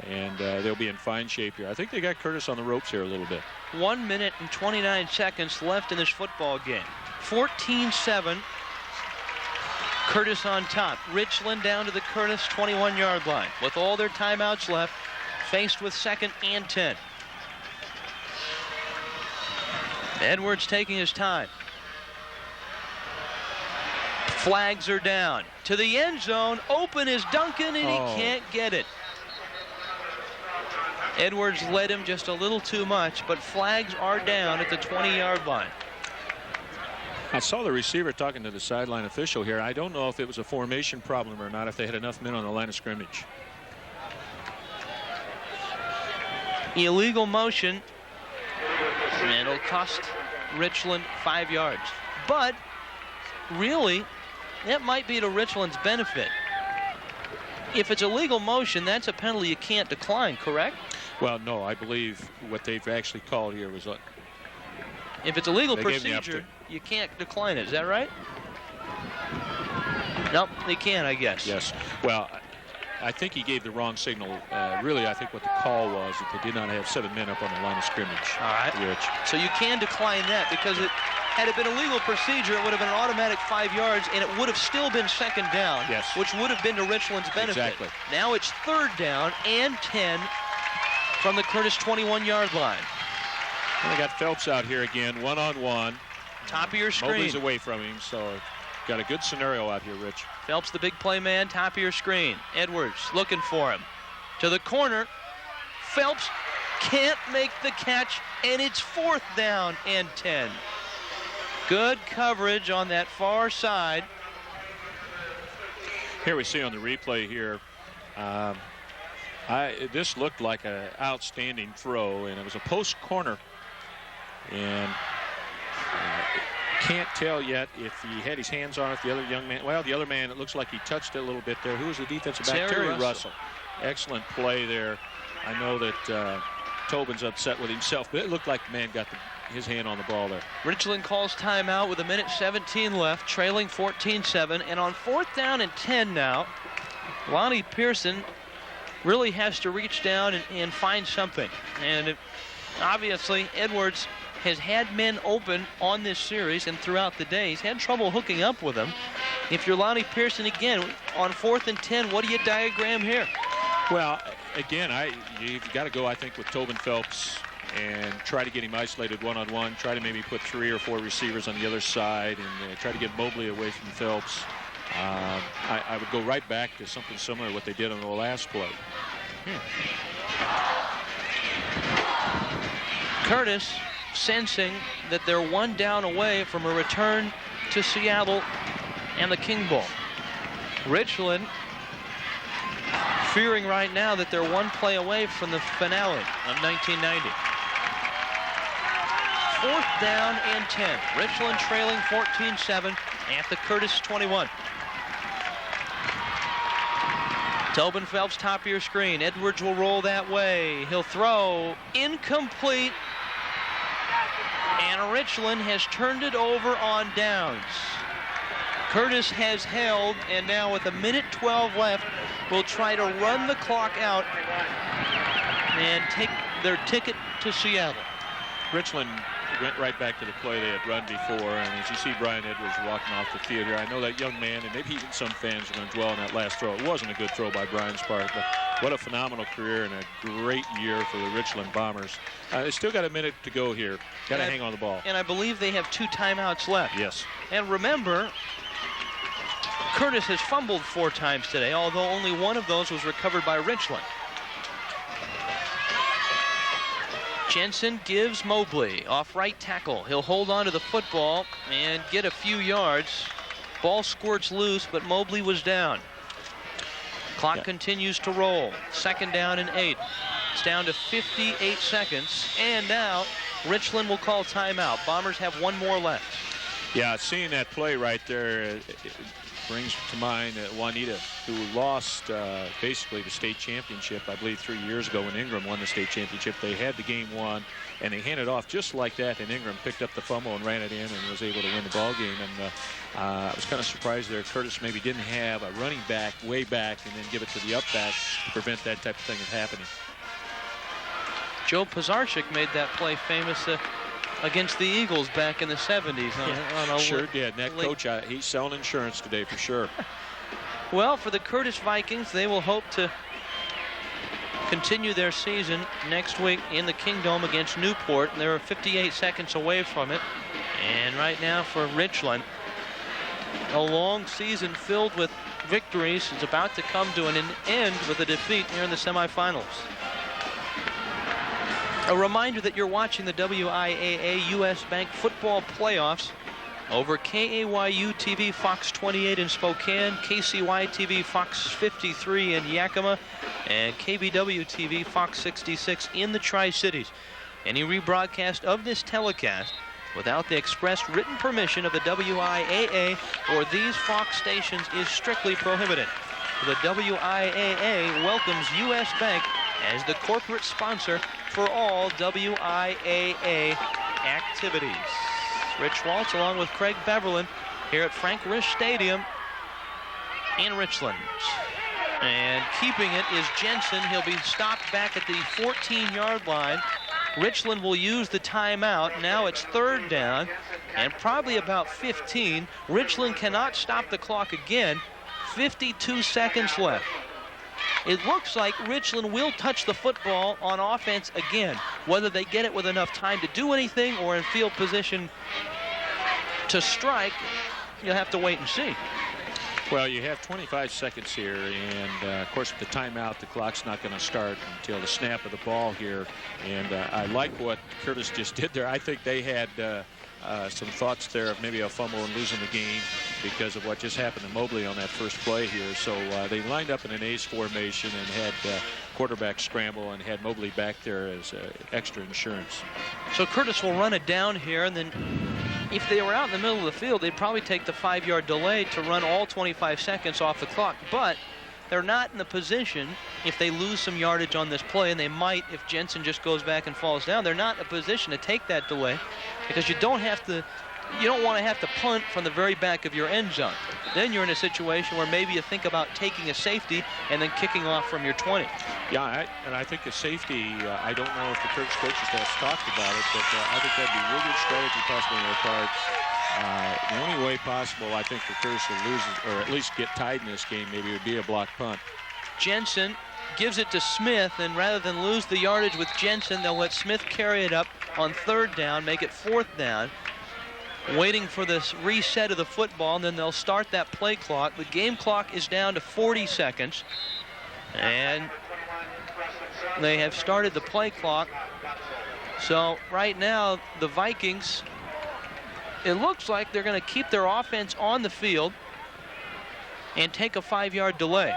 and they'll be in fine shape here. I think they got Curtis on the ropes here a little bit. 1 minute and 29 seconds left in this football game. 14-7. Curtis on top. Richland down to the Curtis 21-yard line. With all their timeouts left, faced with 2nd and 10. Edwards taking his time. Flags are down. To the end zone. Open is Duncan, and he can't get it. Edwards led him just a little too much, but flags are down at the 20-yard line. I saw the receiver talking to the sideline official here. I don't know if it was a formation problem or not, if they had enough men on the line of scrimmage. Illegal motion, and it'll cost Richland 5 yards. But really, that might be to Richland's benefit. If it's illegal motion, that's a penalty you can't decline, correct? Well, no, I believe what they've actually called here was if it's a legal procedure, you can't decline it. Is that right? Nope, they can, I guess. Yes. Well, I think he gave the wrong signal. Really, I think what the call was that they did not have 7 men up on the line of scrimmage. All right. Rich. So you can decline that because had it been a legal procedure, it would have been an automatic 5 yards, and it would have still been 2nd down, yes, which would have been to Richland's benefit. Exactly. Now it's 3rd down and 10 from the Curtis 21-yard line. Well, they got Phelps out here again, one-on-one. Top of your screen. Mobley's away from him, so got a good scenario out here, Rich. Phelps, the big play man, top of your screen. Edwards looking for him. To the corner. Phelps can't make the catch, and it's 4th down and 10. Good coverage on that far side. Here we see on the replay here, this looked like an outstanding throw, and it was a post corner. And can't tell yet if he had his hands on it. The other young man, well, the other man, it looks like he touched it a little bit there. Who was the defensive back? Terry Russell. Excellent play there. I know that Tobin's upset with himself, but it looked like the man got his hand on the ball there. Richland calls timeout with 1:17 left, trailing 14-7. And on 4th down and 10 now, Lonnie Pearson really has to reach down and find something. And obviously, Edwards has had men open on this series and throughout the day. He's had trouble hooking up with them. If you're Lonnie Pearson again, on 4th and 10, what do you diagram here? Well, again, you've got to go, I think, with Tobin Phelps and try to get him isolated one-on-one. Try to maybe put 3 or 4 receivers on the other side and try to get Mobley away from Phelps. I would go right back to something similar to what they did on the last play. Curtis sensing that they're 1 down away from a return to Seattle and the King Bowl. Richland fearing right now that they're 1 play away from the finale of 1990. 4th down and 10. Richland trailing 14-7 at the Curtis 21. Tobin Phelps, top of your screen. Edwards will roll that way. He'll throw. Incomplete. And Richland has turned it over on downs. Curtis has held, and now with 1:12 left, will try to run the clock out and take their ticket to Seattle. Richland went right back to the play they had run before, and as you see Brian Edwards walking off the field here, I know that young man, and maybe even some fans are going to dwell on that last throw. It wasn't a good throw by Brian's part, but what a phenomenal career and a great year for the Richland Bombers. They still got a minute to go here. Got to hang on the ball. And I believe they have 2 timeouts left. Yes. And remember, Curtis has fumbled 4 times today, although only 1 of those was recovered by Richland. Jensen gives Mobley off right tackle. He'll hold on to the football and get a few yards. Ball squirts loose, but Mobley was down. Clock continues to roll. 2nd down and 8. It's down to 58 seconds. And now Richland will call timeout. Bombers have 1 more left. Yeah, seeing that play right there, it brings to mind Juanita, who lost basically the state championship, I believe 3 years ago when Ingram won the state championship. They had the game won, and they handed off just like that, and Ingram picked up the fumble and ran it in and was able to win the ball game. And I was kind of surprised there. Curtis maybe didn't have a running back way back and then give it to the up back to prevent that type of thing from happening. Joe Pizarczyk made that play famous against the Eagles back in the 70s. Sure did. And that coach, he's selling insurance today for sure. Well, for the Curtis Vikings, they will hope to continue their season next week in the Kingdome against Newport. They're 58 seconds away from it. And right now for Richland, a long season filled with victories is about to come to an end with a defeat here in the semifinals. A reminder that you're watching the WIAA U.S. Bank Football Playoffs over KAYU TV Fox 28 in Spokane, KCY TV Fox 53 in Yakima, and KBW TV Fox 66 in the Tri-Cities. Any rebroadcast of this telecast without the express written permission of the WIAA or these Fox stations is strictly prohibited. The WIAA welcomes U.S. Bank as the corporate sponsor for all WIAA activities. Rich Waltz along with Craig Beverland here at Frank Risch Stadium in Richland. And keeping it is Jensen. He'll be stopped back at the 14-yard line. Richland will use the timeout. Now it's 3rd down and probably about 15. Richland cannot stop the clock again. 52 seconds left. It looks like Richland will touch the football on offense again. Whether they get it with enough time to do anything or in field position to strike, you'll have to wait and see. Well, you have 25 seconds here, and of course, with the timeout, the clock's not going to start until the snap of the ball here. And I like what Curtis just did there. I think they had some thoughts there of maybe a fumble and losing the game because of what just happened to Mobley on that first play here. So they lined up in an ace formation and had quarterback scramble and had Mobley back there as extra insurance. So Curtis will run it down here, and then if they were out in the middle of the field, they'd probably take the 5-yard delay to run all 25 seconds off the clock. But they're not in the position, if they lose some yardage on this play, and they might if Jensen just goes back and falls down, they're not in a position to take that delay because you don't want to have to punt from the very back of your end zone. Then you're in a situation where maybe you think about taking a safety and then kicking off from your 20. Yeah, and I think the safety, I don't know if the Curtis coaches have talked about it, but I think that'd be a real good strategy possibly on their part. The only way possible, I think, for Curtis to lose or at least get tied in this game maybe would be a block punt. Jensen gives it to Smith, and rather than lose the yardage with Jensen, they'll let Smith carry it up on 3rd down, make it 4th down, waiting for this reset of the football, and then they'll start that play clock. The game clock is down to 40 seconds, and they have started the play clock. So right now, the Vikings, it looks like they're going to keep their offense on the field and take a 5-yard delay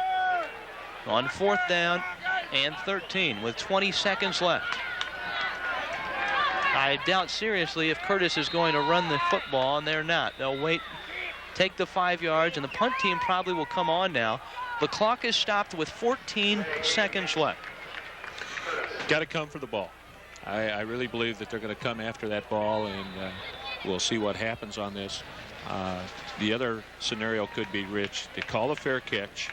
on 4th down and 13 with 20 seconds left. I doubt seriously if Curtis is going to run the football, and they're not. They'll wait, take the 5 yards, and the punt team probably will come on now. The clock is stopped with 14 seconds left. Got to come for the ball. I really believe that they're going to come after that ball, and we'll see what happens on this. The other scenario could be, Rich, to call a fair catch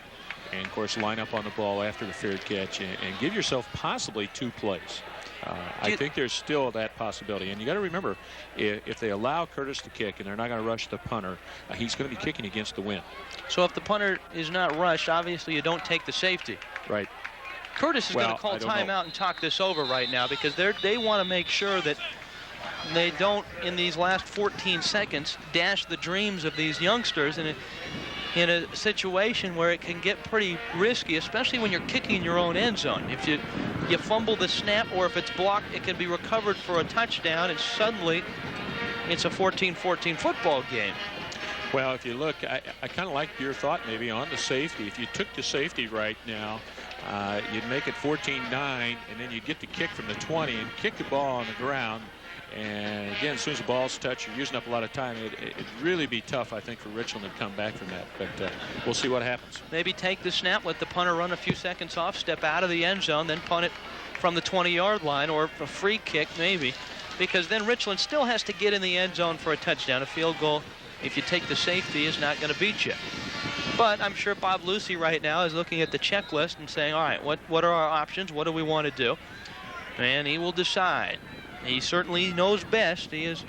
and, of course, line up on the ball after the fair catch and give yourself possibly 2 plays. I think there's still that possibility. And you got to remember, if they allow Curtis to kick and they're not going to rush the punter, he's going to be kicking against the wind. So if the punter is not rushed, obviously you don't take the safety. Right. Curtis is going to call timeout and talk this over right now, because they want to make sure that they don't, in these last 14 seconds, dash the dreams of these youngsters in a situation where it can get pretty risky, especially when you're kicking in your own end zone. If you fumble the snap, or if it's blocked, it can be recovered for a touchdown, and suddenly it's a 14-14 football game. Well, if you look, I kind of like your thought maybe on the safety. If you took the safety right now, you'd make it 14-9, and then you'd get the kick from the 20 and kick the ball on the ground. And again, as soon as the ball's touched, you're using up a lot of time. It'd really be tough, I think, for Richland to come back from that. But we'll see what happens. Maybe take the snap, let the punter run a few seconds off, step out of the end zone, then punt it from the 20-yard line, or a free kick maybe, because then Richland still has to get in the end zone for a touchdown. A field goal, if you take the safety, is not going to beat you. But I'm sure Bob Lucy right now is looking at the checklist and saying, all right, what are our options? What do we want to do? And he will decide. He certainly knows best. He is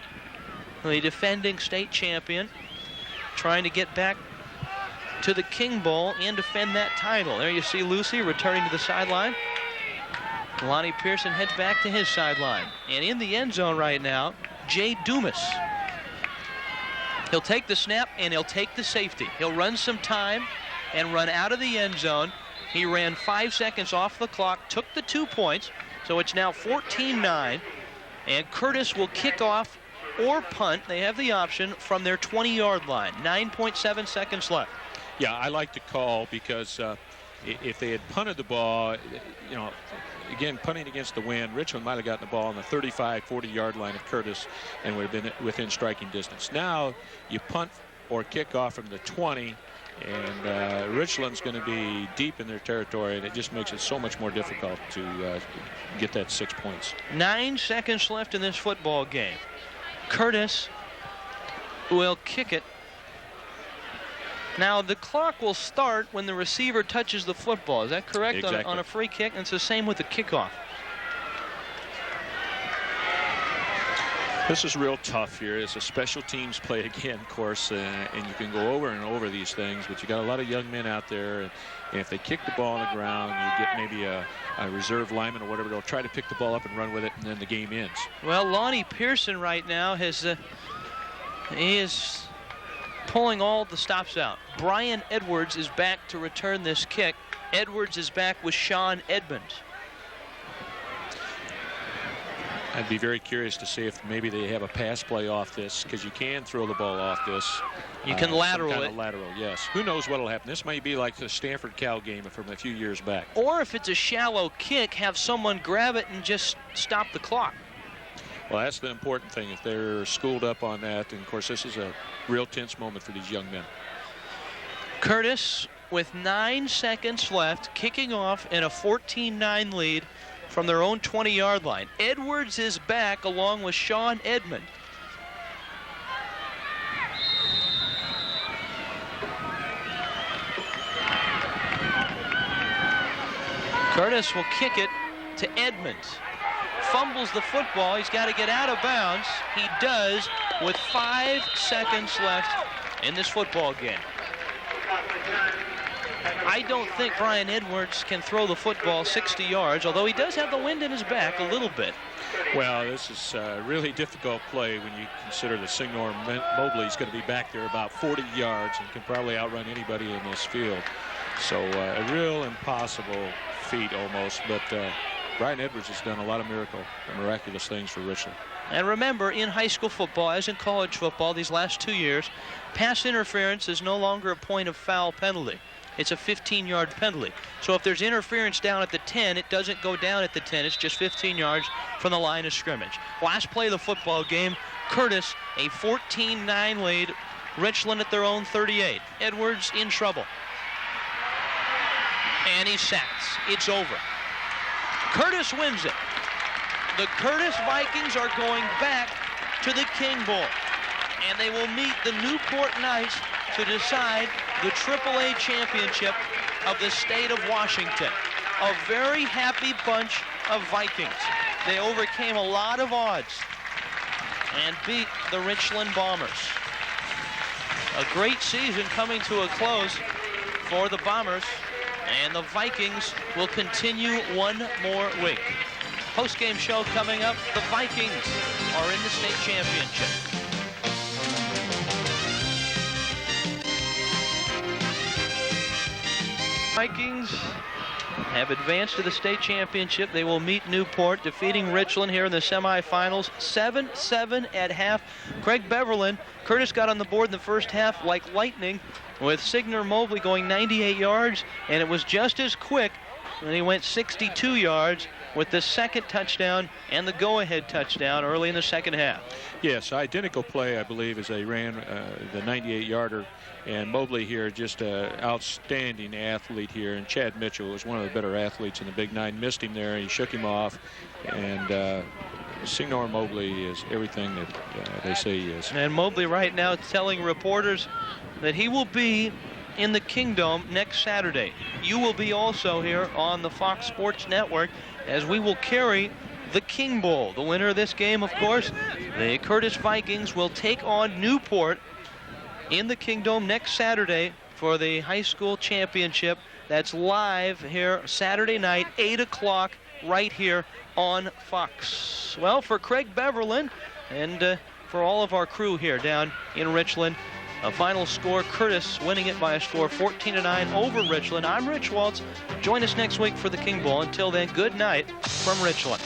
the defending state champion, trying to get back to the King Bowl and defend that title. There you see Lucy returning to the sideline. Lonnie Pearson heads back to his sideline. And in the end zone right now, Jay Dumas. He'll take the snap and he'll take the safety. He'll run some time and run out of the end zone. He ran 5 seconds off the clock, took the 2 points, so it's now 14-9. And Curtis will kick off or punt. They have the option from their 20-yard line. 9.7 seconds left. Yeah, I like the call, because if they had punted the ball, you know, again, punting against the wind, Richland might have gotten the ball on the 35, 40-yard line of Curtis and would have been within striking distance. Now you punt or kick off from the 20, and Richland's going to be deep in their territory, and it just makes it so much more difficult to get that 6 points. 9 seconds left in this football game. Curtis will kick it. Now the clock will start when the receiver touches the football. Is that correct? Exactly. On a free kick? And it's the same with the kickoff. This is real tough here. It's a special teams play again, of course, and you can go over and over these things, but you got a lot of young men out there, and if they kick the ball on the ground, you get maybe a reserve lineman or whatever, they'll try to pick the ball up and run with it, and then the game ends. Well, Lonnie Pearson right now he is pulling all the stops out. Brian Edwards is back to return this kick. Edwards is back with Sean Edmonds. I'd be very curious to see if maybe they have a pass play off this, because you can throw the ball off this. You can lateral some it. kind of lateral, yes. Who knows what will happen? This may be like the Stanford-Cal game from a few years back. Or if it's a shallow kick, have someone grab it and just stop the clock. Well, that's the important thing, if they're schooled up on that. And, of course, this is a real tense moment for these young men. Curtis, with 9 seconds left, kicking off in a 14-9 lead from their own 20-yard line. Edwards is back along with Sean Edmond. Curtis will kick it to Edmonds. Fumbles the football. He's got to get out of bounds. He does with 5 seconds left in this football game. I don't think Brian Edwards can throw the football 60 yards, although he does have the wind in his back a little bit. Well, this is a really difficult play when you consider that Signor Mobley is going to be back there about 40 yards and can probably outrun anybody in this field. So a real impossible feat almost, but Brian Edwards has done a lot of miraculous things for Richland. And remember, in high school football, as in college football these last 2 years, pass interference is no longer a point of foul penalty. It's a 15-yard penalty. So if there's interference down at the 10, it doesn't go down at the 10. It's just 15 yards from the line of scrimmage. Last play of the football game, Curtis, a 14-9 lead. Richland at their own 38. Edwards in trouble. And he sacks. It's over. Curtis wins it. The Curtis Vikings are going back to the King Bowl. And they will meet the Newport Knights to decide the AAA championship of the state of Washington. A very happy bunch of Vikings. They overcame a lot of odds and beat the Richland Bombers. A great season coming to a close for the Bombers, and the Vikings will continue one more week. Post-game show coming up. The Vikings are in the state championship. Vikings have advanced to the state championship. They will meet Newport, defeating Richland here in the semifinals. 7-7 at half. Craig Beverland, Curtis got on the board in the first half like lightning, with Signor Mobley going 98 yards, and it was just as quick when he went 62 yards with the second touchdown and the go-ahead touchdown early in the second half. Yes, identical play, I believe, as they ran the 98-yarder. And Mobley here, just an outstanding athlete here. And Chad Mitchell was one of the better athletes in the Big Nine. Missed him there. He shook him off. And Signor Mobley is everything that they say he is. And Mobley right now telling reporters that he will be in the Kingdom next Saturday. You will be also here on the Fox Sports Network as we will carry the King Bowl. The winner of this game, of course, the Curtis Vikings will take on Newport in the Kingdom next Saturday for the high school championship. That's live here Saturday night, 8 o'clock, right here on Fox. Well, for Craig Beverland and for all of our crew here down in Richland, a final score, Curtis winning it by a score 14-9 over Richland. I'm Rich Waltz. Join us next week for the King Bowl. Until then, good night from Richland.